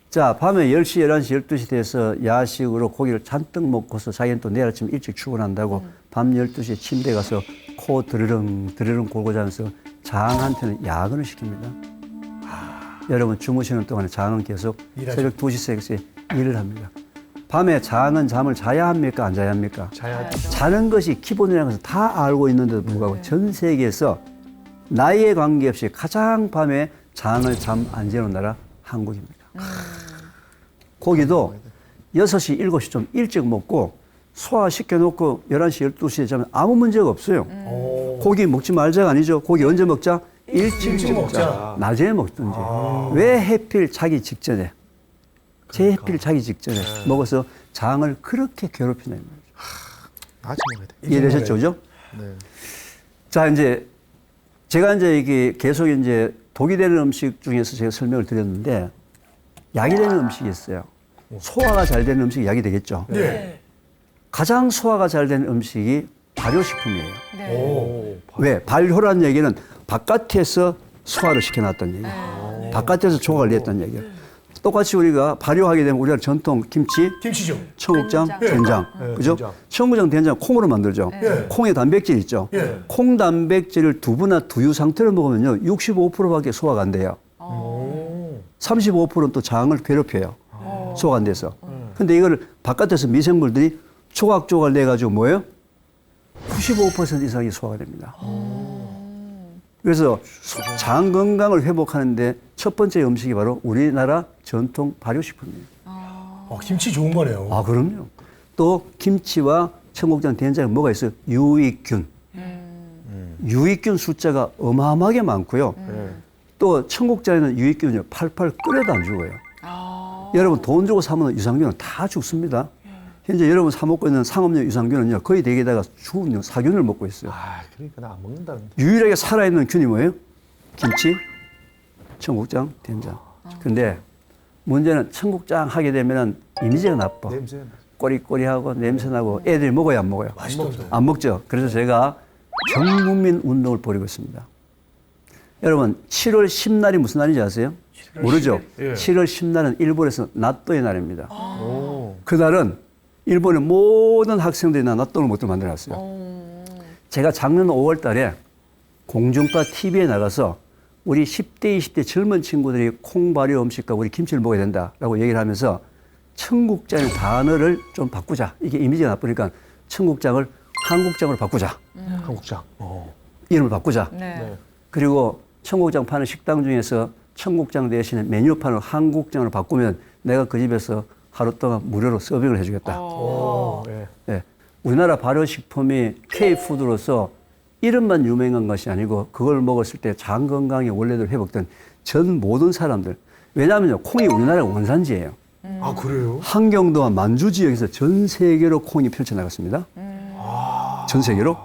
자, 밤에 10시, 11시, 12시 돼서 야식으로 고기를 잔뜩 먹고서 자기는 또 내일 아침 일찍 출근한다고 밤 12시에 침대에 가서 코 드르릉 골고 자면서 장한테는 야근을 시킵니다. 여러분 주무시는 동안에 장은 계속 일하죠. 새벽 2시, 3시에 일을 합니다. 밤에 장은 잠을 자야 합니까? 안 자야 합니까? 자야죠. 자는 것이 기본이라는 것을 다 알고 있는데도 불구하고 전 세계에서 나이에 관계없이 가장 밤에 장을 잠 안 재는 나라 한국입니다. 고기도 6시, 7시 좀 일찍 먹고 소화시켜놓고 11시, 12시에 자면 아무 문제가 없어요. 고기 먹지 말자가 아니죠. 고기 언제 먹자? 일찍 먹자. 낮에 먹든지. 왜 해필 자기 직전에 제 해필 자기 직전에 먹어서 장을 그렇게 괴롭히나 이 말이죠. 아침 먹어야 돼. 이해되셨죠? 그죠? 네. 자, 이제 제가 이제 이게 계속 이제 독이 되는 음식 중에서 제가 설명을 드렸는데 약이 되는 음식이 있어요. 소화가 잘 되는 음식이 약이 되겠죠. 네. 가장 소화가 잘 되는 음식이 발효식품이에요. 오. 왜? 발효라는 얘기는 바깥에서 소화를 시켜놨다는 얘기예요. 바깥에서 조각을 냈다는 얘기예요. 똑같이 우리가 발효하게 되면 우리가 전통 김치, 김치죠. 청국장, 된장, 그죠? 된장. 청국장, 된장 콩으로 만들죠. 콩에 단백질 있죠. 콩 단백질을 두부나 두유 상태로 먹으면요, 65%밖에 소화가 안 돼요. 35%는 또 장을 괴롭혀요. 소화가 안 돼서. 근데 이걸 바깥에서 미생물들이 조각조각 내가지고 뭐예요? 95% 이상이 소화가 됩니다. 그래서 장 건강을 회복하는데 첫 번째 음식이 바로 우리나라 전통 발효식품이에요. 김치 좋은 거네요. 아, 그럼요. 또 김치와 청국장, 된장에 뭐가 있어요? 유익균. 유익균 숫자가 어마어마하게 많고요. 또 청국장에는 유익균이 팔팔 끓여도 안 죽어요. 여러분 돈 주고 사면 유산균은 다 죽습니다. 현재 여러분 사 먹고 있는 상업용 유산균은요 거의 대개다가 죽은 사균을 먹고 있어요. 아, 그러니까 나 안 먹는다는데. 유일하게 살아있는 균이 뭐예요? 김치, 청국장, 된장. 근데 문제는 청국장 하게 되면은 이미지가 나빠. 냄새. 꼬리꼬리하고 냄새나고 애들이 먹어야 안 먹어요? 맛있던데. 안 먹죠. 그래서 제가 전 국민 운동을 벌이고 있습니다. 여러분 7월 10날이 무슨 날인지 아세요? 모르죠? 예. 7월 10날은 일본에서 나또의 날입니다. 오. 그날은 일본의 모든 학생들이 나또를 못들 만들어놨어요. 제가 작년 5월 달에 공중파 TV에 나가서 우리 10대, 20대 젊은 친구들이 콩 발효 음식과 우리 김치를 먹어야 된다라고 얘기를 하면서 청국장의 단어를 좀 바꾸자. 이게 이미지가 나쁘니까 청국장을 한국장으로 바꾸자. 한국장. 이름을 바꾸자. 네. 그리고 청국장 파는 식당 중에서 청국장 대신에 메뉴판을 한국장으로 바꾸면 내가 그 집에서 하루 동안 무료로 서빙을 해주겠다. 오. 예. 네. 우리나라 발효식품이 K푸드로서 이름만 유명한 것이 아니고 그걸 먹었을 때 장 건강이 원래대로 회복된 전 모든 사람들. 왜냐하면요, 콩이 우리나라 원산지예요. 아, 그래요? 한경도와 만주 지역에서 전 세계로 콩이 펼쳐나갔습니다. 전 세계로.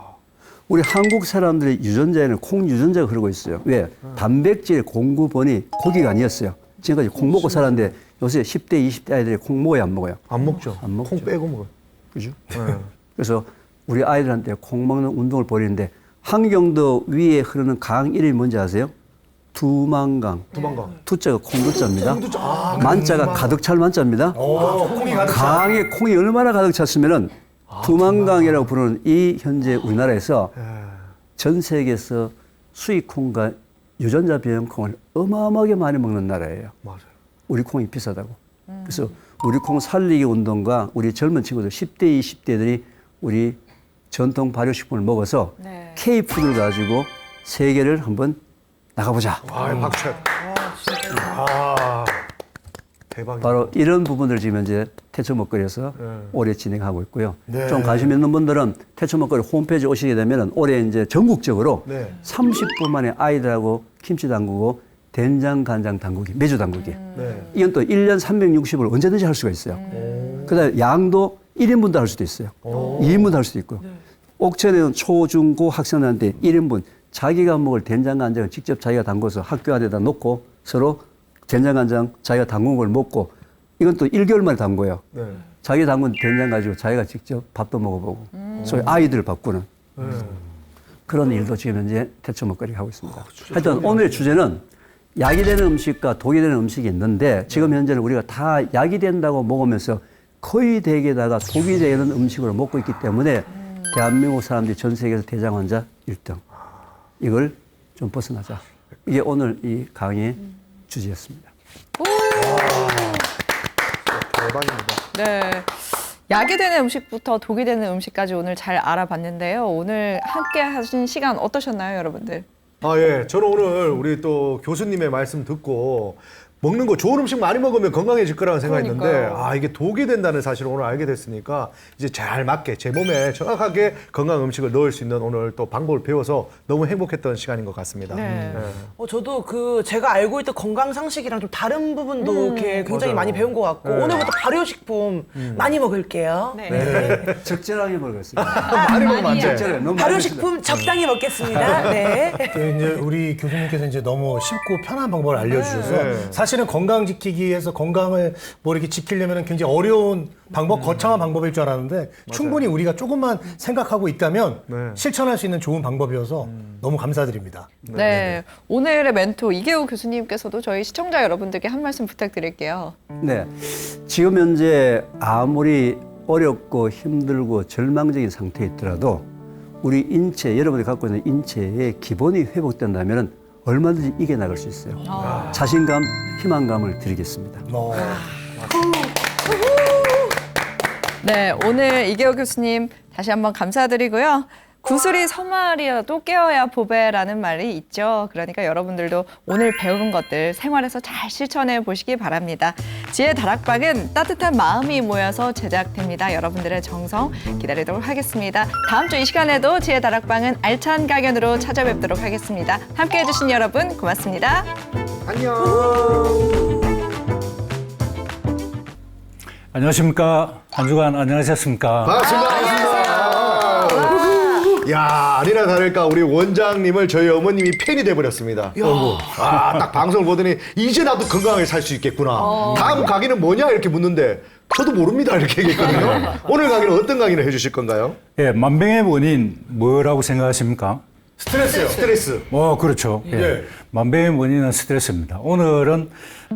우리 한국 사람들의 유전자에는 콩 유전자가 흐르고 있어요. 왜? 단백질 공급원이 고기가 아니었어요. 지금까지 콩 먹고 살았는데 요새 10대, 20대 아이들이 콩 먹어요, 안 먹어요? 안 먹죠. 안 먹죠. 콩 빼고 먹어요. 그죠? 네. 그래서 우리 아이들한테 콩 먹는 운동을 벌이는데 한경도 위에 흐르는 강 이름이 뭔지 아세요? 두만강. 두만강. 투자가 콩두자입니다. 콩두자. 아, 만자가 가득 찰 만자입니다. 콩이 가득 차. 강에 콩이 얼마나 가득 찼으면은 두만강이라고 부르는 이 현재 우리나라에서 전 세계에서 수입콩과 유전자 변형콩을 어마어마하게 많이 먹는 나라예요. 맞아요. 우리 콩이 비싸다고. 그래서 우리 콩 살리기 운동과 우리 젊은 친구들 10대, 20대들이 우리 전통 발효식품을 먹어서 네. K푸드를 가지고 세계를 한번 나가보자. 아, 박수. 아, 대박이다. 바로 이런 부분들을 지금 현재 태초 먹거리에서 올해 진행하고 있고요. 좀 관심 있는 분들은 태초 먹거리 홈페이지 오시게 되면 올해 이제 전국적으로 네. 30분 만에 아이들하고 김치 담그고 된장, 간장 담그기, 매주 담그기. 네. 이건 또 1년 360을 언제든지 할 수가 있어요. 그다음에 양도 1인분도 할 수도 있어요. 2인분도 할 수도 있고. 옥천에는 초, 중, 고 학생들한테 1인분 자기가 먹을 된장, 간장을 직접 자기가 담궈서 학교 안에다 놓고 서로 된장, 간장 자기가 담근 걸 먹고 이건 또 1개월 만에 담궈요. 네. 자기 담근 된장 가지고 자기가 직접 밥도 먹어보고 소위 아이들을 바꾸는 그런 일도 지금 현재 태초 먹거리 하고 있습니다. 하여튼 오늘의 주제는 약이 되는 음식과 독이 되는 음식이 있는데 지금 현재는 우리가 다 약이 된다고 먹으면서 거의 대개다가 독이 되는 음식으로 먹고 있기 때문에 대한민국 사람들이 전 세계에서 대장 환자 1등. 이걸 좀 벗어나자. 이게 오늘 이 강의의 주제였습니다. 대박입니다. 네. 약이 되는 음식부터 독이 되는 음식까지 오늘 잘 알아봤는데요. 오늘 함께 하신 시간 어떠셨나요, 여러분들? 아, 예. 저는 오늘 우리 또 교수님의 말씀 듣고 먹는 거 좋은 음식 많이 먹으면 건강해질 거라는 생각했는데 그러니까요. 아, 이게 독이 된다는 사실을 오늘 알게 됐으니까 이제 잘 맞게 제 몸에 정확하게 건강 음식을 넣을 수 있는 오늘 또 방법을 배워서 너무 행복했던 시간인 것 같습니다. 네. 저도 그 제가 알고 있던 건강 상식이랑 좀 다른 부분도 이렇게 굉장히 맞아요. 많이 배운 것 같고 오늘부터 발효식품 많이 먹을게요. 네. 적절하게 먹었습니다. 많이 먹으면 안 돼. 적절해. 너무 많이 발효식품 적당히 먹겠습니다. 네. 이제 우리 교수님께서 이제 너무 쉽고 편한 방법을 알려주셔서 네. 사실은 건강 지키기 위해서 건강을 뭐 이렇게 지키려면 굉장히 어려운 방법, 거창한 방법일 줄 알았는데 충분히 우리가 조금만 생각하고 있다면 네. 실천할 수 있는 좋은 방법이어서 너무 감사드립니다. 네. 오늘의 멘토 이계우 교수님께서도 저희 시청자 여러분들께 한 말씀 부탁드릴게요. 네. 지금 현재 아무리 어렵고 힘들고 절망적인 상태에 있더라도 우리 인체, 여러분이 갖고 있는 인체의 기본이 회복된다면 얼마든지 이겨나갈 수 있어요. 자신감, 희망감을 드리겠습니다. 네, 오늘 이계호 교수님 다시 한번 감사드리고요. 구슬이 서말이어도 깨어야 보배라는 말이 있죠. 그러니까 여러분들도 오늘 배운 것들 생활에서 잘 실천해 보시기 바랍니다. 지혜 다락방은 따뜻한 마음이 모여서 제작됩니다. 여러분들의 정성 기다리도록 하겠습니다. 다음 주 이 시간에도 지혜 다락방은 알찬 강연으로 찾아뵙도록 하겠습니다. 함께해 주신 여러분 고맙습니다. 안녕하십니까. 한 주간 안녕하셨습니까. 반갑습니다. 야, 아니나 다를까 우리 원장님을 저희 어머님이 팬이 돼버렸습니다. 딱 방송을 보더니 이제 나도 건강하게 살 수 있겠구나. 다음 강의는 뭐냐 이렇게 묻는데 저도 모릅니다 이렇게 얘기했거든요. 오늘 강의는 어떤 강의를 해주실 건가요? 예, 만병의 원인 뭐라고 생각하십니까? 스트레스요. 스트레스. 그렇죠. 예. 네. 만병의 원인은 스트레스입니다. 오늘은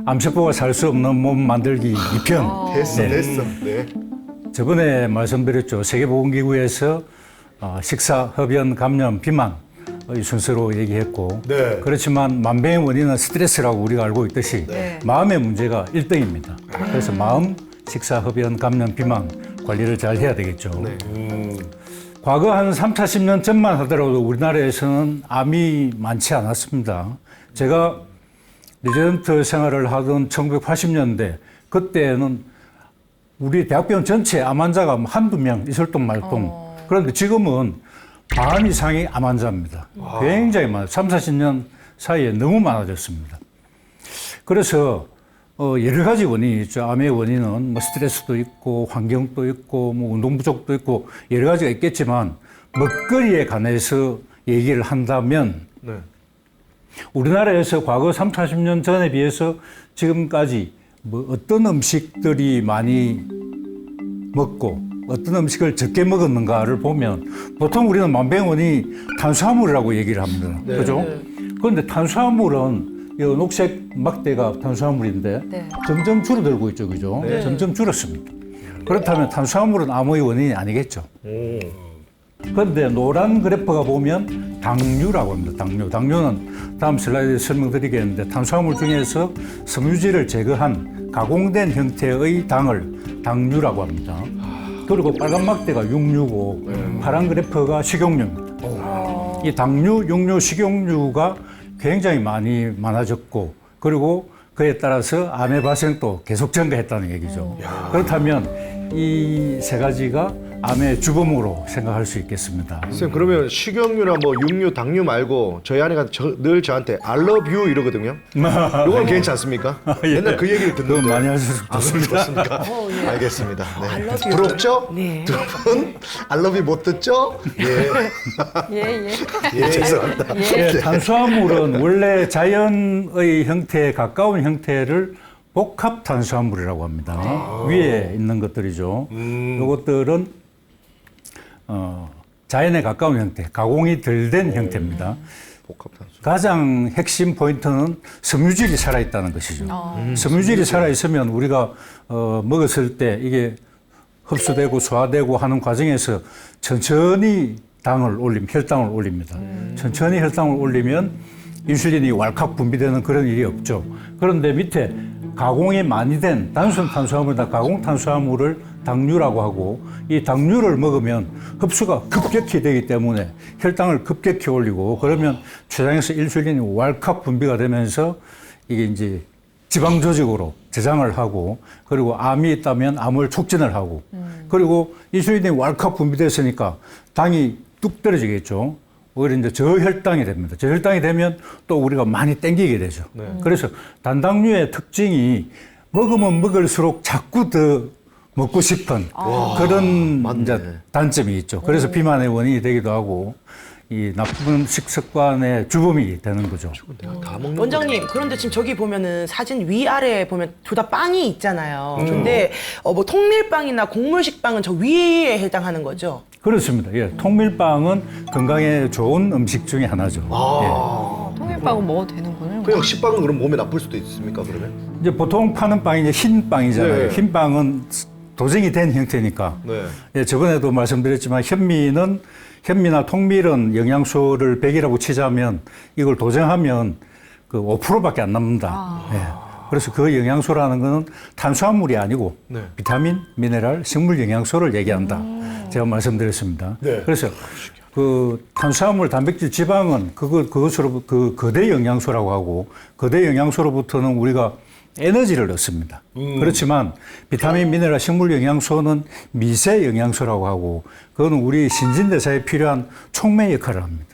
암세포가 살 수 없는 몸 만들기 2편. 됐어. 네. 저번에 말씀드렸죠. 세계보건기구에서 식사, 흡연, 감염, 비만의 순서로 얘기했고 네. 그렇지만 만병의 원인은 스트레스라고 우리가 알고 있듯이 마음의 문제가 1등입니다. 그래서 마음, 식사, 흡연, 감염, 비만 관리를 잘 해야 되겠죠. 과거 한 3, 40년 전만 하더라도 우리나라에서는 암이 많지 않았습니다. 제가 레지던트 생활을 하던 1980년대 그때는 우리 대학병원 전체 암 환자가 한두 명 있을 동 말동. 그런데 지금은 반 이상이 암 환자입니다. 굉장히 많아요. 3, 40년 사이에 너무 많아졌습니다. 그래서 여러 가지 원인이 있죠. 암의 원인은 뭐 스트레스도 있고 환경도 있고 뭐 운동 부족도 있고 여러 가지가 있겠지만 먹거리에 관해서 얘기를 한다면 네. 우리나라에서 과거 3, 40년 전에 비해서 지금까지 뭐 어떤 음식들이 많이 먹고 어떤 음식을 적게 먹었는가를 보면 보통 우리는 만병원이 탄수화물이라고 얘기를 합니다. 그죠? 그런데 탄수화물은 이 녹색 막대가 탄수화물인데 점점 줄어들고 있죠. 그죠? 점점 줄었습니다. 그렇다면 탄수화물은 암의 원인이 아니겠죠. 그런데 노란 그래프가 보면 당류라고 합니다. 당류는 다음 슬라이드에 설명드리겠는데 탄수화물 중에서 섬유질을 제거한 가공된 형태의 당을 당류라고 합니다. 그리고 빨간 막대가 육류고 파란 그래프가 식용유입니다. 이 당류, 육류, 식용유가 굉장히 많아졌고 그리고 그에 따라서 암의 발생도 계속 증가했다는 얘기죠. 그렇다면 이 세 가지가 암의 주범으로 생각할 수 있겠습니다. 선생님 그러면 식용유나 뭐 육류, 당류 말고 저희 아내가 늘 저한테 I love you 이러거든요. 이건 괜찮습니까? 맨날 그 얘기를 듣는데. 너무 많이 하셔서 좋습니다. 좋습니까? 알겠습니다. 네. 부럽죠? 네. 두 분 I love you 못 듣죠? 예, 죄송합니다. 예, 탄수화물은 원래 자연의 형태에 가까운 형태를 복합 탄수화물이라고 합니다. 위에 있는 것들이죠. 이것들은 자연에 가까운 형태, 가공이 덜 된 형태입니다. 복합탄수. 가장 핵심 포인트는 섬유질이 살아있다는 것이죠. 섬유질이 살아있으면 우리가 먹었을 때 이게 흡수되고 소화되고 하는 과정에서 천천히 혈당을 올립니다. 천천히 혈당을 올리면 인슐린이 왈칵 분비되는 그런 일이 없죠. 그런데 밑에 가공이 많이 된 단순 탄수화물이나 가공 탄수화물을 당류라고 하고 이 당류를 먹으면 흡수가 급격히 되기 때문에 혈당을 급격히 올리고 그러면 췌장에서 인슐린이 왈칵 분비가 되면서 이게 이제 지방 조직으로 저장을 하고 그리고 암이 있다면 암을 촉진을 하고 그리고 인슐린이 왈칵 분비됐으니까 당이 뚝 떨어지겠죠. 오히려 이제 저혈당이 됩니다. 저혈당이 되면 또 우리가 많이 땡기게 되죠. 그래서 단당류의 특징이 먹으면 먹을수록 자꾸 더 먹고 싶은 그런 이제 단점이 있죠. 그래서 비만의 원인이 되기도 하고 이 나쁜 식습관의 주범이 되는 거죠. 다 먹는 원장님, 그런데 지금 저기 보면은 사진 위아래에 보면 둘 다 빵이 있잖아요. 근데 뭐 통밀빵이나 곡물식빵은 저 위에 해당하는 거죠? 그렇습니다. 예, 통밀빵은 건강에 좋은 음식 중에 하나죠. 통밀빵은 먹어도 되는 거는? 그냥 식빵은 그럼 몸에 나쁠 수도 있습니까 그러면? 이제 보통 파는 빵이 이제 흰 빵이잖아요. 네. 흰 빵은 도정이 된 형태니까. 네. 예, 저번에도 말씀드렸지만 현미나 통밀은 영양소를 100이라고 치자면 이걸 도정하면 그 5%밖에 안 남는다. 예. 그래서 그 영양소라는 거는 탄수화물이 아니고 네. 비타민, 미네랄, 식물 영양소를 얘기한다. 제가 말씀드렸습니다. 네. 그래서 그 탄수화물, 단백질, 지방은 그것으로 그 거대 영양소라고 하고 거대 영양소로부터는 우리가 에너지를 얻습니다. 그렇지만 비타민, 미네랄, 식물 영양소는 미세 영양소라고 하고 그거는 우리 신진대사에 필요한 촉매 역할을 합니다.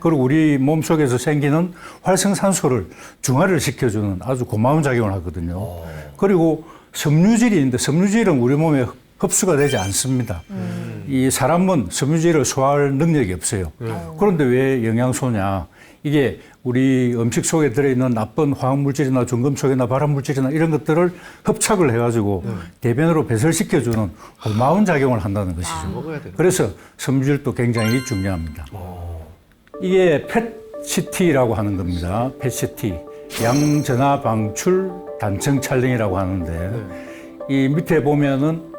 그리고 우리 몸속에서 생기는 활성산소를 중화를 시켜주는 아주 고마운 작용을 하거든요. 그리고 섬유질이 있는데 섬유질은 우리 몸에 흡수가 되지 않습니다. 이 사람은 섬유질을 소화할 능력이 없어요. 그런데 왜 영양소냐? 이게 우리 음식 속에 들어있는 나쁜 화학물질이나 중금속이나 발암물질이나 이런 것들을 흡착을 해가지고 대변으로 배설시켜주는 고마운 작용을 한다는 것이죠. 그래서 섬유질도 굉장히 중요합니다. 이게 펫CT라고 하는 겁니다. 펫CT, 양전화 방출 단층 촬영이라고 하는데 이 밑에 보면은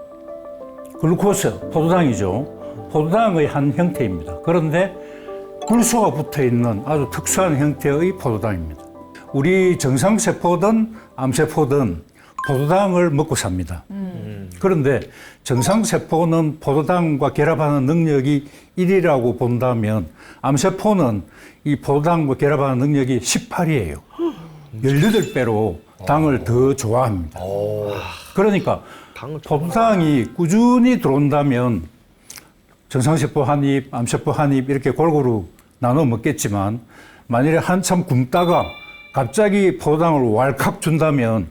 글루코스, 포도당이죠. 포도당의 한 형태입니다. 그런데 불소가 붙어 있는 아주 특수한 형태의 포도당입니다. 우리 정상세포든 암세포든 포도당을 먹고 삽니다. 그런데 정상세포는 포도당과 결합하는 능력이 1이라고 본다면 암세포는 이 포도당과 결합하는 능력이 18이에요. 18배로 당을 더 좋아합니다. 그러니까 포도당이 꾸준히 들어온다면 정상세포 한 입, 암세포 한 입 이렇게 골고루 나눠 먹겠지만 만일에 한참 굶다가 갑자기 포도당을 왈칵 준다면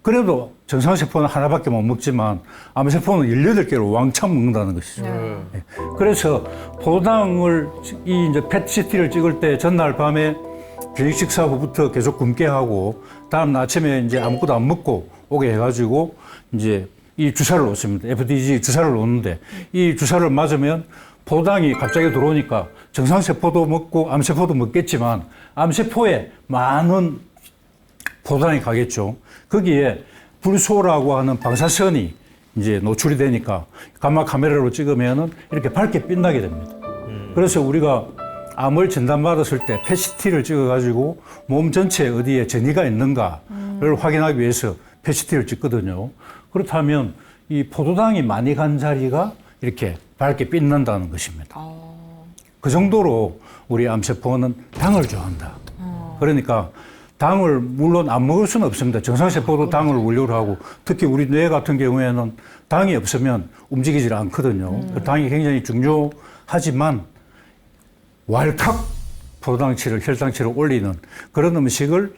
그래도 정상세포는 하나밖에 못 먹지만 암세포는 18개를 왕창 먹는다는 것이죠. 네. 그래서 포도당을 이제 펫CT를 찍을 때 전날 밤에 저녁 식사 후부터 계속 굶게 하고 다음 날 아침에 이제 아무것도 안 먹고 오게 해가지고 이제 이 주사를 놓습니다. FDG 주사를 놓는데 이 주사를 맞으면 포도당이 갑자기 들어오니까 정상세포도 먹고 암세포도 먹겠지만 암세포에 많은 포도당이 가겠죠. 거기에 불소라고 하는 방사선이 이제 노출이 되니까 감마 카메라로 찍으면은 이렇게 밝게 빛나게 됩니다. 그래서 우리가 암을 진단받았을 때 펫CT를 찍어가지고 몸 전체에 어디에 전이가 있는가를 확인하기 위해서 펫CT를 찍거든요. 그렇다면 이 포도당이 많이 간 자리가 이렇게 밝게 빛난다는 것입니다. 그 정도로 우리 암세포는 당을 좋아한다. 그러니까 당을 물론 안 먹을 수는 없습니다. 정상세포도 당을 원료로 하고 특히 우리 뇌 같은 경우에는 당이 없으면 움직이질 않거든요. 당이 굉장히 중요하지만 왈칵 포도당치를 혈당치를 올리는 그런 음식을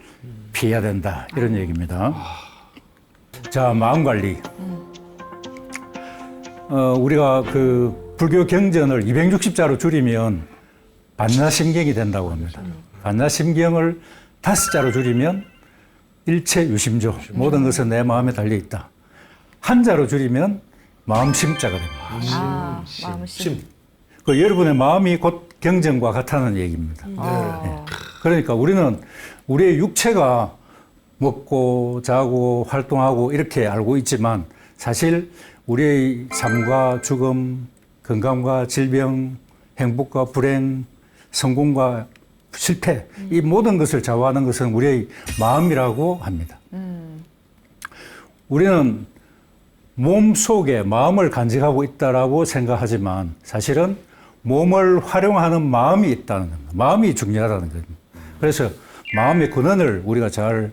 피해야 된다. 이런 얘기입니다. 자, 마음 관리. 우리가 그 불교 경전을 260자로 줄이면 반야심경이 된다고 합니다. 반야심경을 5자로 줄이면 일체유심조. 모든 것은 내 마음에 달려 있다. 한자로 줄이면 마음심자가 됩니다. 마음심. 그 여러분의 마음이 곧 경전과 같다는 얘기입니다. 네. 그러니까 우리는 우리의 육체가 먹고 자고 활동하고 이렇게 알고 있지만 사실 우리의 삶과 죽음, 건강과 질병, 행복과 불행, 성공과 실패 이 모든 것을 좌우하는 것은 우리의 마음이라고 합니다. 우리는 몸 속에 마음을 간직하고 있다라고 생각하지만 사실은 몸을 활용하는 마음이 있다는 겁니다. 마음이 중요하다는 겁니다. 그래서 마음의 근원을 우리가 잘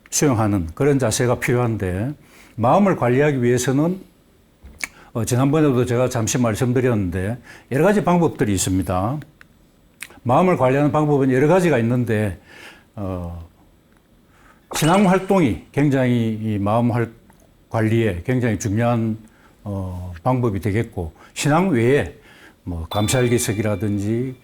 수용하는 그런 자세가 필요한데 마음을 관리하기 위해서는 지난번에도 제가 잠시 말씀드렸는데 여러 가지 방법들이 있습니다. 마음을 관리하는 방법은 여러 가지가 있는데 신앙 활동이 굉장히 이 마음 관리에 굉장히 중요한 방법이 되겠고 신앙 외에 뭐 감찰기석이라든지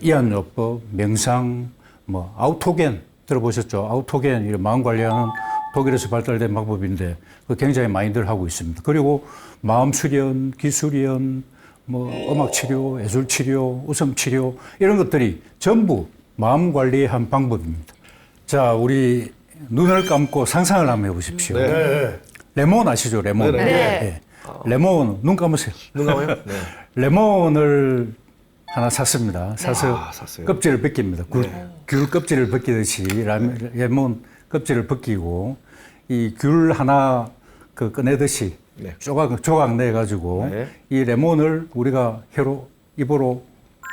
이안요법, 명상, 뭐 아우토겐 들어보셨죠? 아우토겐 이런 마음 관리하는 독일에서 발달된 방법인데 그 굉장히 많이들 하고 있습니다. 그리고 마음 수련, 기술련, 뭐 음악 치료, 예술 치료, 웃음 치료 이런 것들이 전부 마음 관리의 한 방법입니다. 자, 우리 눈을 감고 상상을 한번 해보십시오. 네. 레몬 아시죠? 레몬. 네. 네. 레몬 눈 감으세요. 눈 감아요? 네. 레몬을 하나 샀습니다. 사서 샀어요. 껍질을 벗깁니다. 귤 껍질을 벗기듯이 레몬 껍질을 벗기고 이 귤 하나 그 꺼내듯이 네. 조각 내 가지고 네. 이 레몬을 우리가 혀로 입으로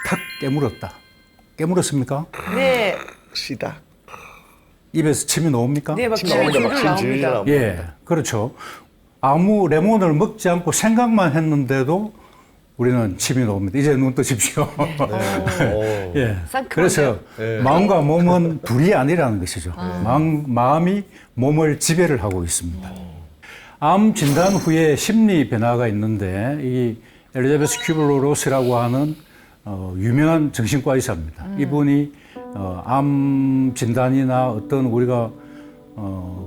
탁 깨물었다. 깨물었습니까? 네. 시다. 입에서 침이 나옵니까? 네, 막 침 나옵니다. 줄줄 막 질질 나옵니다. 나옵니다. 예, 그렇죠. 아무 레몬을 먹지 않고 생각만 했는데도 우리는 침이 나옵니다. 이제 눈 뜨십시오. 예. 그래서 네. 마음과 몸은 둘이 아니라는 것이죠. 마음이 몸을 지배를 하고 있습니다. 암 진단 후에 심리 변화가 있는데 이 엘리자베스 큐블러-로스라고 하는 유명한 정신과 의사입니다. 이분이 암 진단이나 어떤 우리가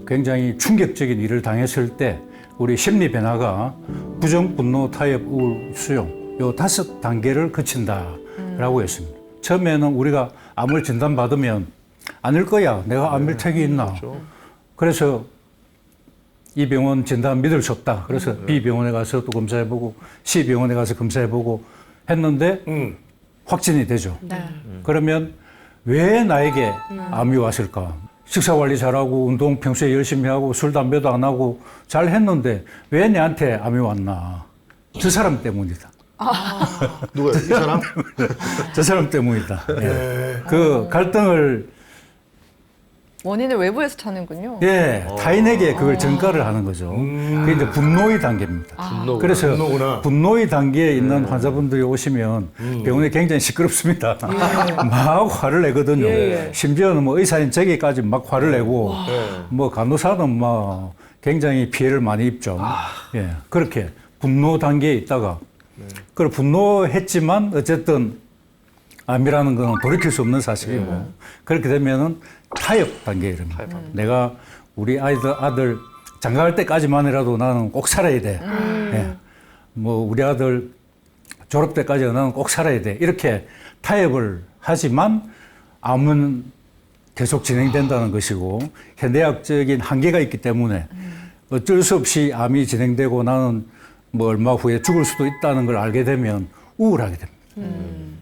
굉장히 충격적인 일을 당했을 때 우리 심리 변화가 부정, 분노, 타협, 우울, 수용 요 5단계를 거친다라고 했습니다. 처음에는 우리가 암을 진단받으면 아닐 거야. 내가 암 밀착이 있나. 그래서 이 병원 진단 믿을 수 없다. 그래서 B 병원에 가서 또 검사해보고 C 병원에 가서 검사해보고 했는데 확진이 되죠. 그러면 왜 나에게 암이 왔을까? 식사 관리 잘하고 운동 평소에 열심히 하고 술 담배도 안 하고 잘 했는데 왜 내한테 암이 왔나? 저 사람 때문이다. 누가요? 이 사람? 저 사람 때문이다. 예. 그 갈등을 원인을 외부에서 찾는군요. 예, 타인에게 그걸 전가를 하는 거죠. 그게 이제 분노의 단계입니다. 그래서 분노의 단계에 있는 환자분들이 오시면 병원에 굉장히 시끄럽습니다. 막 화를 내거든요. 심지어는 뭐 의사인 저기까지 막 화를 내고 뭐 간호사는 막 굉장히 피해를 많이 입죠. 예, 그렇게 분노 단계에 있다가 그걸 분노했지만 어쨌든 암이라는 건 돌이킬 수 없는 사실이고 그렇게 되면은 타협 단계에 이릅니다. 내가 우리 아들 장가갈 때까지만이라도 나는 꼭 살아야 돼. 예. 뭐 우리 아들 졸업 때까지 나는 꼭 살아야 돼. 이렇게 타협을 하지만 암은 계속 진행된다는 것이고 현대학적인 한계가 있기 때문에 어쩔 수 없이 암이 진행되고 나는 뭐 얼마 후에 죽을 수도 있다는 걸 알게 되면 우울하게 됩니다.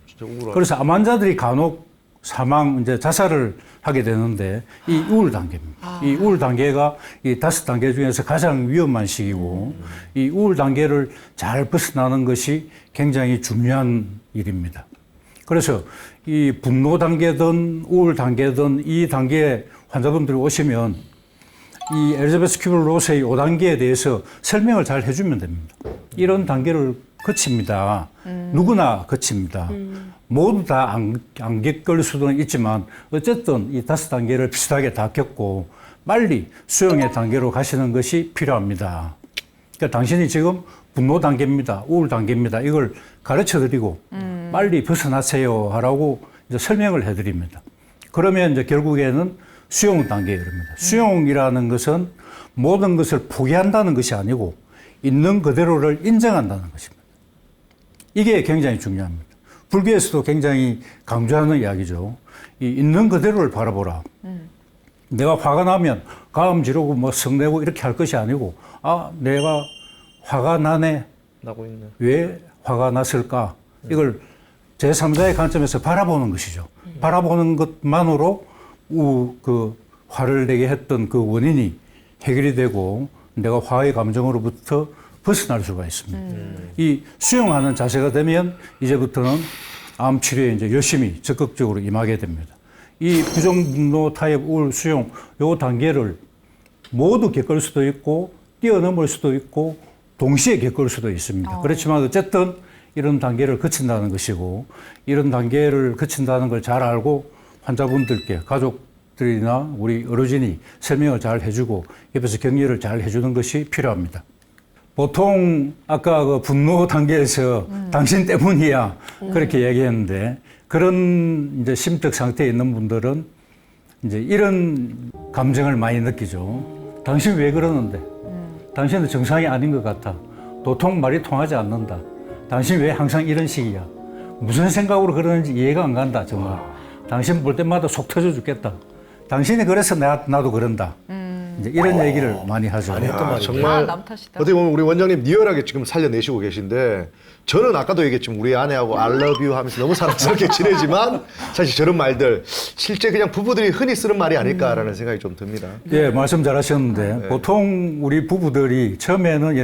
진짜 우울하다. 그래서 암 환자들이 간혹 사망, 이제 자살을 하게 되는데 이 우울 단계입니다. 이 우울 단계가 이 5단계 중에서 가장 위험한 시기고 이 우울 단계를 잘 벗어나는 것이 굉장히 중요한 일입니다. 그래서 이 분노 단계든 우울 단계든 이 단계에 환자분들이 오시면 이 엘리자베스 큐블러-로스의 5단계에 대해서 설명을 잘 해주면 됩니다. 이런 단계를 거칩니다. 누구나 거칩니다. 모두 다 안 겪을 수도 있지만 어쨌든 이 5단계를 비슷하게 다 겪고 빨리 수용의 단계로 가시는 것이 필요합니다. 그러니까 당신이 지금 분노 단계입니다. 우울 단계입니다. 이걸 가르쳐 드리고 빨리 벗어나세요 하라고 이제 설명을 해 드립니다. 그러면 이제 결국에는 수용 단계에 이릅니다. 수용이라는 것은 모든 것을 포기한다는 것이 아니고 있는 그대로를 인정한다는 것입니다. 이게 굉장히 중요합니다. 불교에서도 굉장히 강조하는 이야기죠. 이 있는 그대로를 바라보라. 내가 화가 나면 가음 지르고 뭐 성내고 이렇게 할 것이 아니고 아 내가 화가 나네. 나고 있네. 왜 화가 났을까? 이걸 제3자의 관점에서 바라보는 것이죠. 바라보는 것만으로 그 화를 내게 했던 그 원인이 해결이 되고 내가 화의 감정으로부터 벗어날 수가 있습니다. 이 수용하는 자세가 되면 이제부터는 암 치료에 이제 열심히 적극적으로 임하게 됩니다. 이 부정, 분노, 타협, 우울, 수용 요 단계를 모두 겪을 수도 있고 뛰어넘을 수도 있고 동시에 겪을 수도 있습니다. 그렇지만 어쨌든 이런 단계를 거친다는 것이고 이런 단계를 거친다는 걸 잘 알고 환자분들께 가족들이나 우리 어르신이 설명을 잘 해주고 옆에서 격려를 잘 해주는 것이 필요합니다. 보통 아까 그 분노 단계에서 당신 때문이야 그렇게 얘기했는데 그런 이제 심적 상태에 있는 분들은 이제 이런 감정을 많이 느끼죠. 당신 왜 그러는데? 당신은 정상이 아닌 것 같아. 도통 말이 통하지 않는다. 당신 왜 항상 이런 식이야? 무슨 생각으로 그러는지 이해가 안 간다 정말. 당신 볼 때마다 속 터져 죽겠다. 당신이 그래서 나도 그런다. 이제 이런 얘기를 많이 하죠. 정말 남 탓이다. 어떻게 보면 우리 원장님 리얼하게 지금 살려내시고 계신데 저는 아까도 얘기했지만 우리 아내하고 I love you 하면서 너무 사랑스럽게 지내지만 사실 저런 말들 실제 그냥 부부들이 흔히 쓰는 말이 아닐까라는 생각이 좀 듭니다. 예, 말씀 잘하셨는데 보통 우리 부부들이 처음에는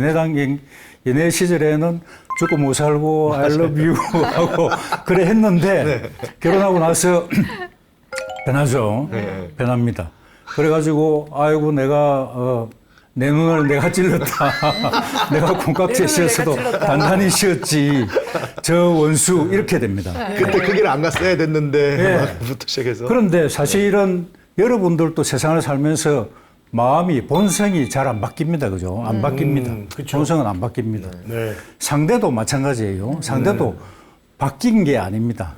연애 시절에는 죽고 못 살고 I love you 하고 그래 했는데 결혼하고 나서 변하죠. 변합니다. 그래가지고 아이고 내가 내 눈을 내가 찔렀다. 내가 콩깍지에 씌었어도 단단히 씌었지. 저 원수 이렇게 됩니다. 그때 그 길 안 갔어야 됐는데 네. 부터 시작해서 그런데 사실은 여러분들도 세상을 살면서 마음이 본성이 잘 안 바뀝니다. 그죠? 안 바뀝니다. 그쵸. 본성은 안 바뀝니다. 네. 상대도 마찬가지예요. 상대도 바뀐 게 아닙니다.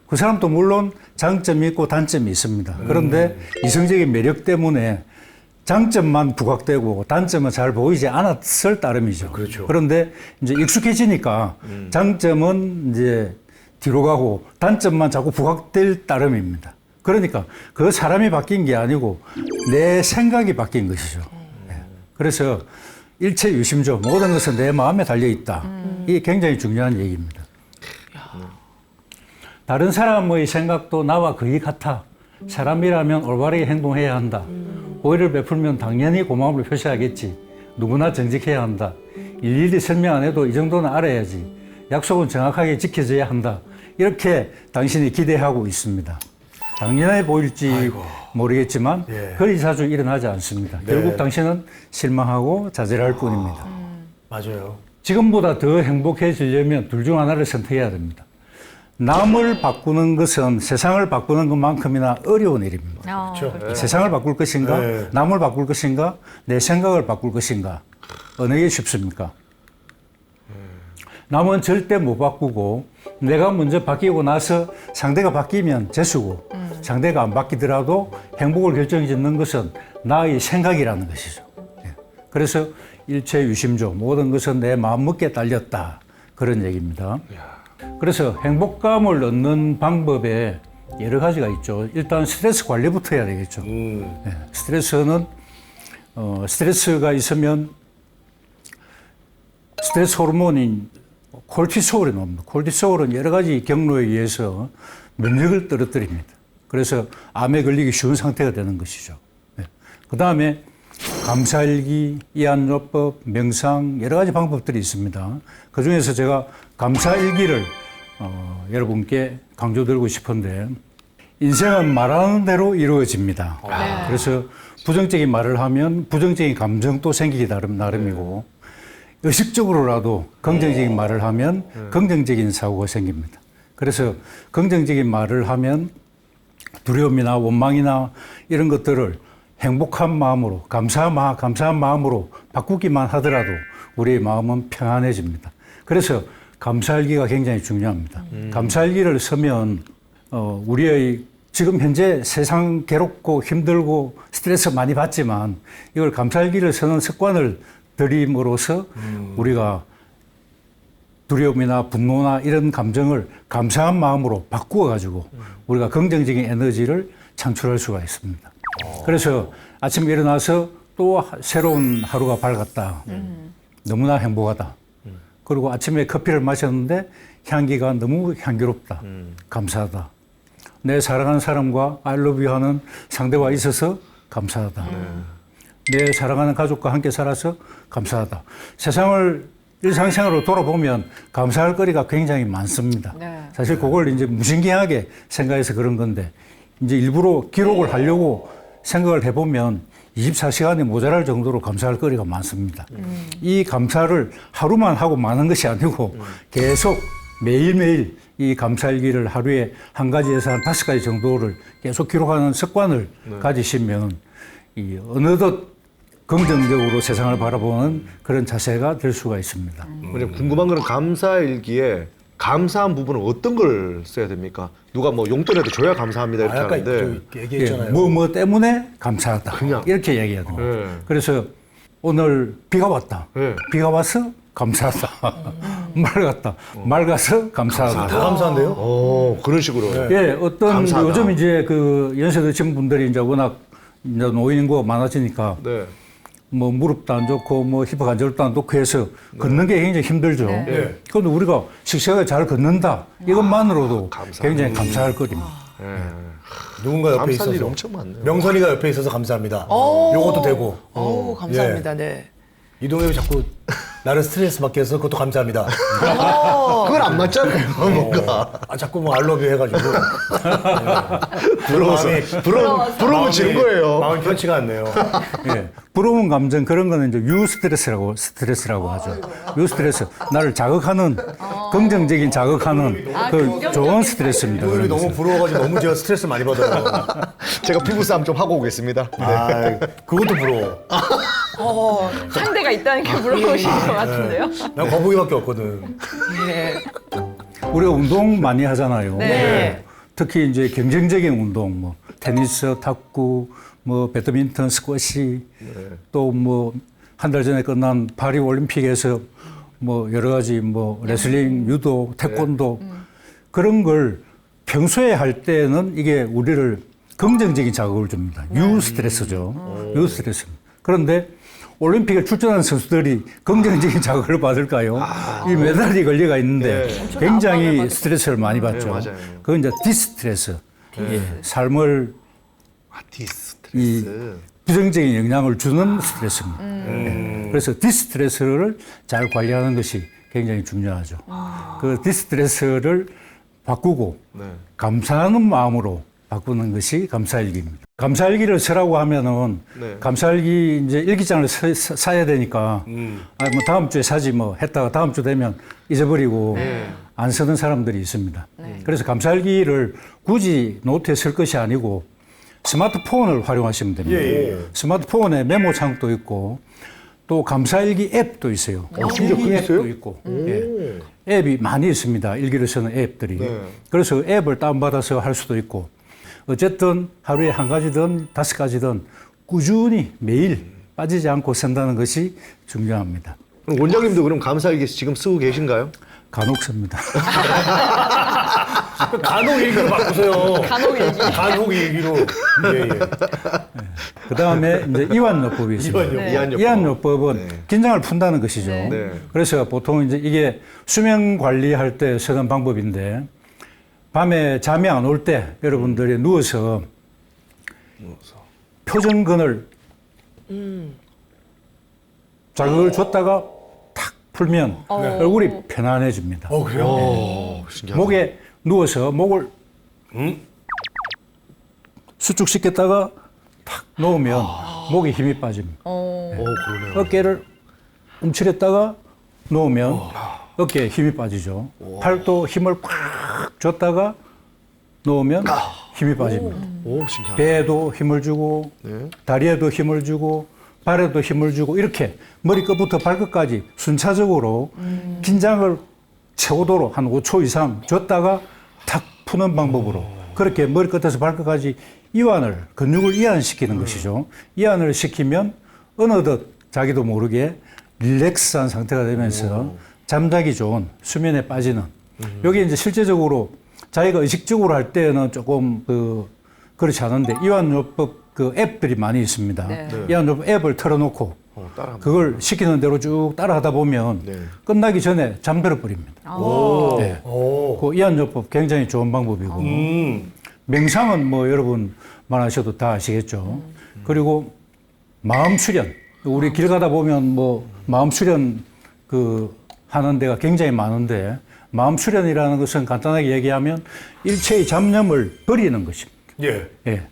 그 사람도 물론 장점이 있고 단점이 있습니다. 그런데 이성적인 매력 때문에 장점만 부각되고 단점은 잘 보이지 않았을 따름이죠. 그렇죠. 그런데 이제 익숙해지니까 장점은 이제 뒤로 가고 단점만 자꾸 부각될 따름입니다. 그러니까 그 사람이 바뀐 게 아니고 내 생각이 바뀐 것이죠. 네. 그래서 일체유심조, 모든 것은 내 마음에 달려 있다. 이게 굉장히 중요한 얘기입니다. 다른 사람의 생각도 나와 거의 같아. 사람이라면 올바르게 행동해야 한다. 호의를 베풀면 당연히 고마움을 표시하겠지. 누구나 정직해야 한다. 일일이 설명 안 해도 이 정도는 알아야지. 약속은 정확하게 지켜져야 한다. 이렇게 당신이 기대하고 있습니다. 당연해 보일지 모르겠지만 그리 자주 일어나지 않습니다. 결국 당신은 실망하고 좌절할 뿐입니다. 맞아요. 지금보다 더 행복해지려면 둘 중 하나를 선택해야 됩니다. 남을 바꾸는 것은 세상을 바꾸는 것만큼이나 어려운 일입니다. 그렇죠. 세상을 바꿀 것인가, 네. 남을 바꿀 것인가, 내 생각을 바꿀 것인가, 어느 게 쉽습니까? 남은 절대 못 바꾸고 내가 먼저 바뀌고 나서 상대가 바뀌면 재수고 상대가 안 바뀌더라도 행복을 결정짓는 것은 나의 생각이라는 것이죠. 예. 그래서 일체유심조, 모든 것은 내 마음먹기에 딸렸다. 그런 얘기입니다. 그래서 행복감을 얻는 방법에 여러 가지가 있죠. 일단 스트레스 관리부터 해야 되겠죠. 예. 스트레스는 스트레스가 있으면 스트레스 호르몬인 콜티솔이 나옵니다. 콜티솔은 여러 가지 경로에 의해서 면역을 떨어뜨립니다. 그래서 암에 걸리기 쉬운 상태가 되는 것이죠. 네. 그 다음에 감사일기, 이안요법, 명상 여러 가지 방법들이 있습니다. 그 중에서 제가 감사일기를 여러분께 강조드리고 싶은데 인생은 말하는 대로 이루어집니다. 그래서 부정적인 말을 하면 부정적인 감정도 생기기 나름이고 의식적으로라도 긍정적인 말을 하면 긍정적인 사고가 생깁니다. 그래서 긍정적인 말을 하면 두려움이나 원망이나 이런 것들을 행복한 마음으로 감사한 마음으로 바꾸기만 하더라도 우리의 마음은 평안해집니다. 그래서 감사일기가 굉장히 중요합니다. 감사일기를 쓰면 우리의 지금 현재 세상 괴롭고 힘들고 스트레스 많이 받지만 이걸 감사일기를 쓰는 습관을 들임으로써 우리가 두려움이나 분노나 이런 감정을 감사한 마음으로 바꾸어가지고 우리가 긍정적인 에너지를 창출할 수가 있습니다. 그래서 아침에 일어나서 또 새로운 하루가 밝았다. 너무나 행복하다. 그리고 아침에 커피를 마셨는데 향기가 너무 향기롭다. 감사하다. 내 사랑하는 사람과 I love you 하는 상대와 있어서 감사하다. 내 사랑하는 가족과 함께 살아서 감사하다. 세상을 일상생활로 돌아보면 감사할 거리가 굉장히 많습니다. 사실 그걸 이제 무신기하게 생각해서 그런 건데 이제 일부러 기록을 하려고 생각을 해보면 24시간이 모자랄 정도로 감사할 거리가 많습니다. 이 감사를 하루만 하고 마는 것이 아니고 계속 매일매일 이 감사일기를 하루에 한 가지에서 한 5가지 정도를 계속 기록하는 습관을 가지시면 이 어느덧 긍정적으로 세상을 바라보는 그런 자세가 될 수가 있습니다. 궁금한 거는 감사일기에 감사한 부분은 어떤 걸 써야 됩니까? 누가 뭐 용돈이라도 줘야 감사합니다 이렇게 아까 하는데 얘기했잖아요. 뭐 때문에 감사하다. 그냥. 이렇게 얘기해야 됩니다. 그래서 오늘 비가 왔다. 비가 와서 감사하다. 맑았다. 맑아서 감사하다. 다 감사한데요? 그런 식으로. 예, 어떤 감사하다. 요즘 이제 그 연세 드신 분들이 이제 워낙 이제 노인 인구가 많아지니까 네. 뭐 무릎도 안 좋고 뭐 힙 관절도 안 좋고 해서 걷는 게 굉장히 힘들죠. 네. 그런데 우리가 식사가 잘 걷는다 이것만으로도 굉장히 감사할 거리입니다. 누군가 옆에 감사할 있어서 일이 엄청 많네요. 명선이가 옆에 있어서 감사합니다. 요것도 되고. 어우, 감사합니다. 네. 이동엽이 자꾸 나를 스트레스 받게 해서 그것도 감사합니다. 그건 안 맞잖아요. 뭔가 자꾸 뭐 알러뷰 해가지고. 부러워서 부러우면 지는 거예요. 마음이 편치가 않네요. 예. 부러운 감정 그런 거는 이제 스트레스라고 하죠. 유스트레스 나를 자극하는 긍정적인 자극하는 그 좋은 스트레스입니다. 이동엽이 그런 너무 것은. 부러워가지고 너무 제가 스트레스 많이 받아요. 제가 피부 싸움 좀 하고 오겠습니다. 아, 그것도 부러워. 상대가 있다는 게 부러우신 것 같은데요. 난 거북이밖에 없거든. 우리가 운동 많이 하잖아요. 네. 특히 이제 경쟁적인 운동, 뭐 테니스, 탁구, 뭐 배드민턴, 스쿼시, 또 뭐 한 달 전에 끝난 파리 올림픽에서 뭐 여러 가지 뭐 레슬링, 유도, 태권도 그런 걸 평소에 할 때는 이게 우리를 긍정적인 자극을 줍니다. 유스트레스죠. 유스트레스. 그런데 올림픽에 출전하는 선수들이 긍정적인 자극을 받을까요? 이 메달이 걸려가 있는데 굉장히 스트레스를 많이 받죠. 맞아요. 그건 이제 디스트레스. 예, 삶을 디스트레스. 부정적인 영향을 주는 스트레스입니다. 예, 그래서 디스트레스를 잘 관리하는 것이 굉장히 중요하죠. 그 디스트레스를 바꾸고 감사하는 마음으로 바꾸는 것이 감사일기입니다. 감사일기를 쓰라고 하면은 감사일기 이제 일기장을 사야 되니까 아, 뭐 다음 주에 사지 뭐 했다가 다음 주 되면 잊어버리고 안 쓰는 사람들이 있습니다. 그래서 감사일기를 굳이 노트에 쓸 것이 아니고 스마트폰을 활용하시면 됩니다. 스마트폰에 메모창도 있고 또 감사일기 앱도 있어요. 일기 앱도 있고 예. 앱이 많이 있습니다. 일기를 쓰는 앱들이. 그래서 앱을 다운받아서 할 수도 있고 어쨌든 하루에 한 가지든 5가지든 꾸준히 매일 빠지지 않고 쓴다는 것이 중요합니다. 그럼 원장님도 그럼 감사일기 지금 쓰고 계신가요? 간혹 씁니다. 간혹 일기로 바꾸세요. 간혹 얘기. 간혹 일기로. 예. 그 다음에 이제 이완요법이 있습니다. 이완요법은 긴장을 푼다는 것이죠. 그래서 보통 이제 이게 수면 관리할 때 쓰는 방법인데 밤에 잠이 안 올 때 여러분들이 누워서 표정근을 자극을 줬다가 탁 풀면 얼굴이 편안해집니다. 그래요? 목에 누워서 목을 수축시켰다가 탁 놓으면 목에 힘이 빠집니다. 어깨를 움츠렸다가 놓으면 어깨에 힘이 빠지죠. 팔도 힘을 꽉 줬다가 놓으면 힘이 빠집니다. 배에도 힘을 주고 다리에도 힘을 주고 발에도 힘을 주고 이렇게 머리끝부터 발끝까지 순차적으로 긴장을 최고도로 한 5초 이상 줬다가 탁 푸는 방법으로 그렇게 머리끝에서 발끝까지 이완을 근육을 이완시키는 것이죠. 이완을 시키면 어느덧 자기도 모르게 릴렉스한 상태가 되면서 잠자기 좋은 수면에 빠지는 여기 이제 실제적으로 자기가 의식적으로 할 때는 조금 그렇지 않은데 이완요법 그 앱들이 많이 있습니다. 이완요법 앱을 틀어놓고 그걸 시키는 대로 쭉 따라하다 보면 끝나기 전에 잠들어 버립니다. 네. 그 이완요법 굉장히 좋은 방법이고 명상은 뭐 여러분 말하셔도 다 아시겠죠. 그리고 마음 수련 우리 길 가다 보면 뭐 마음 수련 하는 데가 굉장히 많은데 마음 수련이라는 것은 간단하게 얘기하면 일체의 잡념을 버리는 것입니다. 예.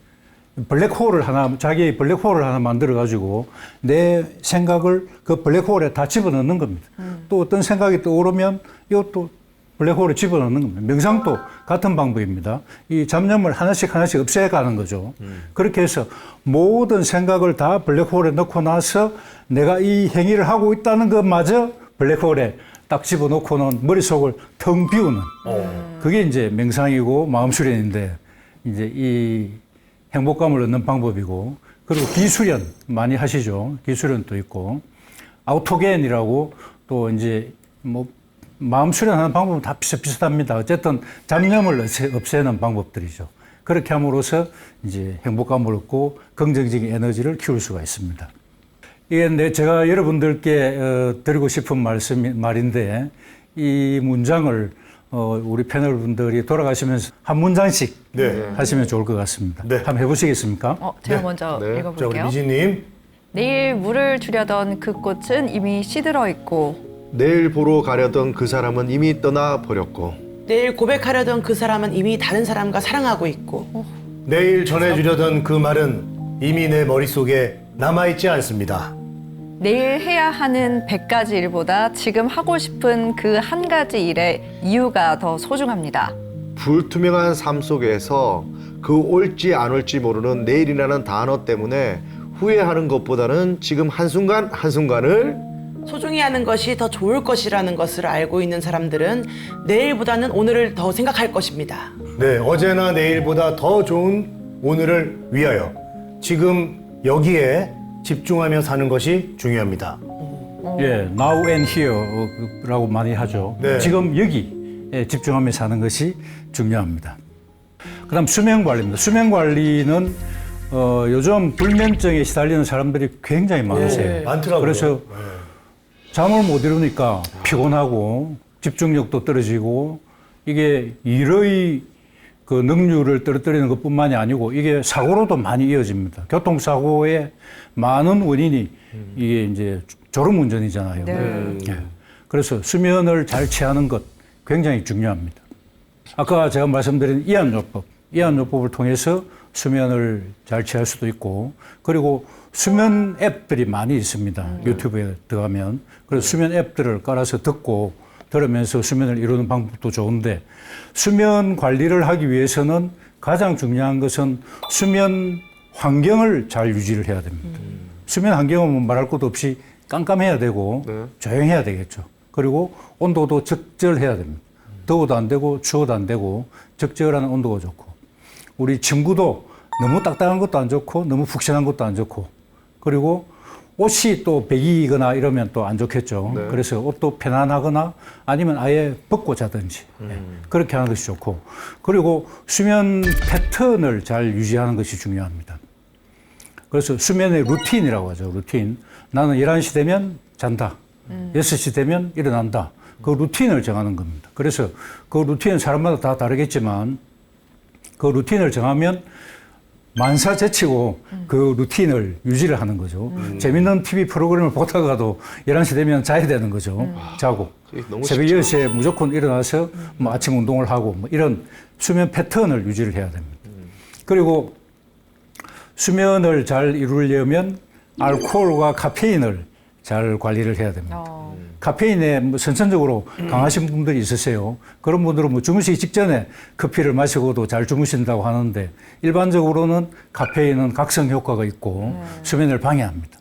블랙홀을 하나, 자기의 블랙홀을 하나 만들어가지고 내 생각을 그 블랙홀에 다 집어넣는 겁니다. 또 어떤 생각이 떠오르면 이것도 블랙홀에 집어넣는 겁니다. 명상도 같은 방법입니다. 이 잡념을 하나씩 없애가는 거죠. 그렇게 해서 모든 생각을 다 블랙홀에 넣고 나서 내가 이 행위를 하고 있다는 것마저 블랙홀에 딱 집어넣고는 머릿속을 텅 비우는 그게 이제 명상이고 마음 수련인데 이제 이 행복감을 얻는 방법이고 그리고 기수련 많이 하시죠. 기수련도 있고 아우토겐이라고 또 이제 뭐 마음 수련하는 방법은 다 비슷비슷합니다. 어쨌든 잡념을 없애는 방법들이죠. 그렇게 함으로써 이제 행복감을 얻고 긍정적인 에너지를 키울 수가 있습니다. 이게 제가 여러분들께 드리고 싶은 말인데 이 문장을 우리 패널 분들이 돌아가시면서 한 문장씩 하시면 좋을 것 같습니다. 네. 한번 해보시겠습니까? 제가 먼저 자, 우리 읽어볼게요. 미진님. 내일 물을 주려던 그 꽃은 이미 시들어 있고 내일 보러 가려던 그 사람은 이미 떠나 버렸고 내일 고백하려던 그 사람은 이미 다른 사람과 사랑하고 있고 내일 전해주려던 그 말은 이미 내 머릿속에 남아있지 않습니다. 내일 해야 하는 100가지 일보다 지금 하고 싶은 그 한 가지 일의 이유가 더 소중합니다. 불투명한 삶 속에서 그 올지 안 올지 모르는 내일이라는 단어 때문에 후회하는 것보다는 지금 한순간 한순간을 소중히 하는 것이 더 좋을 것이라는 것을 알고 있는 사람들은 내일보다는 오늘을 더 생각할 것입니다. 네, 어제나 내일보다 더 좋은 오늘을 위하여 지금 여기에 집중하며 사는 것이 중요합니다. 예, now and here라고 많이 하죠. 네. 지금 여기에 집중하며 사는 것이 중요합니다. 그다음 수면 관리입니다. 수면 관리는 요즘 불면증에 시달리는 사람들이 굉장히 많으세요. 많더라고요. 그래서 잠을 못 이루니까 피곤하고 집중력도 떨어지고 이게 일의 그 능률을 떨어뜨리는 것뿐만이 아니고 이게 사고로도 많이 이어집니다. 교통사고의 많은 원인이 이게 이제 졸음운전이잖아요. 예. 그래서 수면을 잘 취하는 것 굉장히 중요합니다. 아까 제가 말씀드린 이완요법을 통해서 수면을 잘 취할 수도 있고 그리고 수면 앱들이 많이 있습니다. 유튜브에 들어가면. 그래서 수면 앱들을 깔아서 듣고 들으면서 수면을 이루는 방법도 좋은데 수면 관리를 하기 위해서는 가장 중요한 것은 수면 환경을 잘 유지를 해야 됩니다. 수면 환경은 말할 것도 없이 깜깜해야 되고 조용해야 되겠죠. 그리고 온도도 적절해야 됩니다. 더워도 안 되고 추워도 안 되고 적절한 온도가 좋고 우리 침구도 너무 딱딱한 것도 안 좋고 너무 푹신한 것도 안 좋고 그리고 옷이 또 배기거나 이러면 또 안 좋겠죠. 그래서 옷도 편안하거나 아니면 아예 벗고 자든지 그렇게 하는 것이 좋고 그리고 수면 패턴을 잘 유지하는 것이 중요합니다. 그래서 수면의 루틴이라고 하죠. 루틴. 나는 11시 되면 잔다. 6시 되면 일어난다. 그 루틴을 정하는 겁니다. 그래서 그 루틴은 사람마다 다 다르겠지만 그 루틴을 정하면 만사제치고 그 루틴을 유지를 하는 거죠. 재밌는 TV 프로그램을 보다가도 11시 되면 자야 되는 거죠. 자고. 너무 새벽 쉽죠. 10시에 무조건 일어나서 뭐 아침 운동을 하고 뭐 이런 수면 패턴을 유지를 해야 됩니다. 그리고 수면을 잘 이루려면 알코올과 카페인을 잘 관리를 해야 됩니다. 카페인에 뭐 선천적으로 강하신 분들이 있으세요. 그런 분들은 뭐 주무시기 직전에 커피를 마시고도 잘 주무신다고 하는데 일반적으로는 카페인은 각성 효과가 있고 수면을 방해합니다.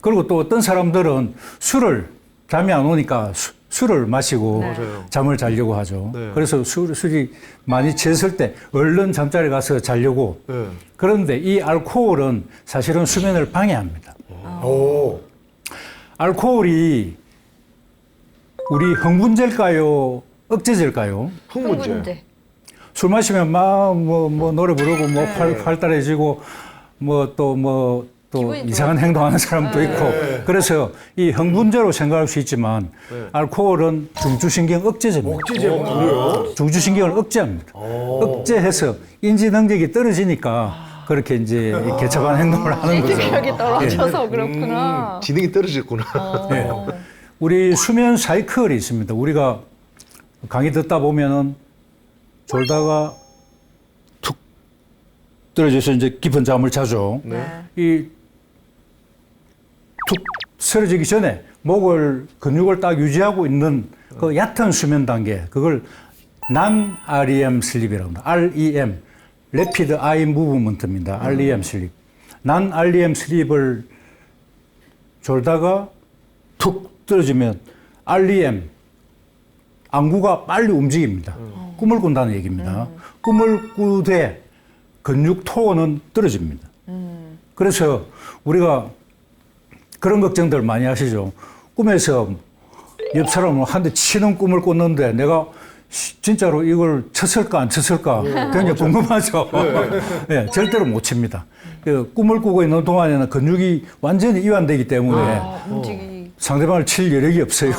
그리고 또 어떤 사람들은 술을 잠이 안 오니까 술을 마시고 잠을 자려고 하죠. 그래서 술이 많이 취했을 때 얼른 잠자리 가서 자려고. 그런데 이 알코올은 사실은 수면을 방해합니다. 오. 알코올이 우리 흥분제일까요? 억제제일까요? 흥분제. 술 마시면 막 뭐 노래 부르고 뭐 활달해지고 뭐 또 이상한 행동하는 사람도 있고 그래서 이 흥분제로 생각할 수 있지만 알코올은 중추신경 억제제입니다. 억지제군요. 중추신경을 억제합니다. 억제해서 인지 능력이 떨어지니까 그렇게 이제 개척한 행동을 하는 거죠. 인지력이 떨어져서 그렇구나. 지능이 떨어졌구나. 네. 우리 수면 사이클이 있습니다. 우리가 강의 듣다 보면은 졸다가 툭 떨어져서 이제 깊은 잠을 자죠. 이 툭 쓰러지기 전에 근육을 딱 유지하고 있는 그 얕은 수면 단계, 그걸 non-REM 슬립이라고 합니다. REM, Rapid Eye Movement입니다. REM 슬립. non-REM 슬립을 졸다가 툭 떨어지면 REM, 안구가 빨리 움직입니다. 꿈을 꾼다는 얘기입니다. 꿈을 꾸되 근육 토어는 떨어집니다. 그래서 우리가 그런 걱정들 많이 하시죠. 꿈에서 옆 사람을 한 대 치는 꿈을 꿨는데 내가 진짜로 이걸 쳤을까 안 쳤을까 굉장히 궁금하죠. 예, 절대로 못 칩니다. 그 꿈을 꾸고 있는 동안에는 근육이 완전히 이완되기 때문에 상대방을 칠 여력이 없어요.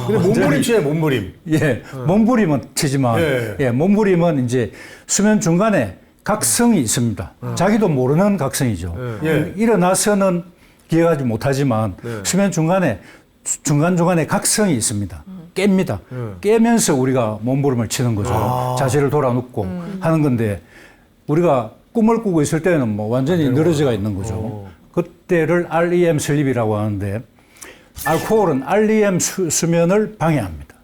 근데 몸부림 치네, 몸부림. 예, 몸부림은 치지만, 예. 몸부림은 이제 수면 중간에 각성이 있습니다. 자기도 모르는 각성이죠. 예. 일어나서는 기억하지 못하지만 수면 중간에 중간중간에 각성이 있습니다. 깹니다. 깨면서 우리가 몸부림을 치는 거죠. 자세를 돌아눕고 하는 건데 우리가 꿈을 꾸고 있을 때는 뭐 완전히 늘어져가 있는 거죠. 그때를 REM 슬립이라고 하는데 알코올은 REM 수면을 방해합니다.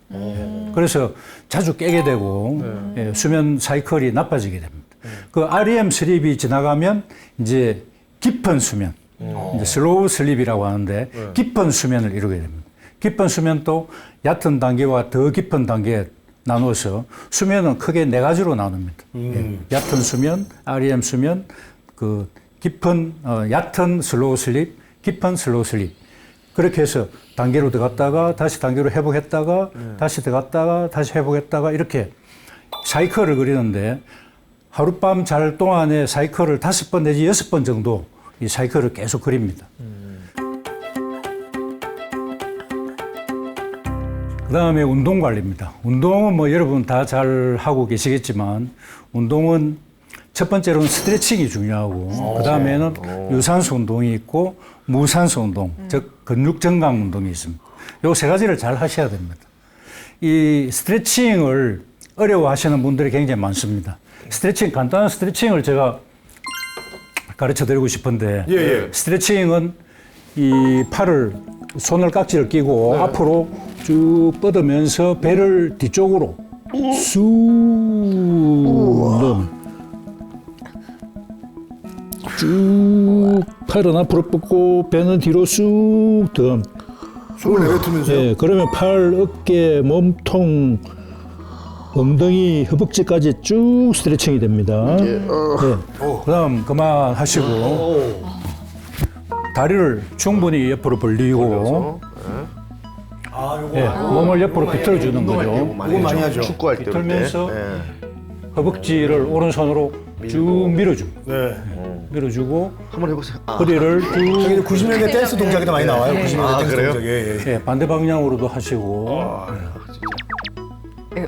그래서 자주 깨게 되고 예, 수면 사이클이 나빠지게 됩니다. 그 REM 슬립이 지나가면 이제 깊은 수면, 이제 슬로우 슬립이라고 하는데 깊은 수면을 이루게 됩니다. 깊은 수면도 얕은 단계와 더 깊은 단계에 나눠서 수면은 크게 네 가지로 나눕니다. 예, 얕은 수면, REM 수면, 그 깊은 얕은 슬로우 슬립, 깊은 슬로우 슬립. 그렇게 해서 단계로 들어갔다가 다시 단계로 회복했다가 다시 들어갔다가 다시 회복했다가 이렇게 사이클을 그리는데 하룻밤 잘 동안에 사이클을 5번 내지 6번 정도 이 사이클을 계속 그립니다. 그 다음에 운동 관리입니다. 운동은 뭐 여러분 다 잘 하고 계시겠지만 운동은 첫 번째로는 스트레칭이 중요하고 그 다음에는 유산소 운동이 있고 무산소 운동, 즉 근육 증강 운동이 있습니다. 요 세 가지를 잘 하셔야 됩니다. 이 스트레칭을 어려워하시는 분들이 굉장히 많습니다. 스트레칭, 간단한 스트레칭을 제가 가르쳐 드리고 싶은데 스트레칭은 이 팔을 손을 깍지를 끼고 앞으로 쭉 뻗으면서 배를 뒤쪽으로 쑥 넣으면 쭉 팔은 앞으로 뻗고 배는 뒤로 쑥 더. 숨을 내뱉으면서요? 예, 그러면 팔, 어깨, 몸통, 엉덩이, 허벅지까지 쭉 스트레칭이 됩니다. 그다음 그만하시고 다리를 충분히 옆으로 벌리고 몸을 옆으로 비틀어주는 거죠. 그건 많이 하죠. 축구할 때. 비틀면서 허벅지를 오른손으로 쭉 밀어줍니다. 네. 밀어주고 한번 해보세요. 허리를 쭉 저기 90년대 댄스 동작이 많이 나와요. 90년대 댄스 그래요? 동작이. 예. 예, 반대 방향으로도 하시고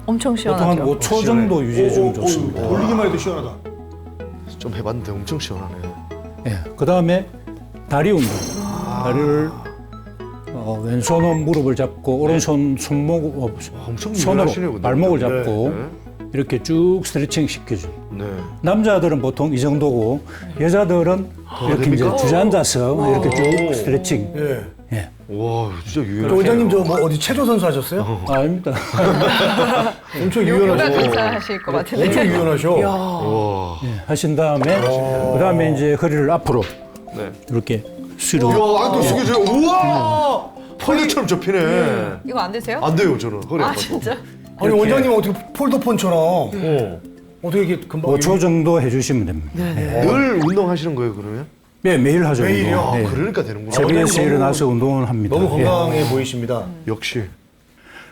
엄청 보통 한 시원하죠. 5초 정도 유지해 주면 좋습니다. 돌리기만 해도 시원하다. 좀 해봤는데 엄청 시원하네. 예, 그 다음에 다리 운동. 다리를 왼손은 무릎을 잡고 오른손 손목 엄청 손으로 유연하시네요, 근데. 발목을 잡고 네. 이렇게 쭉 스트레칭 시켜줘. 네. 남자들은 보통 이 정도고 여자들은 이렇게 이제 됩니까? 주저앉아서 이렇게 쭉 스트레칭. 예. 예. 와, 진짜 유연해. 또 원장님 저 뭐 어디 체조 선수 하셨어요? 아닙니다. 엄청 요가 유연하시고. 강사하실 것 같은데. 엄청 유연하셔. 와. 예, 하신 다음에 그다음에 이제 허리를 앞으로 네. 이렇게 숙여. 야, 또 숙여줘요. 우와! 폴더처럼 접히네. 이거 안 되세요? 안 돼요, 저는. 허리 아 아파서. 진짜? 아니 원장님 어떻게 폴더폰처럼 어떻게 이게 금방 5초 정도 해주시면 됩니다. 늘 운동하시는 거예요, 그러면? 예, 매일 하죠. 매일이요? 운동. 예. 그러니까 되는구나. 새벽에 일어나서 운동을 합니다. 너무 예. 건강해 보이십니다. 역시.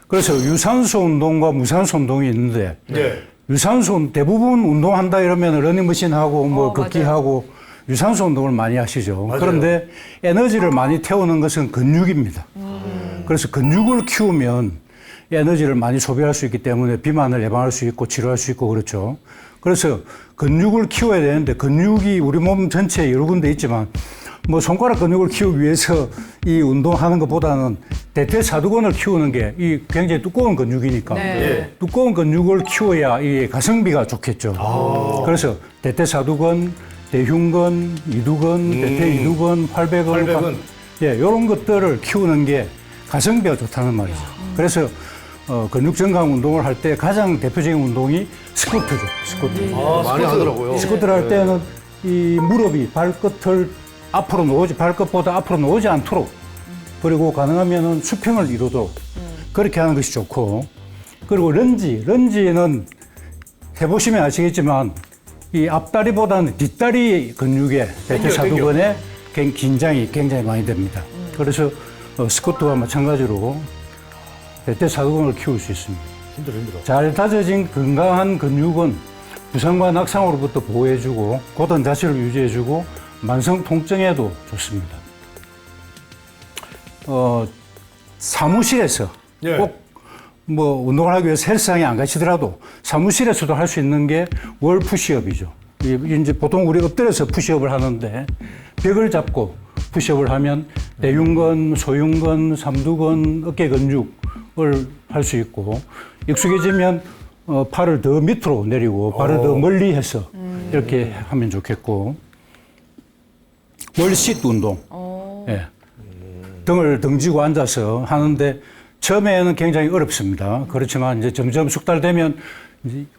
그래서 유산소 운동과 무산소 운동이 있는데 네. 유산소 대부분 운동한다 이러면 러닝머신 하고 뭐 걷기 하고 유산소 운동을 많이 하시죠. 그런데 에너지를 많이 태우는 것은 근육입니다. 그래서 근육을 키우면 에너지를 많이 소비할 수 있기 때문에 비만을 예방할 수 있고 치료할 수 있고 그렇죠. 그래서 근육을 키워야 되는데 근육이 우리 몸 전체에 여러 군데 있지만 뭐 손가락 근육을 키우기 위해서 이 운동하는 것보다는 대퇴사두근을 키우는 게 이 굉장히 두꺼운 근육이니까 두꺼운 근육을 키워야 이 가성비가 좋겠죠. 그래서 대퇴사두근, 대흉근, 이두근, 대퇴이두근, 활배근, 예, 이런 것들을 키우는 게 가성비가 좋다는 말이죠. 그래서 근육 증강 운동을 할 때 가장 대표적인 운동이 스쿼트죠. 스쿼트. 많이 하더라고요. 스쿼트를 할 때는 이 무릎이 발끝을 앞으로 놓지 발끝보다 앞으로 놓지 않도록 그리고 가능하면은 수평을 이루도록 그렇게 하는 것이 좋고 그리고 런지는 해보시면 아시겠지만 이 앞다리보다는 뒷다리 근육에 대퇴사두근에 긴장이 굉장히 많이 됩니다. 그래서 스쿼트와 마찬가지로 대퇴사두근을 키울 수 있습니다. 힘들어. 잘 다져진 건강한 근육은 부상과 낙상으로부터 보호해주고 고든 자세를 유지해주고 만성 통증에도 좋습니다. 사무실에서 예. 꼭 뭐 운동을 하기 위해서 헬스장에 안 가시더라도 사무실에서도 할 수 있는 게 월 푸시업이죠. 이제 보통 우리 엎드려서 푸시업을 하는데 벽을 잡고 푸시업을 하면 대흉근, 소흉근, 삼두근, 어깨 근육을 할 수 있고 익숙해지면 팔을 더 밑으로 내리고 발을 더 멀리 해서 이렇게 하면 좋겠고 월sit 운동. 예. 등을 등지고 앉아서 하는데 처음에는 굉장히 어렵습니다. 그렇지만 이제 점점 숙달되면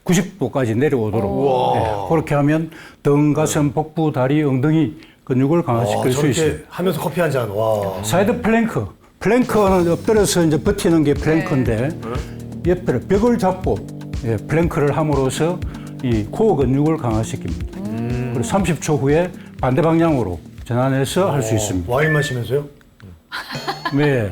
90도까지 내려오도록 그렇게 하면 등, 가슴, 복부, 다리, 엉덩이 근육을 강화시킬 수 있습니다. 하면서 커피 한 잔. 와. 사이드 플랭크. 플랭크는 엎드려서 이제 버티는 게 플랭크인데 옆으로 벽을 잡고 플랭크를 함으로써 이 코어 근육을 강화시킵니다. 그리고 30초 후에 반대 방향으로 전환해서 할 수 있습니다. 와인 마시면서요? 네.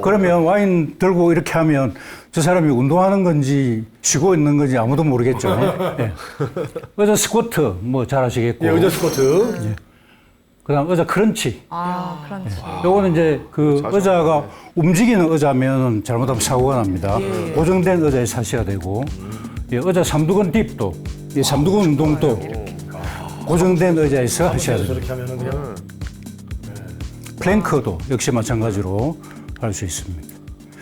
그러면 와인 들고 이렇게 하면 저 사람이 운동하는 건지 쉬고 있는 건지 아무도 모르겠죠. 네. 의자 스쿼트 뭐 잘 하시겠고. 예, 의자 스쿼트. 그다음 의자 크런치. 아, 그런지. 요거는 이제 그 의자가 움직이는 의자면 잘못하면 사고가 납니다. 고정된 의자에서 하셔야 되고, 예, 의자 삼두근 딥도, 이 삼두근 운동도 고정된 의자에서 하셔야 됩니다. 저렇게 하면은 그냥. 플랭크도 역시 마찬가지로 할 수 있습니다.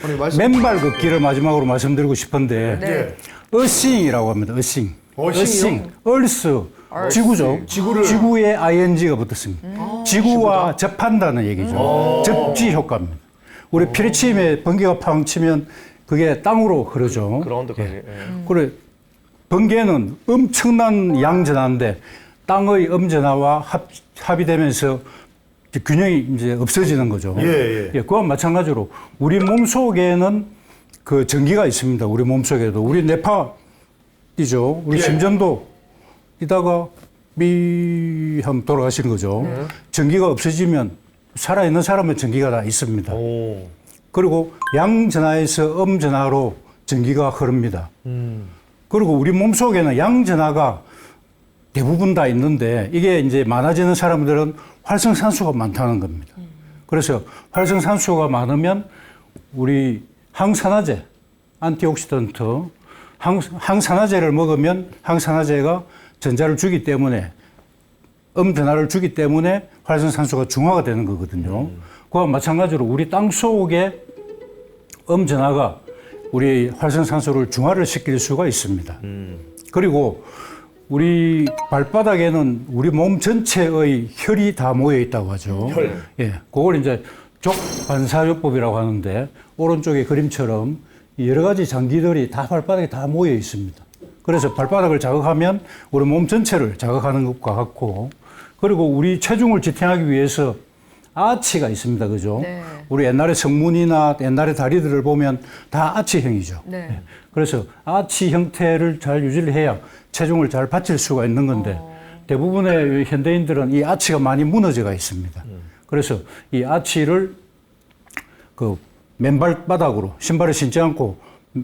아니, 말씀 맨발 걷기를 마지막으로 말씀드리고 싶은데, 네. 어싱이라고 합니다. 어싱. 어싱이요? 얼스. 지구죠. 지구에 ing가 붙었습니다. 지구와 접한다는 얘기죠. 접지 효과입니다. 우리 피리침에 번개가 팡 치면 그게 땅으로 흐르죠. 그라운드까지. 그래 번개는 엄청난 양전하인데 땅의 음전하와 합이 되면서 균형이 이제 없어지는 거죠. 예. 그와 마찬가지로 우리 몸 속에는 그 전기가 있습니다. 우리 몸 속에도 우리 뇌파이죠. 우리 심전도 이다가 미 하면 돌아가시는 거죠. 전기가 없어지면 살아있는 사람은 전기가 다 있습니다. 그리고 양전하에서 음전하로 전기가 흐릅니다. 그리고 우리 몸 속에는 양전하가 대부분 다 있는데 이게 이제 많아지는 사람들은 활성산소가 많다는 겁니다. 그래서 활성산소가 많으면 우리 항산화제, 안티옥시던트, 항산화제를 먹으면 항산화제가 전자를 주기 때문에 음전하를 주기 때문에 활성산소가 중화가 되는 거거든요. 그와 마찬가지로 우리 땅 속에 음전하가 우리 활성산소를 중화를 시킬 수가 있습니다. 그리고 우리 발바닥에는 우리 몸 전체의 혈이 다 모여 있다고 하죠. 예, 그걸 이제 족반사요법이라고 하는데 오른쪽의 그림처럼 여러 가지 장기들이 다 발바닥에 다 모여 있습니다. 그래서 발바닥을 자극하면 우리 몸 전체를 자극하는 것과 같고, 그리고 우리 체중을 지탱하기 위해서 아치가 있습니다. 그죠? 네. 우리 옛날에 성문이나 옛날에 다리들을 보면 다 아치형이죠. 네. 그래서 아치 형태를 잘 유지를 해야 체중을 잘 받칠 수가 있는 건데 대부분의 현대인들은 이 아치가 많이 무너져가 있습니다. 그래서 이 아치를 그 맨발바닥으로 신발을 신지 않고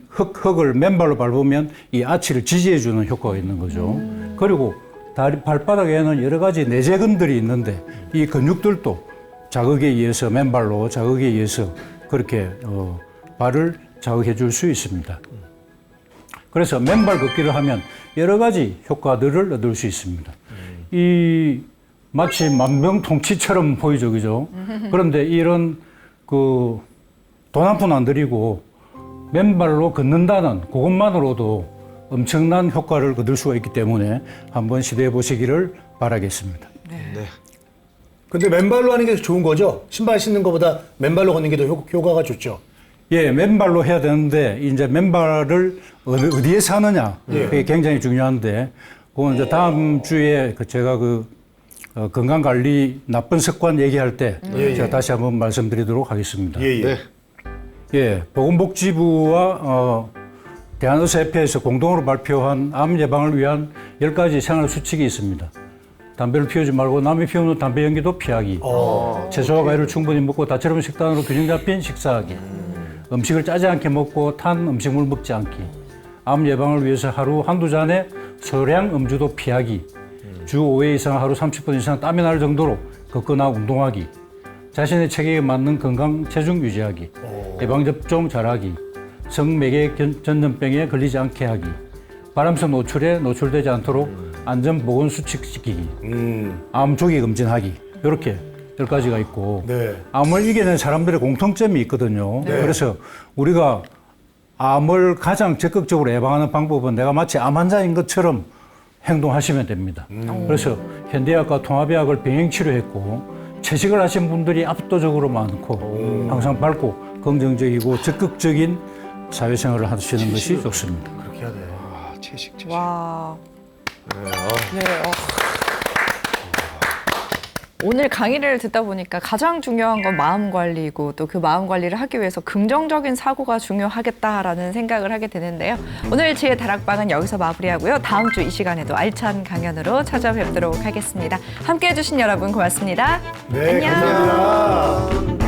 흙을 맨발로 밟으면 이 아치를 지지해주는 효과가 있는 거죠. 그리고 발바닥에는 여러 가지 내재근들이 있는데 이 근육들도 자극에 의해서 맨발로 자극에 의해서 그렇게 발을 자극해 줄 수 있습니다. 그래서 맨발 걷기를 하면 여러 가지 효과들을 얻을 수 있습니다. 이 마치 만병통치처럼 보이죠, 그죠? 그런데 이런 그 돈 한 푼 안 들이고 맨발로 걷는다는 그것만으로도 엄청난 효과를 얻을 수가 있기 때문에 한번 시도해 보시기를 바라겠습니다. 근데 맨발로 하는 게 좋은 거죠? 신발 신는 것보다 맨발로 걷는 게 더 효과가 좋죠? 예, 맨발로 해야 되는데 이제 맨발을 어디에서 하느냐 그게 굉장히 중요한데 그건 이제 다음 주에 제가 건강 관리 나쁜 습관 얘기할 때 제가 다시 한번 말씀드리도록 하겠습니다. 예, 보건복지부와 대한의사협회에서 공동으로 발표한 암 예방을 위한 10가지 생활 수칙이 있습니다. 담배를 피우지 말고 남이 피우는 담배 연기도 피하기. 채소와 과일을 충분히 먹고 다채로운 식단으로 균형 잡힌 식사하기. 음식을 짜지 않게 먹고 탄 음식물 먹지 않기, 암 예방을 위해서 하루 한두 잔의 소량 음주도 피하기, 주 5회 이상 하루 30분 이상 땀이 날 정도로 걷거나 운동하기, 자신의 체격에 맞는 건강 체중 유지하기, 예방접종 잘하기, 성매개 전염병에 걸리지 않게 하기, 바람성 노출에 노출되지 않도록 안전보건수칙 지키기, 암 조기 검진하기, 이렇게 10가지가 있고 네. 암을 이겨낸 사람들의 공통점이 있거든요. 그래서 우리가 암을 가장 적극적으로 예방하는 방법은 내가 마치 암 환자인 것처럼 행동하시면 됩니다. 그래서 현대의학과 통합의학을 병행 치료했고 채식을 하신 분들이 압도적으로 많고 항상 밝고 긍정적이고 적극적인 사회생활을 하시는 것이 좋습니다. 그렇게 해야 돼. 채식. 와. 오늘 강의를 듣다 보니까 가장 중요한 건 마음 관리고 또 그 마음 관리를 하기 위해서 긍정적인 사고가 중요하겠다라는 생각을 하게 되는데요. 오늘 지혜 다락방은 여기서 마무리하고요. 다음 주 이 시간에도 알찬 강연으로 찾아뵙도록 하겠습니다. 함께해 주신 여러분 고맙습니다. 네, 안녕. 감사합니다.